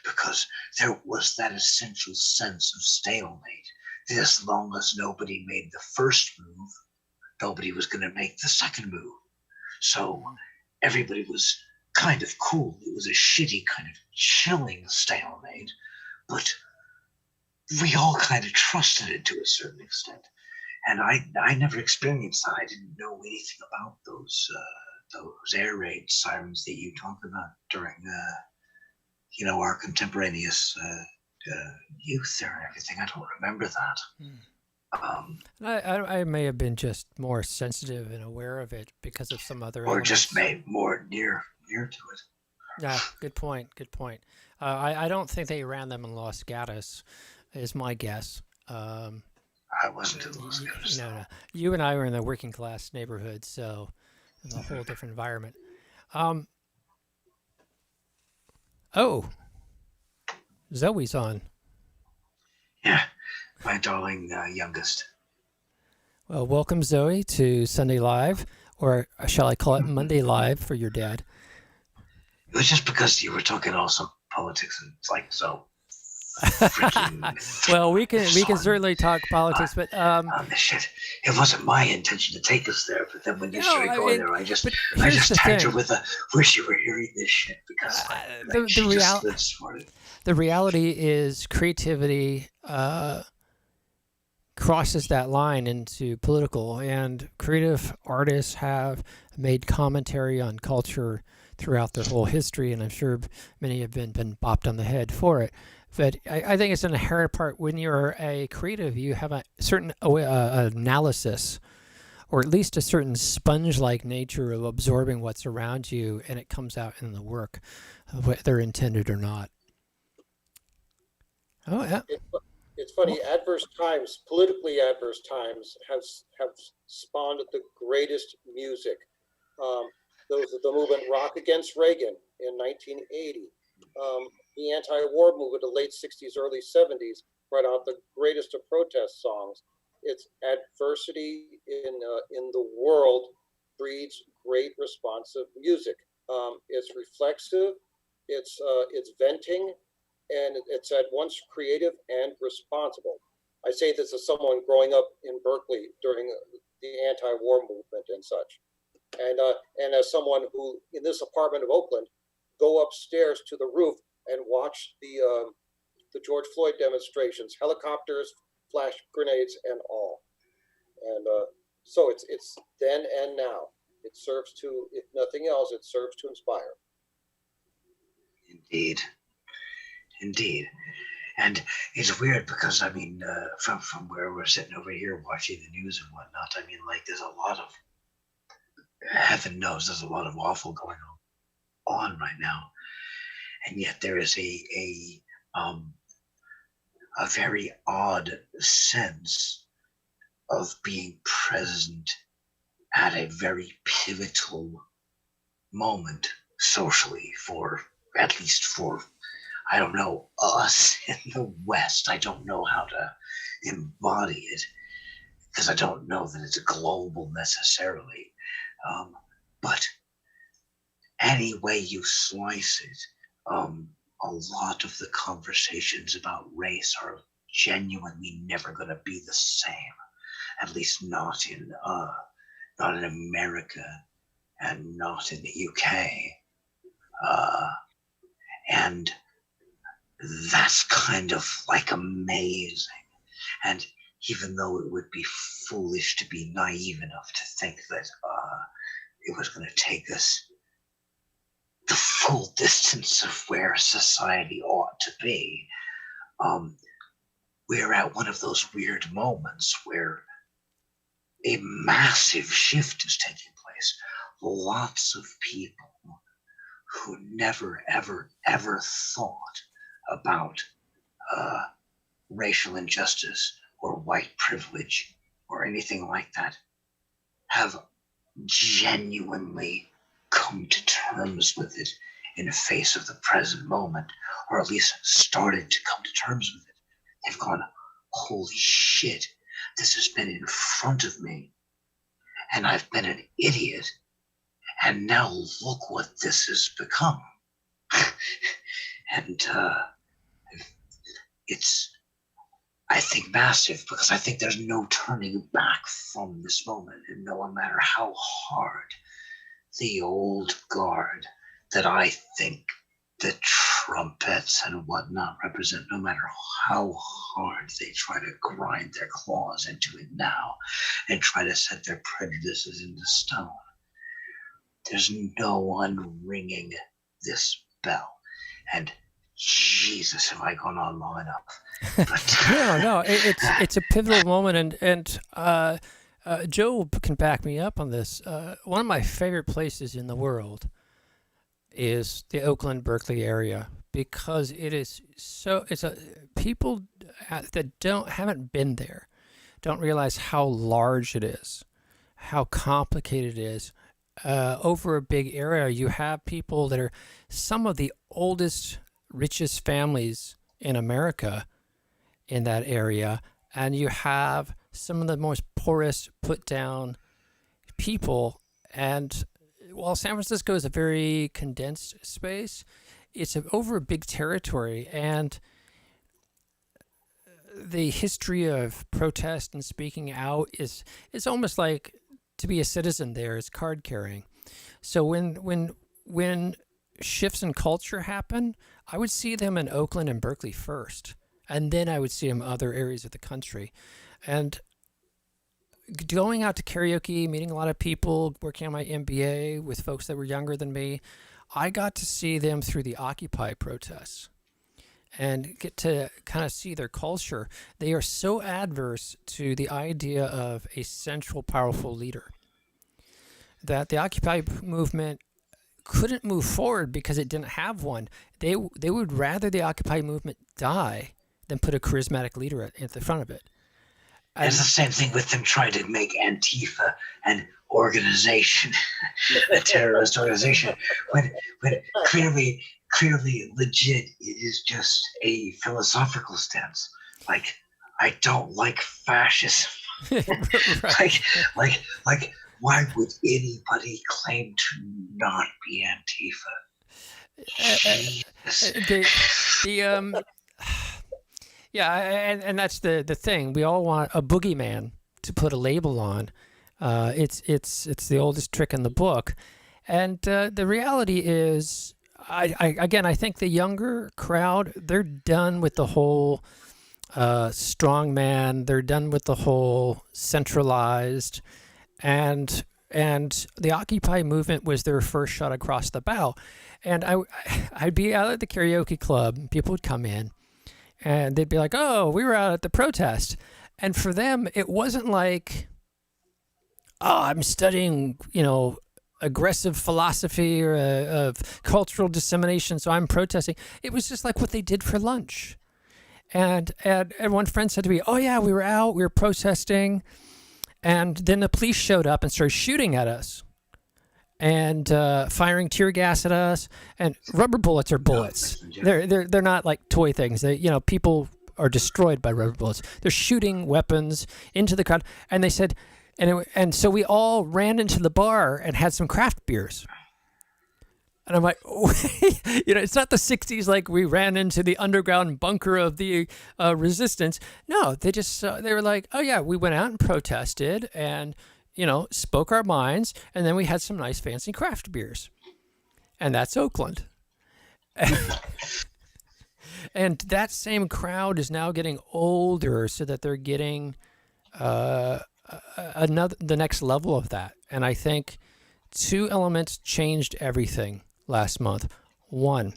because there was that essential sense of stalemate. That as long as nobody made the first move, nobody was going to make the second move. So everybody was kind of cool. It was a shitty, kind of chilling stalemate, but we all kind of trusted it to a certain extent. And I never experienced that. I didn't know anything about those air raid sirens that you talked about during our contemporaneous youth there and everything. I don't remember that. I may have been just more sensitive and aware of it because of some other or elements. just made more near to it. Yeah, good point. I don't think they ran them in Los Gatos, is my guess. I wasn't in Los Gatos. No. You and I were in the working class neighborhood, so it's a whole different environment. Oh, Zoe's on. Yeah, my darling youngest. Well, welcome, Zoe, to Sunday Live, or shall I call it Monday Live for your dad? It was just because you were talking also politics, and it's like, so freaking Well, we can on, certainly talk politics, but on this shit. It wasn't my intention to take us there, but then when you no, started I going mean, there, but I here's just the tagged her thing. with a wish you were hearing this shit because The she the just real lives for it. the reality is creativity crosses that line into political, and creative artists have made commentary on culture throughout their whole history, and I'm sure many have been bopped on the head for it. But I think it's an inherent part when you're a creative, you have a certain analysis, or at least a certain sponge-like nature of absorbing what's around you, and it comes out in the work, whether intended or not. Oh yeah. It, it's funny. Adverse times, politically adverse times, have spawned the greatest music. Um, those the movement Rock Against Reagan in 1980, the anti-war movement, the late 60s, early 70s, brought out the greatest of protest songs. It's adversity in the world breeds great responsive music. It's reflexive, it's venting, and it's at once creative and responsible. I say this as someone growing up in Berkeley during the anti-war movement and such, and as someone who in this apartment of Oakland go upstairs to the roof and watch the George Floyd demonstrations, helicopters, flash grenades, and all. And so it's then and now. It serves to, if nothing else, it serves to inspire. Indeed, indeed. And it's weird because I mean, from where we're sitting over here watching the news and whatnot, I mean, like there's a lot of heaven knows there's a lot of awful going on right now, and yet there is a very odd sense of being present at a very pivotal moment socially for at least for I don't know us in the West. I don't know how to embody it because I don't know that it's global necessarily. But any way you slice it, a lot of the conversations about race are genuinely never going to be the same. At least not in America and not in the UK. And that's kind of like amazing. And even though it would be foolish to be naive enough to think that it was going to take us the full distance of where society ought to be, we're at one of those weird moments where a massive shift is taking place. Lots of people who never, ever, ever thought about racial injustice or white privilege or anything like that have genuinely come to terms with it in the face of the present moment, or at least started to come to terms with it. They've gone, holy shit, this has been in front of me, and I've been an idiot, and now look what this has become. And it's, I think, massive, because I think there's no turning back from this moment. And no matter how hard the old guard that I think the trumpets and whatnot represent, no matter how hard they try to grind their claws into it now and try to set their prejudices into stone, there's no one ringing this bell. And Jesus, have I gone on long enough? But No, it's a pivotal moment, and Joe can back me up on this. One of my favorite places in the world is the Oakland, Berkeley area, because it is so. It's a people that haven't been there don't realize how large it is, how complicated it is. Over a big area, you have people that are some of the oldest, richest families in America in that area, and you have some of the most poorest, put down people. And while San Francisco is a very condensed space, it's over a big territory, and the history of protest and speaking out is it's almost like to be a citizen there is card carrying. So when shifts in culture happen, I would see them in Oakland and Berkeley first, and then I would see them in other areas of the country. And going out to karaoke, meeting a lot of people, working on my MBA with folks that were younger than me, I got to see them through the Occupy protests and get to kind of see their culture. They are so adverse to the idea of a central, powerful leader that the Occupy movement couldn't move forward because it didn't have one. They would rather the Occupy movement die than put a charismatic leader at the front of it. It's the same thing with them trying to make Antifa an organization, a terrorist organization, when clearly, legit, it is just a philosophical stance. Like, I don't like fascism. Right. Like, why would anybody claim to not be Antifa? Jesus. Yeah, and that's the thing. We all want a boogeyman to put a label on. It's the oldest trick in the book, and the reality is, I think the younger crowd, they're done with the whole strong man. They're done with the whole centralized, and the Occupy movement was their first shot across the bow. And I'd be out at the karaoke club, and people would come in. And they'd be like, oh, we were out at the protest. And for them, it wasn't like, oh, I'm studying, aggressive philosophy or of cultural dissemination, so I'm protesting. It was just like what they did for lunch. And one friend said to me, oh, yeah, we were protesting. And then the police showed up and started shooting at us and firing tear gas at us. And rubber bullets are bullets. They're not like toy things. People are destroyed by rubber bullets. They're shooting weapons into the crowd. And they said, and so we all ran into the bar and had some craft beers. And I'm like, it's not the 60s like we ran into the underground bunker of the resistance. No, they were like, oh, yeah, we went out and protested and, spoke our minds. And then we had some nice fancy craft beers. And that's Oakland. And that same crowd is now getting older so that they're getting the next level of that. And I think two elements changed everything last month. One,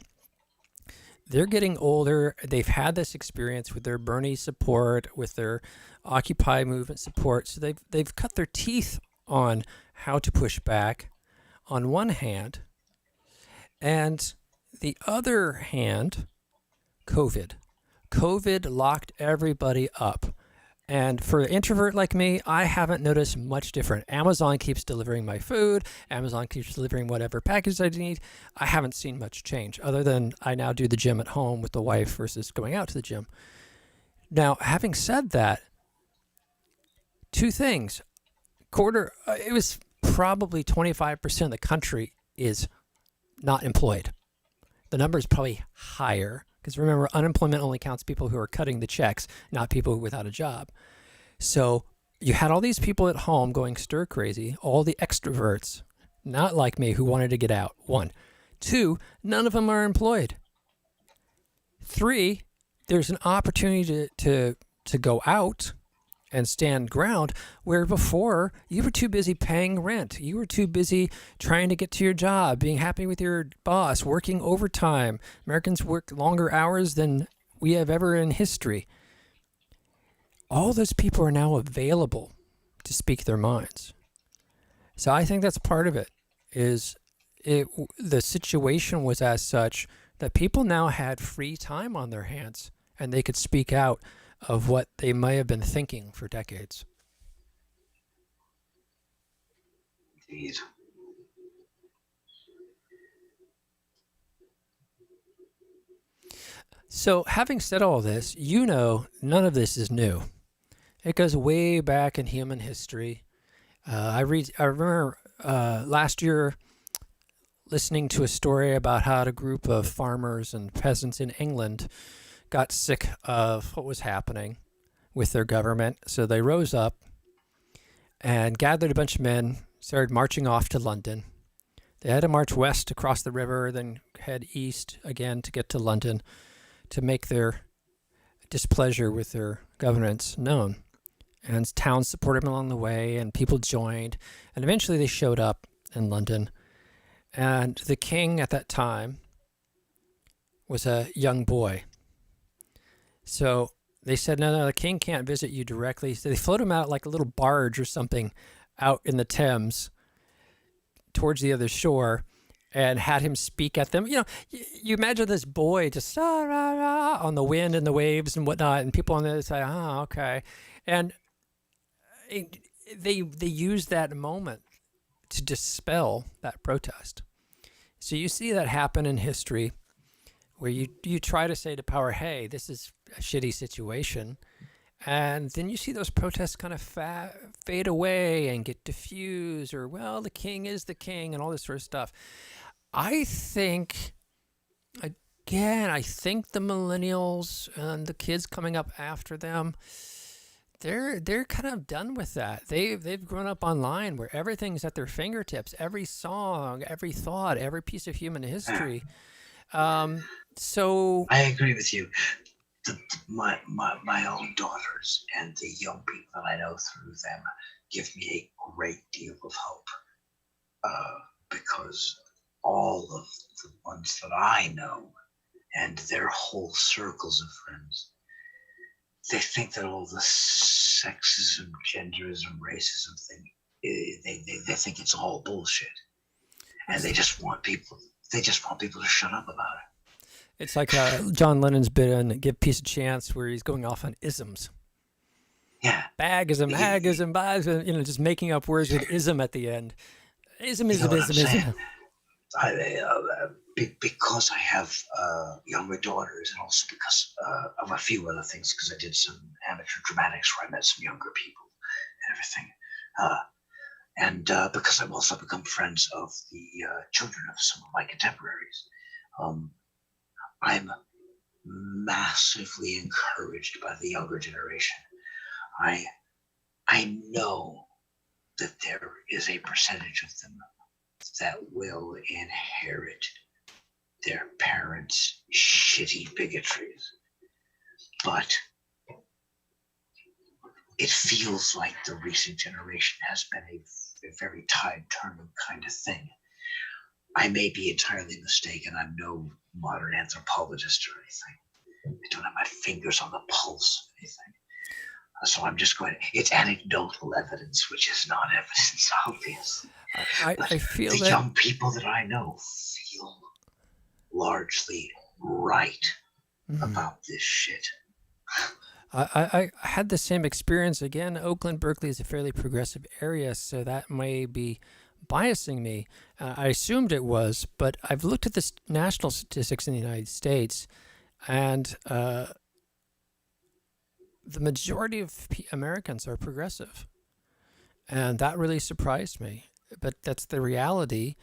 they're getting older. They've had this experience with their Bernie support, with their Occupy movement support. So they've cut their teeth on how to push back on one hand. And the other hand, COVID. COVID locked everybody up. And for an introvert like me, I haven't noticed much different. Amazon keeps delivering my food. Amazon keeps delivering whatever package I need. I haven't seen much change other than I now do the gym at home with the wife versus going out to the gym. Now, having said that, two things. It was probably 25% of the country is not employed. The number is probably higher. Because remember, unemployment only counts people who are cutting the checks, not people without a job. So you had all these people at home going stir crazy, all the extroverts, not like me, who wanted to get out. 1. 2, none of them are employed. 3, there's an opportunity to go out and stand ground where before you were too busy paying rent. You were too busy trying to get to your job, being happy with your boss, working overtime. Americans work longer hours than we have ever in history. All those people are now available to speak their minds. So I think that's part of it. The situation was as such that people now had free time on their hands and they could speak out of what they may have been thinking for decades. Indeed. So having said all this, none of this is new. It goes way back in human history. I remember last year listening to a story about how a group of farmers and peasants in England got sick of what was happening, with their government. So they rose up and gathered a bunch of men, started marching off to London. They had to march west across the river, then head east again to get to London to make their displeasure with their governance known. And towns supported them along the way, and people joined. And eventually they showed up in London. And the king at that time was a young boy. So they said, no, the king can't visit you directly. So they float him out like a little barge or something out in the Thames towards the other shore and had him speak at them. You know, you imagine this boy just on the wind and the waves and whatnot, and people on the other side, oh, okay. And they used that moment to dispel that protest. So you see that happen in history where you try to say to power, hey, this is a shitty situation. And then you see those protests kind of fade away and get diffused, or, well, the king is the king and all this sort of stuff. I think the millennials and the kids coming up after them, they're kind of done with that. They've grown up online where everything's at their fingertips, every song, every thought, every piece of human history. So I agree with you. My own daughters and the young people that I know through them give me a great deal of hope, because all of the ones that I know and their whole circles of friends, they think that all the sexism, genderism, racism thing, they think it's all bullshit, and they just want people to shut up about it. it's like John Lennon's bit on Give Peace a Chance, where he's going off on isms. Yeah. Bagism, hagism, bism, just making up words with ism at the end. Ism. Because I have younger daughters, and also because of a few other things, because I did some amateur dramatics where I met some younger people and everything. And because I've also become friends of the children of some of my contemporaries. I'm massively encouraged by the younger generation. I know that there is a percentage of them that will inherit their parents' shitty bigotries. But it feels like the recent generation has been a very tide-turning kind of thing. I may be entirely mistaken. I'm no modern anthropologist or anything. I don't have my fingers on the pulse of anything. So I'm just going, it's anecdotal evidence, which is not evidence, obviously. I feel the that young people that I know feel largely right about this shit. I had the same experience. Again, Oakland, Berkeley is a fairly progressive area, so that may be biasing me. I assumed it was, but I've looked at the national statistics in the United States, and the majority of Americans are progressive. And that really surprised me. But that's the reality.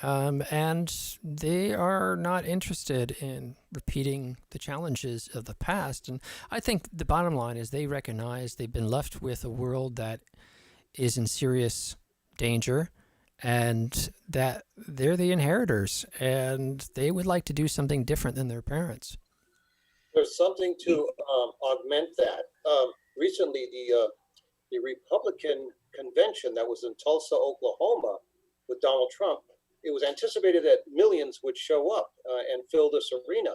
And they are not interested in repeating the challenges of the past. And I think the bottom line is they recognize they've been left with a world that is in serious danger, and that they're the inheritors, and they would like to do something different than their parents. There's something to augment that. Recently, the Republican convention that was in Tulsa, Oklahoma, with Donald Trump, it was anticipated that millions would show up and fill this arena.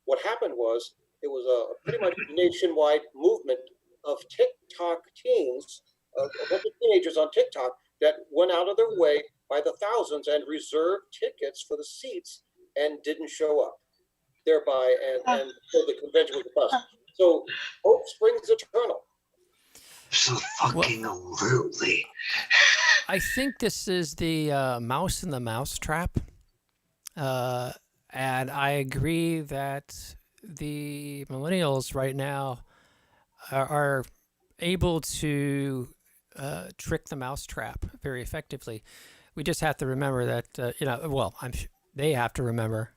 What happened was it was a pretty much nationwide movement of TikTok teens, a bunch of teenagers on TikTok that went out of their way by the thousands and reserved tickets for the seats and didn't show up, thereby and so the convention was a bust. So hope springs eternal. So fucking absolutely. I think this is the mouse in the mousetrap. And I agree that the millennials right now are able to trick the mousetrap very effectively. We just have to remember that, they have to remember,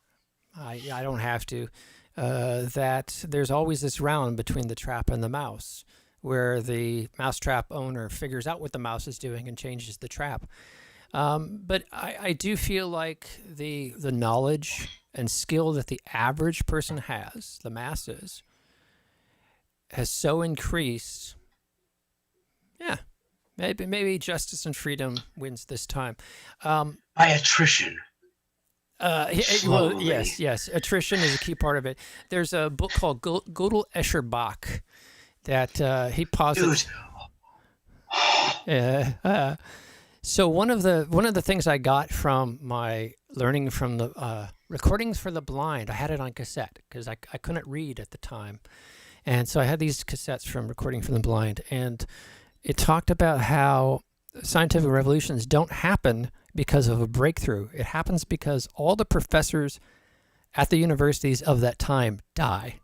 I don't have to, that there's always this round between the trap and the mouse. where the mousetrap owner figures out what the mouse is doing and changes the trap. But I do feel like the knowledge and skill that the average person has, the masses, has so increased. Yeah, maybe justice and freedom wins this time. By attrition. Well, Slowly. yes. Attrition is a key part of it. There's a book called Gödel Escher Bach that he posits. Dude. So one of the things I got from my learning from the recordings for the blind, I had it on cassette because I couldn't read at the time, and so I had these cassettes from Recording for the Blind, and it talked about how scientific revolutions don't happen because of a breakthrough. It happens because all the professors at the universities of that time die.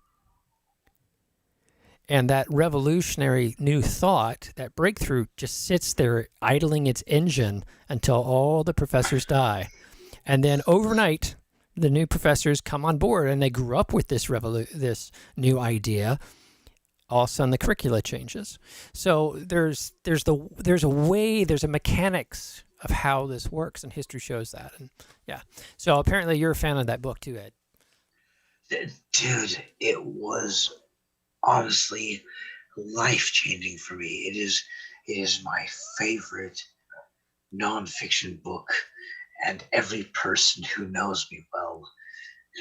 And that revolutionary new thought, that breakthrough, just sits there idling its engine until all the professors die. And then overnight, the new professors come on board and they grew up with this new idea. All of a sudden, the curricula changes. So there's a mechanics of how this works, and history shows that. And yeah, so apparently you're a fan of that book too, Ed. Dude, it was honestly life-changing for me. It is my favorite nonfiction book, and every person who knows me well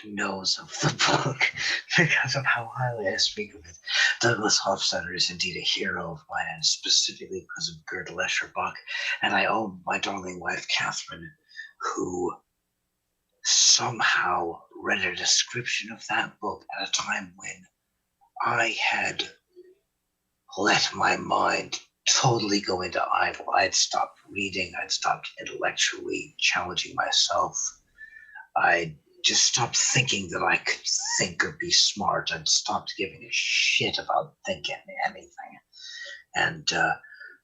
knows of the book because of how highly I speak of it. Douglas Hofstadter is indeed a hero of mine, and specifically because of Gödel Escher Bach. And I owe my darling wife, Catherine, who somehow read a description of that book at a time when I had let my mind totally go into idle. I'd stopped reading. I'd stopped intellectually challenging myself. I just stopped thinking that I could think or be smart. I'd stopped giving a shit about thinking anything. And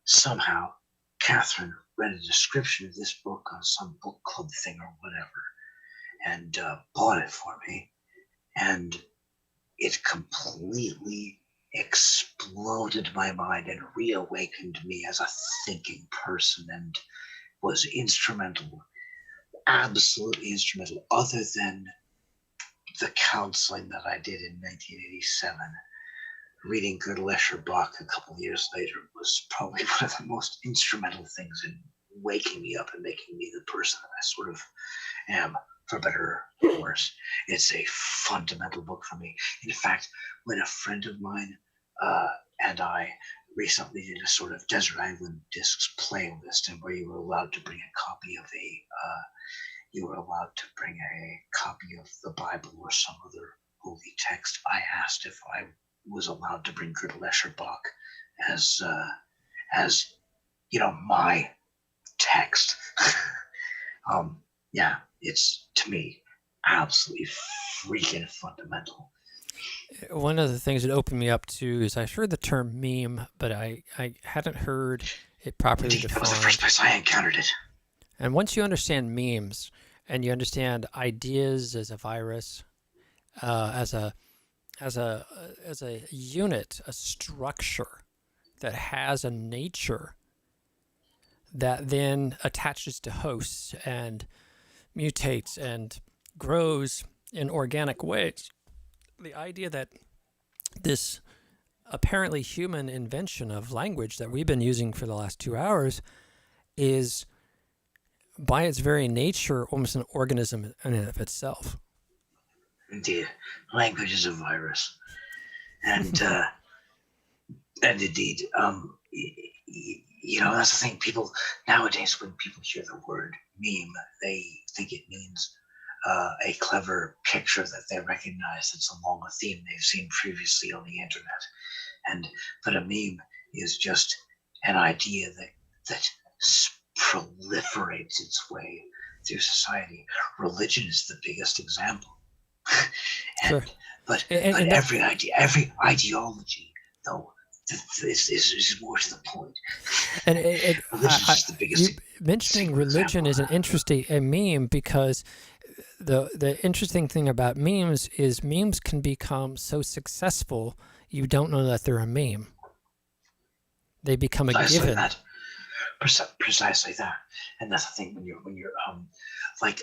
somehow Catherine read a description of this book on some book club thing or whatever, and bought it for me. And it completely exploded my mind and reawakened me as a thinking person, and was instrumental, absolutely instrumental, other than the counseling that I did in 1987. Reading Gödel Escher Bach a couple years later was probably one of the most instrumental things in waking me up and making me the person that I sort of am, for better or worse. It's a fundamental book for me. In fact, when a friend of mine and I recently did a sort of Desert Island Discs playlist, and where you were allowed to bring a copy of the Bible or some other holy text, I asked if I was allowed to bring Gödel Escher Bach as my text. Yeah, it's, to me, absolutely freaking fundamental. One of the things it opened me up to is I heard the term meme, but I hadn't heard it properly Indeed, defined. that was the first place I encountered it. And once you understand memes and you understand ideas as a virus, as a unit, a structure that has a nature that then attaches to hosts and mutates and grows in organic ways. The idea that this apparently human invention of language that we've been using for the last 2 hours is, by its very nature, almost an organism in and of itself. Indeed, language is a virus, and and indeed, that's the thing. People nowadays, when people hear the word meme, they think it means a clever picture that they recognize that's along a theme they've seen previously on the internet. But a meme is just an idea that proliferates its way through society. Religion is the biggest example. Sure. But every ideology, though, is more to the point. And religion is the biggest. Mentioning religion is an interesting meme, because the interesting thing about memes is memes can become so successful you don't know that they're a meme. They become a precisely given. that. Precisely that. And that's the thing when you're like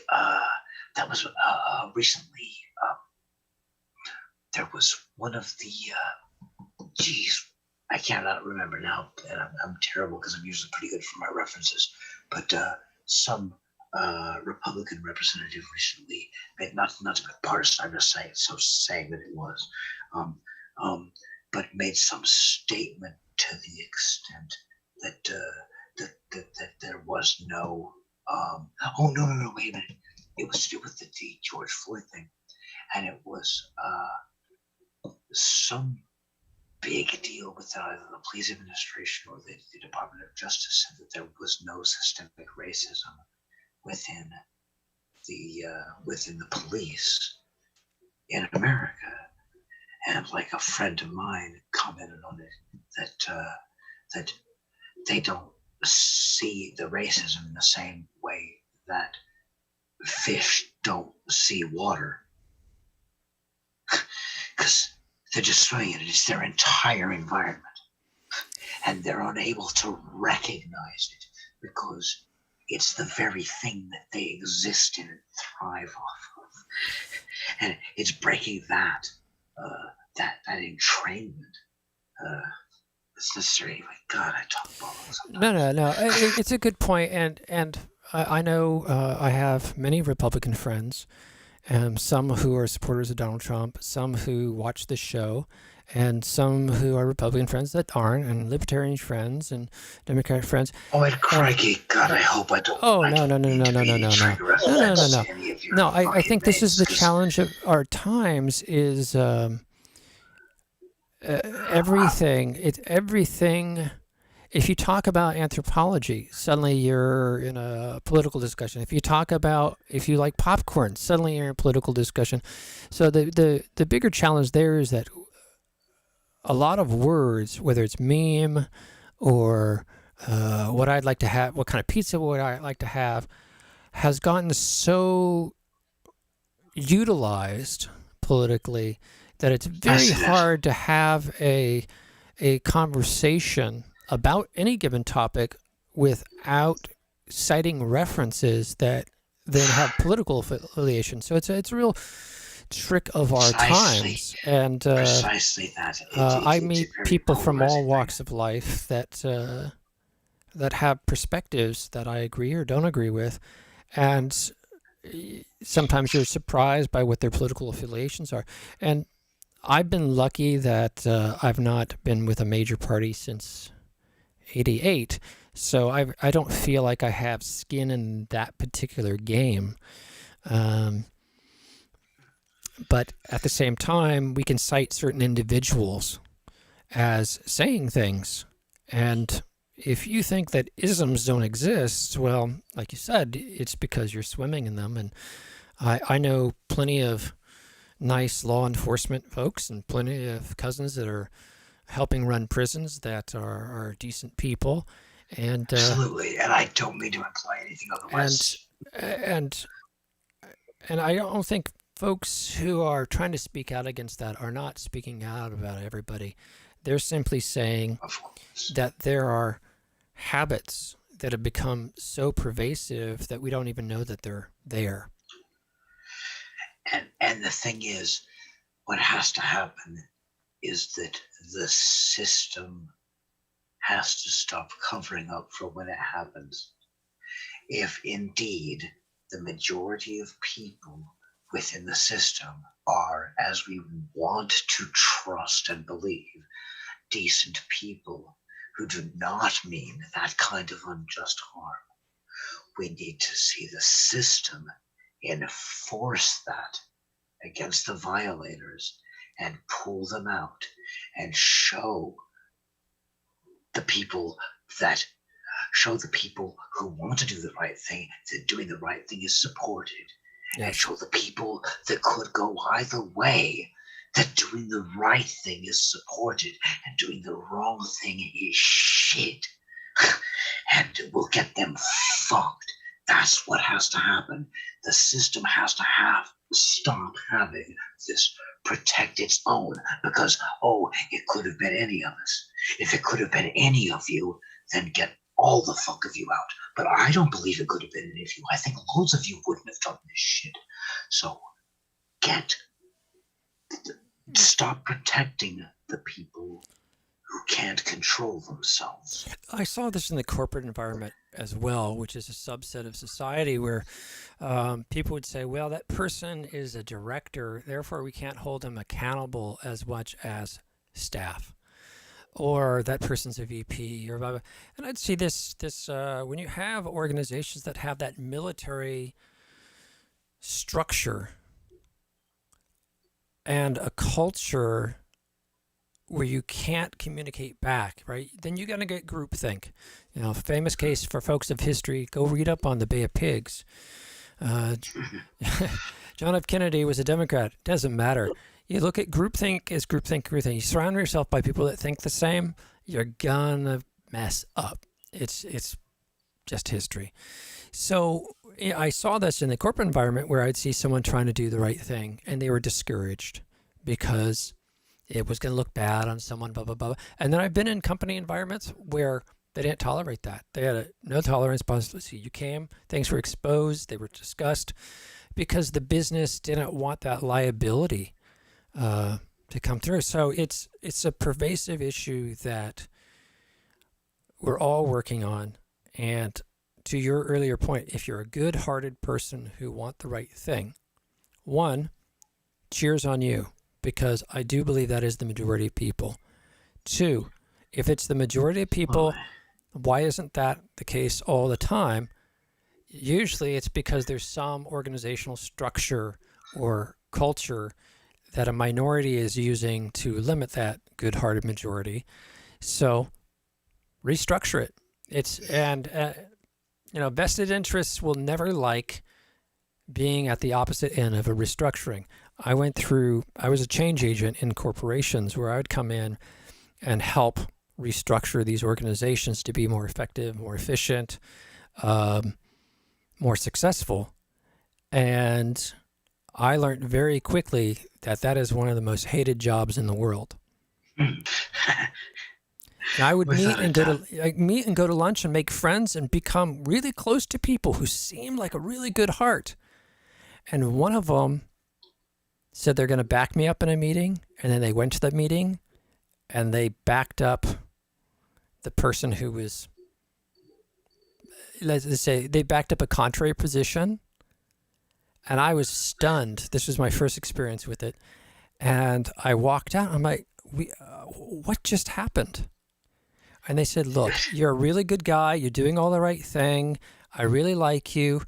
that was recently there was one of the geez, I cannot remember now, and I'm terrible because I'm usually pretty good for my references. But some Republican representative recently made not to be partisan. I'm just saying that it was, um, but made some statement to the extent that that there was no. Oh no, wait a minute. It was to do with the George Floyd thing, and it was some big deal with either the police administration or the Department of Justice said that there was no systemic racism within the police in America. And like a friend of mine commented on it that they don't see the racism in the same way that fish don't see water, because they're just swimming in it. It's their entire environment. And they're unable to recognize it because it's the very thing that they exist in and thrive off of. And it's breaking that entrainment. It's necessary. Like, God, I talk balls. No. It's a good point, and I know I have many Republican friends, some who are supporters of Donald Trump, some who watch this show, and some who are Republican friends that aren't, and Libertarian friends and Democratic friends. Oh, and crikey, God, I hope I don't. Oh I no don't need to be triggering offense to any of your I think this is the fucking mates, 'cause challenge of our times. Is everything? It's everything. If you talk about anthropology, suddenly you're in a political discussion. If you like popcorn, suddenly you're in a political discussion. So the bigger challenge there is that a lot of words, whether it's meme or what I'd like to have, what kind of pizza would I like to have, has gotten so utilized politically that it's very hard to have a conversation about any given topic without citing references that then have political affiliation. So it's a real trick of our times. And precisely that. I meet people from all walks of life that have perspectives that I agree or don't agree with, and sometimes you're surprised by what their political affiliations are. And I've been lucky that I've not been with a major party since '88, so I don't feel like I have skin in that particular game. But at the same time, we can cite certain individuals as saying things. And if you think that isms don't exist, well, like you said, it's because you're swimming in them. And I know plenty of nice law enforcement folks and plenty of cousins that are helping run prisons that are decent people. And absolutely, and I don't mean to imply anything otherwise. And I don't think folks who are trying to speak out against that are not speaking out about everybody. They're simply saying that there are habits that have become so pervasive that we don't even know that they're there. And the thing is, what has to happen is that the system has to stop covering up for when it happens. If indeed the majority of people within the system are, as we want to trust and believe, decent people who do not mean that kind of unjust harm, we need to see the system enforce that against the violators and pull them out and show the people who want to do the right thing that doing the right thing is supported. Yes. And show the people that could go either way that doing the right thing is supported and doing the wrong thing is shit. And we'll get them fucked. That's what has to happen. The system has to stop having this protect its own because, oh, it could have been any of us. If it could have been any of you, then get all the fuck of you out. But I don't believe it could have been any of you. I think loads of you wouldn't have done this shit. So stop protecting the people who can't control themselves. I saw this in the corporate environment as well, which is a subset of society where people would say, well, that person is a director, therefore we can't hold them accountable as much as staff. Or that person's a VP, or blah, blah. And I'd see this when you have organizations that have that military structure and a culture where you can't communicate back, right? Then you're going to get groupthink. You know, famous case for folks of history, go read up on the Bay of Pigs. John F. Kennedy was a Democrat. Doesn't matter. You look at groupthink as groupthink. You surround yourself by people that think the same, you're gonna mess up. It's just history. So I saw this in the corporate environment where I'd see someone trying to do the right thing and they were discouraged because it was going to look bad on someone, blah, blah, blah. And then I've been in company environments where they didn't tolerate that. They had no tolerance policy. You came, things were exposed, they were discussed because the business didn't want that liability to come through. So it's a pervasive issue that we're all working on. And to your earlier point, if you're a good-hearted person who want the right thing, one, cheers on you, because I do believe that is the majority of people. Two, if it's the majority of people, why isn't that the case all the time? Usually it's because there's some organizational structure or culture that a minority is using to limit that good-hearted majority. So restructure it. Vested interests will never like being at the opposite end of a restructuring. I was a change agent in corporations where I would come in and help restructure these organizations to be more effective, more efficient, more successful. And I learned very quickly that is one of the most hated jobs in the world. And I would meet and go to lunch and make friends and become really close to people who seemed like a really good heart. And one of them said they're going to back me up in a meeting, and then they went to the meeting and they backed up the person who was, let's say, they backed up a contrary position. And I was stunned. This was my first experience with it. And I walked out. I'm like, what just happened? And they said, look, you're a really good guy. You're doing all the right thing. I really like you,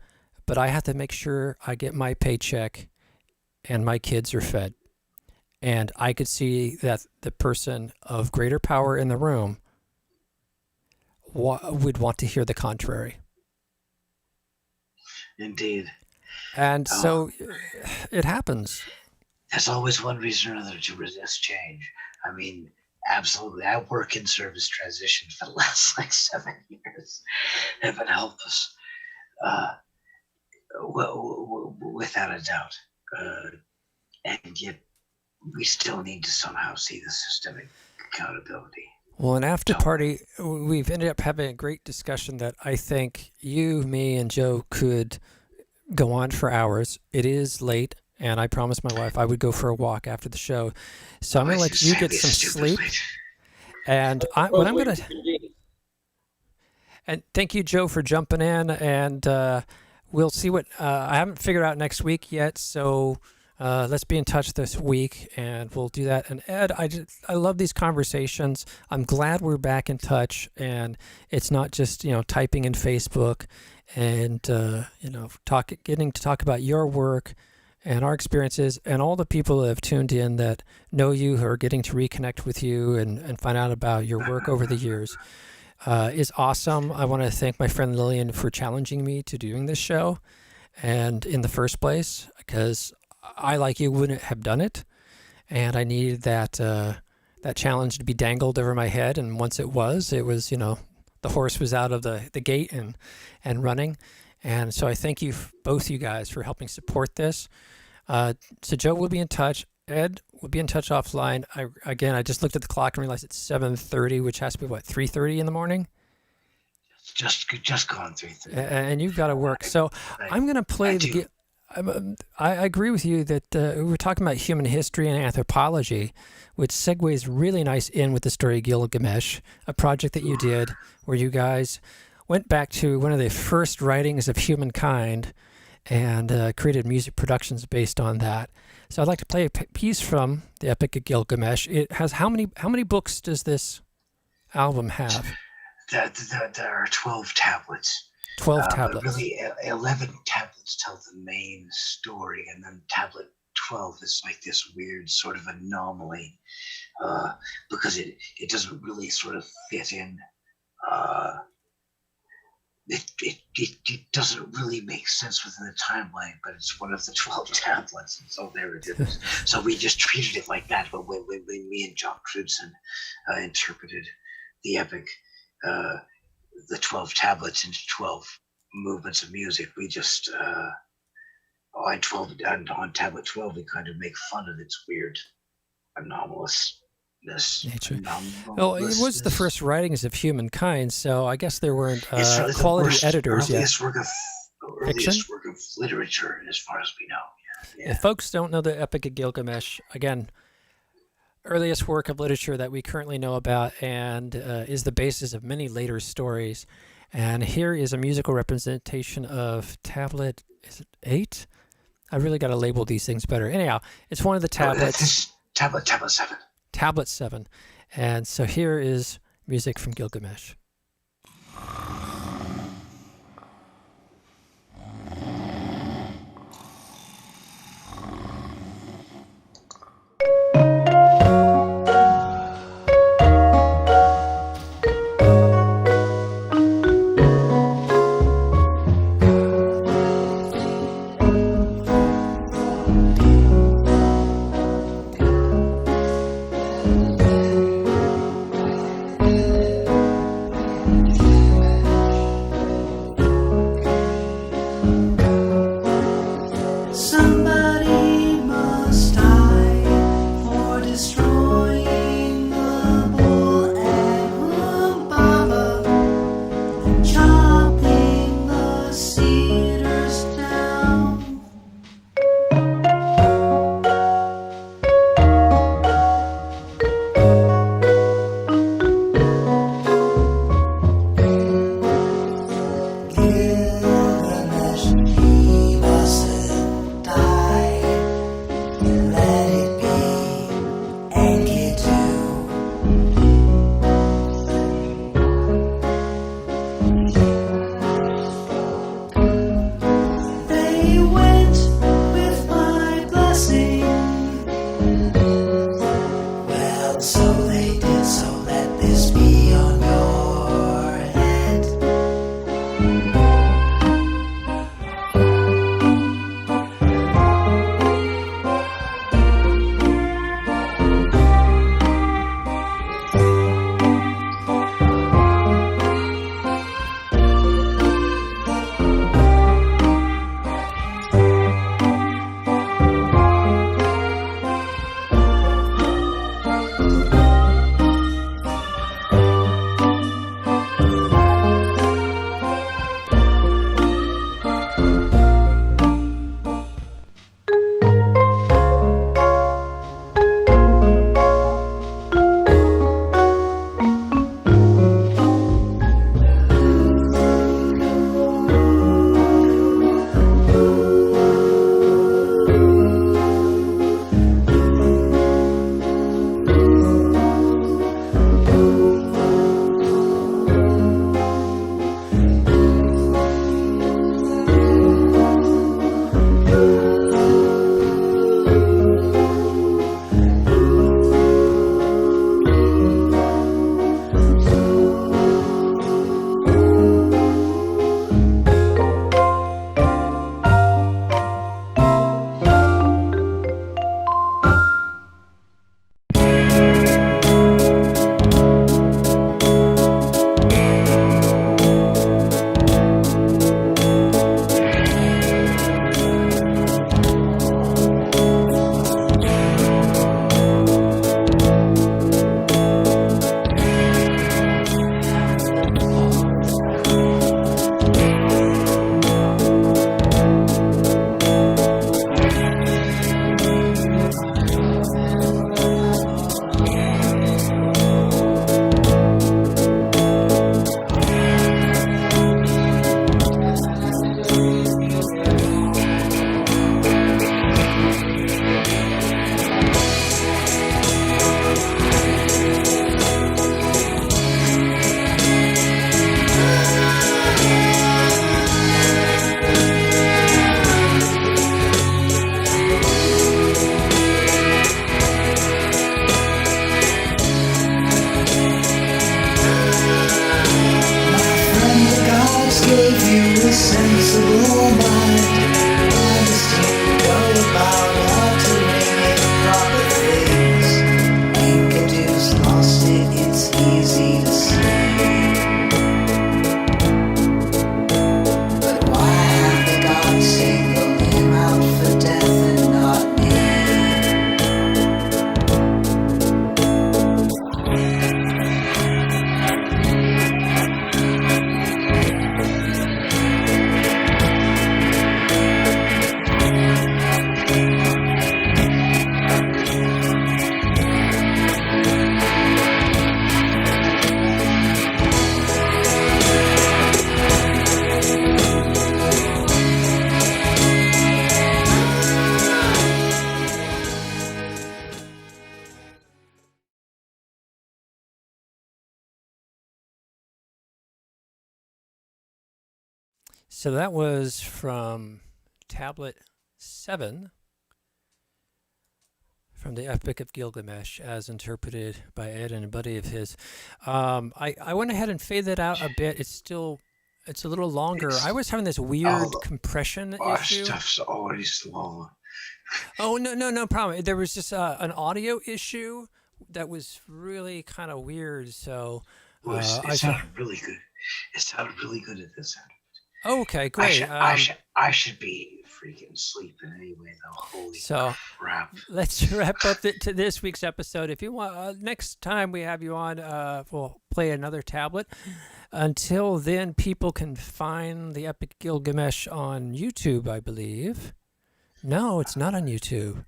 but I have to make sure I get my paycheck and my kids are fed. And I could see that the person of greater power in the room would want to hear the contrary. Indeed. And so it happens. There's always one reason or another to resist change. I mean, absolutely. I work in service transition for the last 7 years. Heaven help us. Without a doubt. And yet we still need to somehow see the systemic accountability. Well, in after party, we've ended up having a great discussion that I think you, me, and Joe could go on for hours. It is late, and I promised my wife I would go for a walk after the show. So I'm going to let you get some sleep. And and thank you, Joe, for jumping in. And we'll see what I haven't figured out next week yet. So let's be in touch this week, and we'll do that. And Ed, I love these conversations. I'm glad we're back in touch, and it's not just typing in Facebook, and getting to talk about your work and our experiences, and all the people that have tuned in that know you, who are getting to reconnect with you and find out about your work over the years is awesome. I want to thank my friend Lillian for challenging me to doing this show, and in the first place, because I, like you, wouldn't have done it, and I needed that challenge to be dangled over my head. And once it was the horse was out of the gate and running. And so I thank you, both you guys, for helping support this. So Joe will be in touch. Ed, we'll be in touch offline. I just looked at the clock and realized it's 7:30, which has to be what, 3:30 in the morning. Just gone 3:30. And you've got to work. So I'm going to play the. I agree with you that we're talking about human history and anthropology, which segues really nice in with the story of Gilgamesh, a project that you did where you guys went back to one of the first writings of humankind and created music productions based on that. So I'd like to play a piece from the Epic of Gilgamesh. It has how many books does this album have? There are 12 tablets. 12 tablets. But really, 11 tablets tell the main story, and then tablet 12 is like this weird sort of anomaly because it doesn't really sort of fit in. It doesn't really make sense within the timeline, but it's one of the 12 tablets, and so there it is. So we just treated it like that. But when me and John Crudson interpreted the epic, the 12 tablets into 12 movements of music, we just on tablet 12 we kind of make fun of its weird anomalousness nature. Well, it was the first writings of humankind, so I guess there weren't quality editors yet. Earliest work of literature, as far as we know. Yeah. If folks don't know the Epic of Gilgamesh, again, earliest work of literature that we currently know about, and is the basis of many later stories. And here is a musical representation of tablet. Is it 8? I really got to label these things better. Anyhow, it's one of the tablets. Tablet 7. Tablet 7. And so here is music from Gilgamesh. flexible mind. Understand all about altering improper things. You reduce, lost it, it's easy to see. But why have the gods single him out for death and not me? So that was from Tablet 7 from the Epic of Gilgamesh, as interpreted by Ed and a buddy of his. I went ahead and faded out a bit. It's a little longer. I was having this weird compression Our issue. stuff's already slow. Oh, no problem. There was just an audio issue that was really kind of weird. So It sounded really good. It sounded really good at this end. Okay, great. I should be freaking sleeping anyway, though. Holy crap. Let's wrap up to this week's episode. If you want, next time we have you on, we'll play another tablet. Until then, people can find the Epic Gilgamesh on YouTube, I believe. No, it's not on YouTube.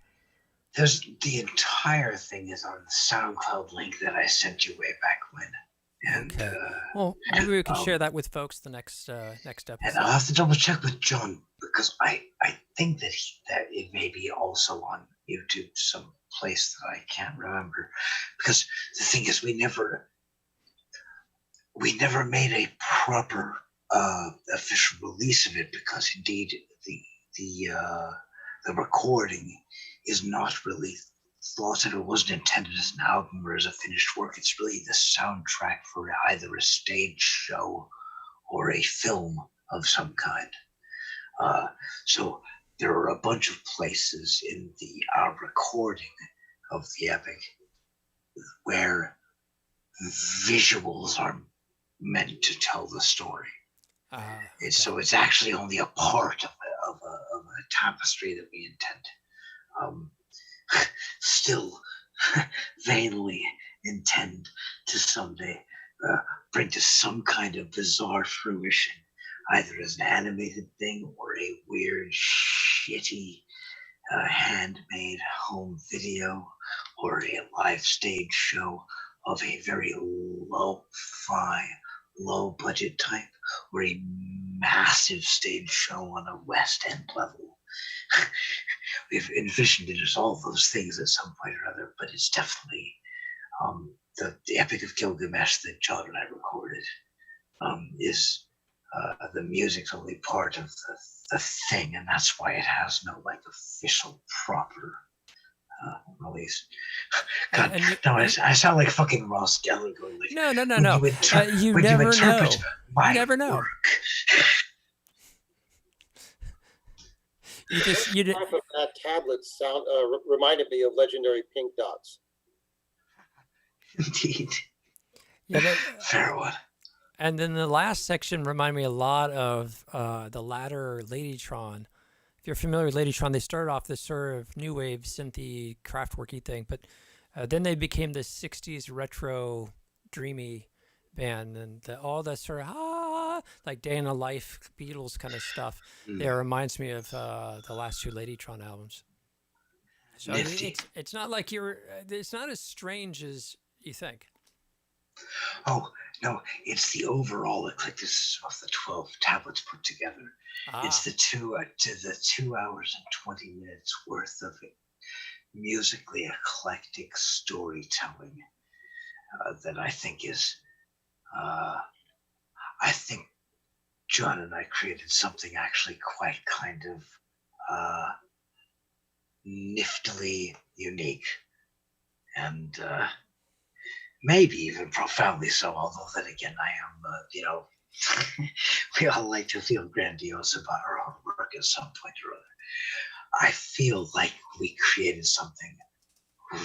The entire thing is on the SoundCloud link that I sent you way back when. And, okay. Well, maybe we can share that with folks the next episode. And I'll have to double check with John because I think that it may be also on YouTube, some place that I can't remember. Because the thing is, we never made a proper official release of it because indeed the recording is not really thought of. It wasn't intended as an album or as a finished work. It's really the soundtrack for either a stage show or a film of some kind. So there are a bunch of places in the recording of the epic where visuals are meant to tell the story. Okay. So it's actually only a part of a tapestry that we intend. Still vainly intend to someday bring to some kind of bizarre fruition, either as an animated thing or a weird, shitty, handmade home video or a live stage show of a very low-fi, low-budget type or a massive stage show on a West End level. We've envisioned it as all those things at some point or other, but it's definitely the Epic of Gilgamesh that John and I recorded is the music's only part of the thing, and that's why it has no official proper release. God, I sound like fucking Ross Geller going like, no. You never know. You never know. Work. You did. That tablet sound reminded me of legendary Pink Dots. Indeed. Yeah, fair one. And then the last section reminded me a lot of the latter Ladytron. If you're familiar with Ladytron, they started off this sort of new wave synthy craftworky thing, but then they became this 60s retro dreamy band, and all that sort of like Day in the Life Beatles kind of stuff. There reminds me of the last two Ladytron albums. So it's not like it's not as strange as you think. Oh no, it's the overall eclecticism of the 12 tablets put together. It's the 2 hours and 20 minutes worth of musically eclectic storytelling that I think is. I think John and I created something actually quite kind of niftily unique, and maybe even profoundly so. Although then again, I am, We all like to feel grandiose about our own work at some point or other. I feel like we created something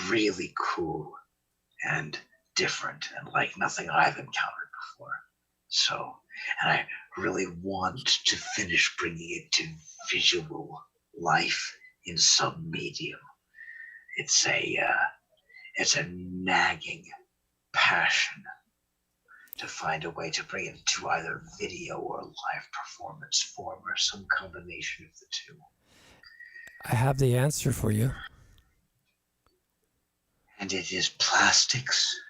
really cool and different and like nothing I've encountered before. So, and I really want to finish bringing it to visual life in some medium. It's a nagging passion to find a way to bring it to either video or live performance form or some combination of the two. I have the answer for you. And it is plastics.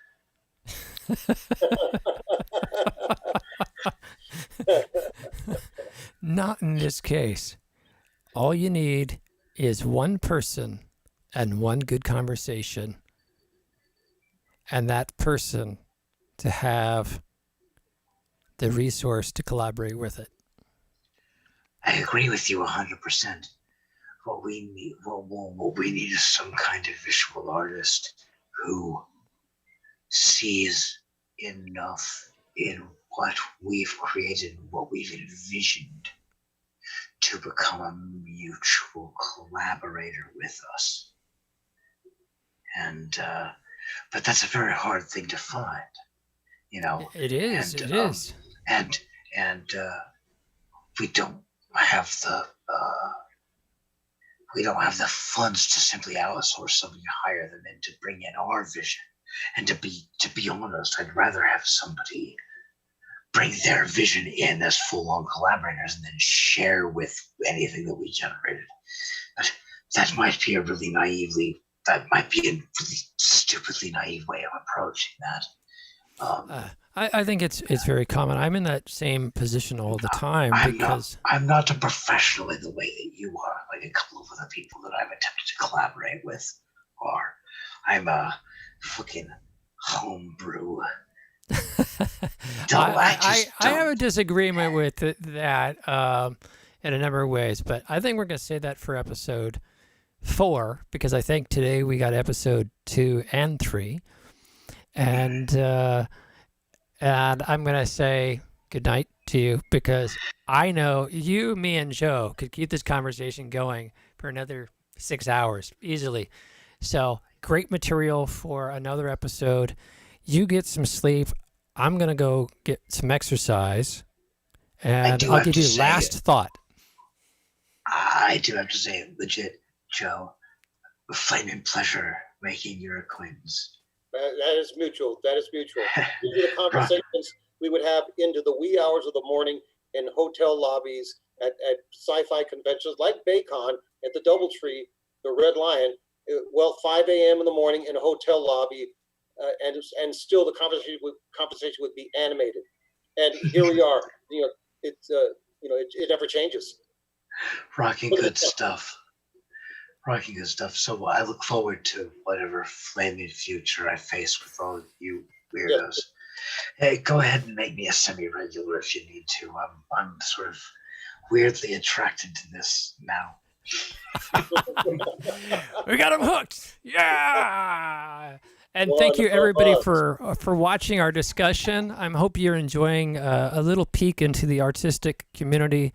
Not in this case. All you need is one person and one good conversation, and that person to have the resource to collaborate with it. I agree with you 100%. What we need is some kind of visual artist who sees enough in what we've created, what we've envisioned, to become a mutual collaborator with us. And but that's a very hard thing to find, you know. It is. And, It is. And we don't have the funds to simply outsource somebody to hire them in to bring in our vision. And to be honest, I'd rather have somebody bring their vision in as full-on collaborators and then share with anything that we generated. But that might be a really stupidly naive way of approaching that. I think it's very common. I'm in that same position all the time because I'm not a professional in the way that you are, like a couple of other people that I've attempted to collaborate with are. I'm a fucking homebrew. I have a disagreement with that in a number of ways, but I think we're going to say that for episode 4 because I think today we got episode 2 and 3, and I'm going to say good night to you because I know you, me, and Joe could keep this conversation going for another 6 hours easily. So great material for another episode. You get some sleep. I'm going to go get some exercise. And I'll give you last thought. I do have to say, legit, Joe, a flaming pleasure making your acquaintance. That is mutual. These are the conversations we would have into the wee hours of the morning in hotel lobbies at sci-fi conventions like Baycon at the Doubletree, the Red Lion. 5 a.m. in the morning in a hotel lobby, and still the conversation would be animated. And here we are. It never changes. Rocking good stuff. So I look forward to whatever flaming future I face with all of you weirdos. Yeah. Hey, go ahead and make me a semi-regular if you need to. I'm sort of weirdly attracted to this now. We got him hooked. Yeah. And thank you everybody for watching our discussion. I hope you're enjoying a little peek into the artistic community.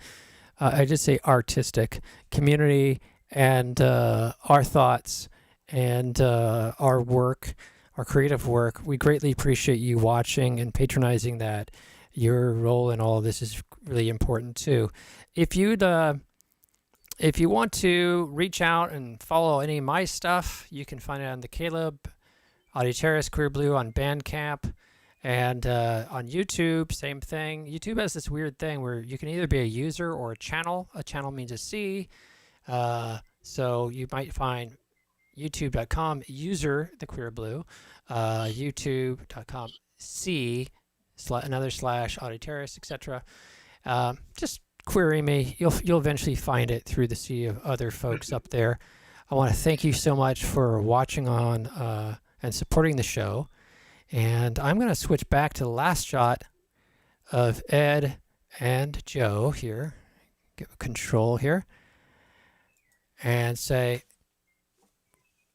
I just say artistic community and our thoughts and our work, our creative work. We greatly appreciate you watching and patronizing that. Your role in all of this is really important too. If you want to reach out and follow any of my stuff, you can find it on the Caleb Auditeris Queer Blue on Bandcamp and on YouTube, same thing. YouTube has this weird thing where you can either be a user or a channel. A channel means a C. So you might find youtube.com user the Queer Blue, youtube.com C another / Auditeris, etc. Just query me. You'll eventually find it through the sea of other folks up there. I want to thank you so much for watching on and supporting the show. And I'm going to switch back to the last shot of Ed and Joe here. Get control here. And say,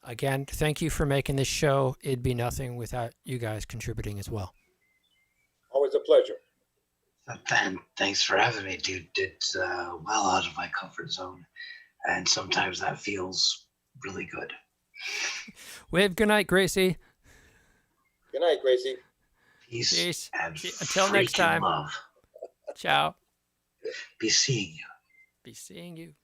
again, thank you for making this show. It'd be nothing without you guys contributing as well. Always a pleasure. And thanks for having me, dude. It's well out of my comfort zone, and sometimes that feels really good. Wave, good night, Gracie. Good night, Gracie. Peace Peace. and Until next freaking time. love. Ciao. Be seeing you. Be seeing you.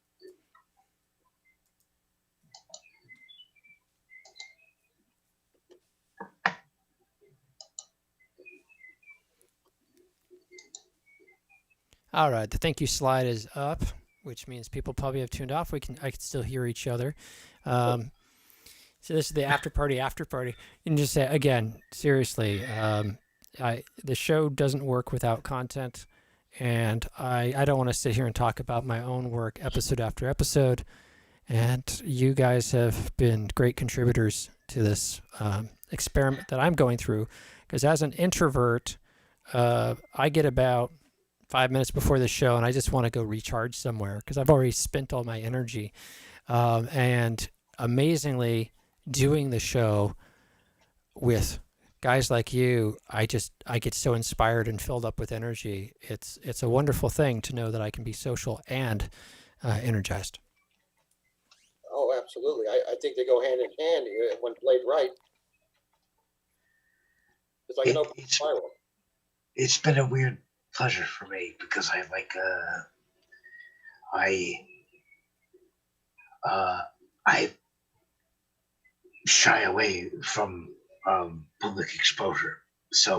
All right, the thank you slide is up, which means people probably have tuned off. I can still hear each other. So this is the after party. You can just say again, seriously, the show doesn't work without content, and I don't want to sit here and talk about my own work episode after episode. And you guys have been great contributors to this experiment that I'm going through. Because as an introvert, I get about 5 minutes before the show, and I just want to go recharge somewhere because I've already spent all my energy. And amazingly, doing the show with guys like you, I get so inspired and filled up with energy. It's a wonderful thing to know that I can be social and energized. Oh, absolutely. I think they go hand in hand when played right. It's like an open spiral. It's been a weird pleasure for me because I shy away from public exposure. So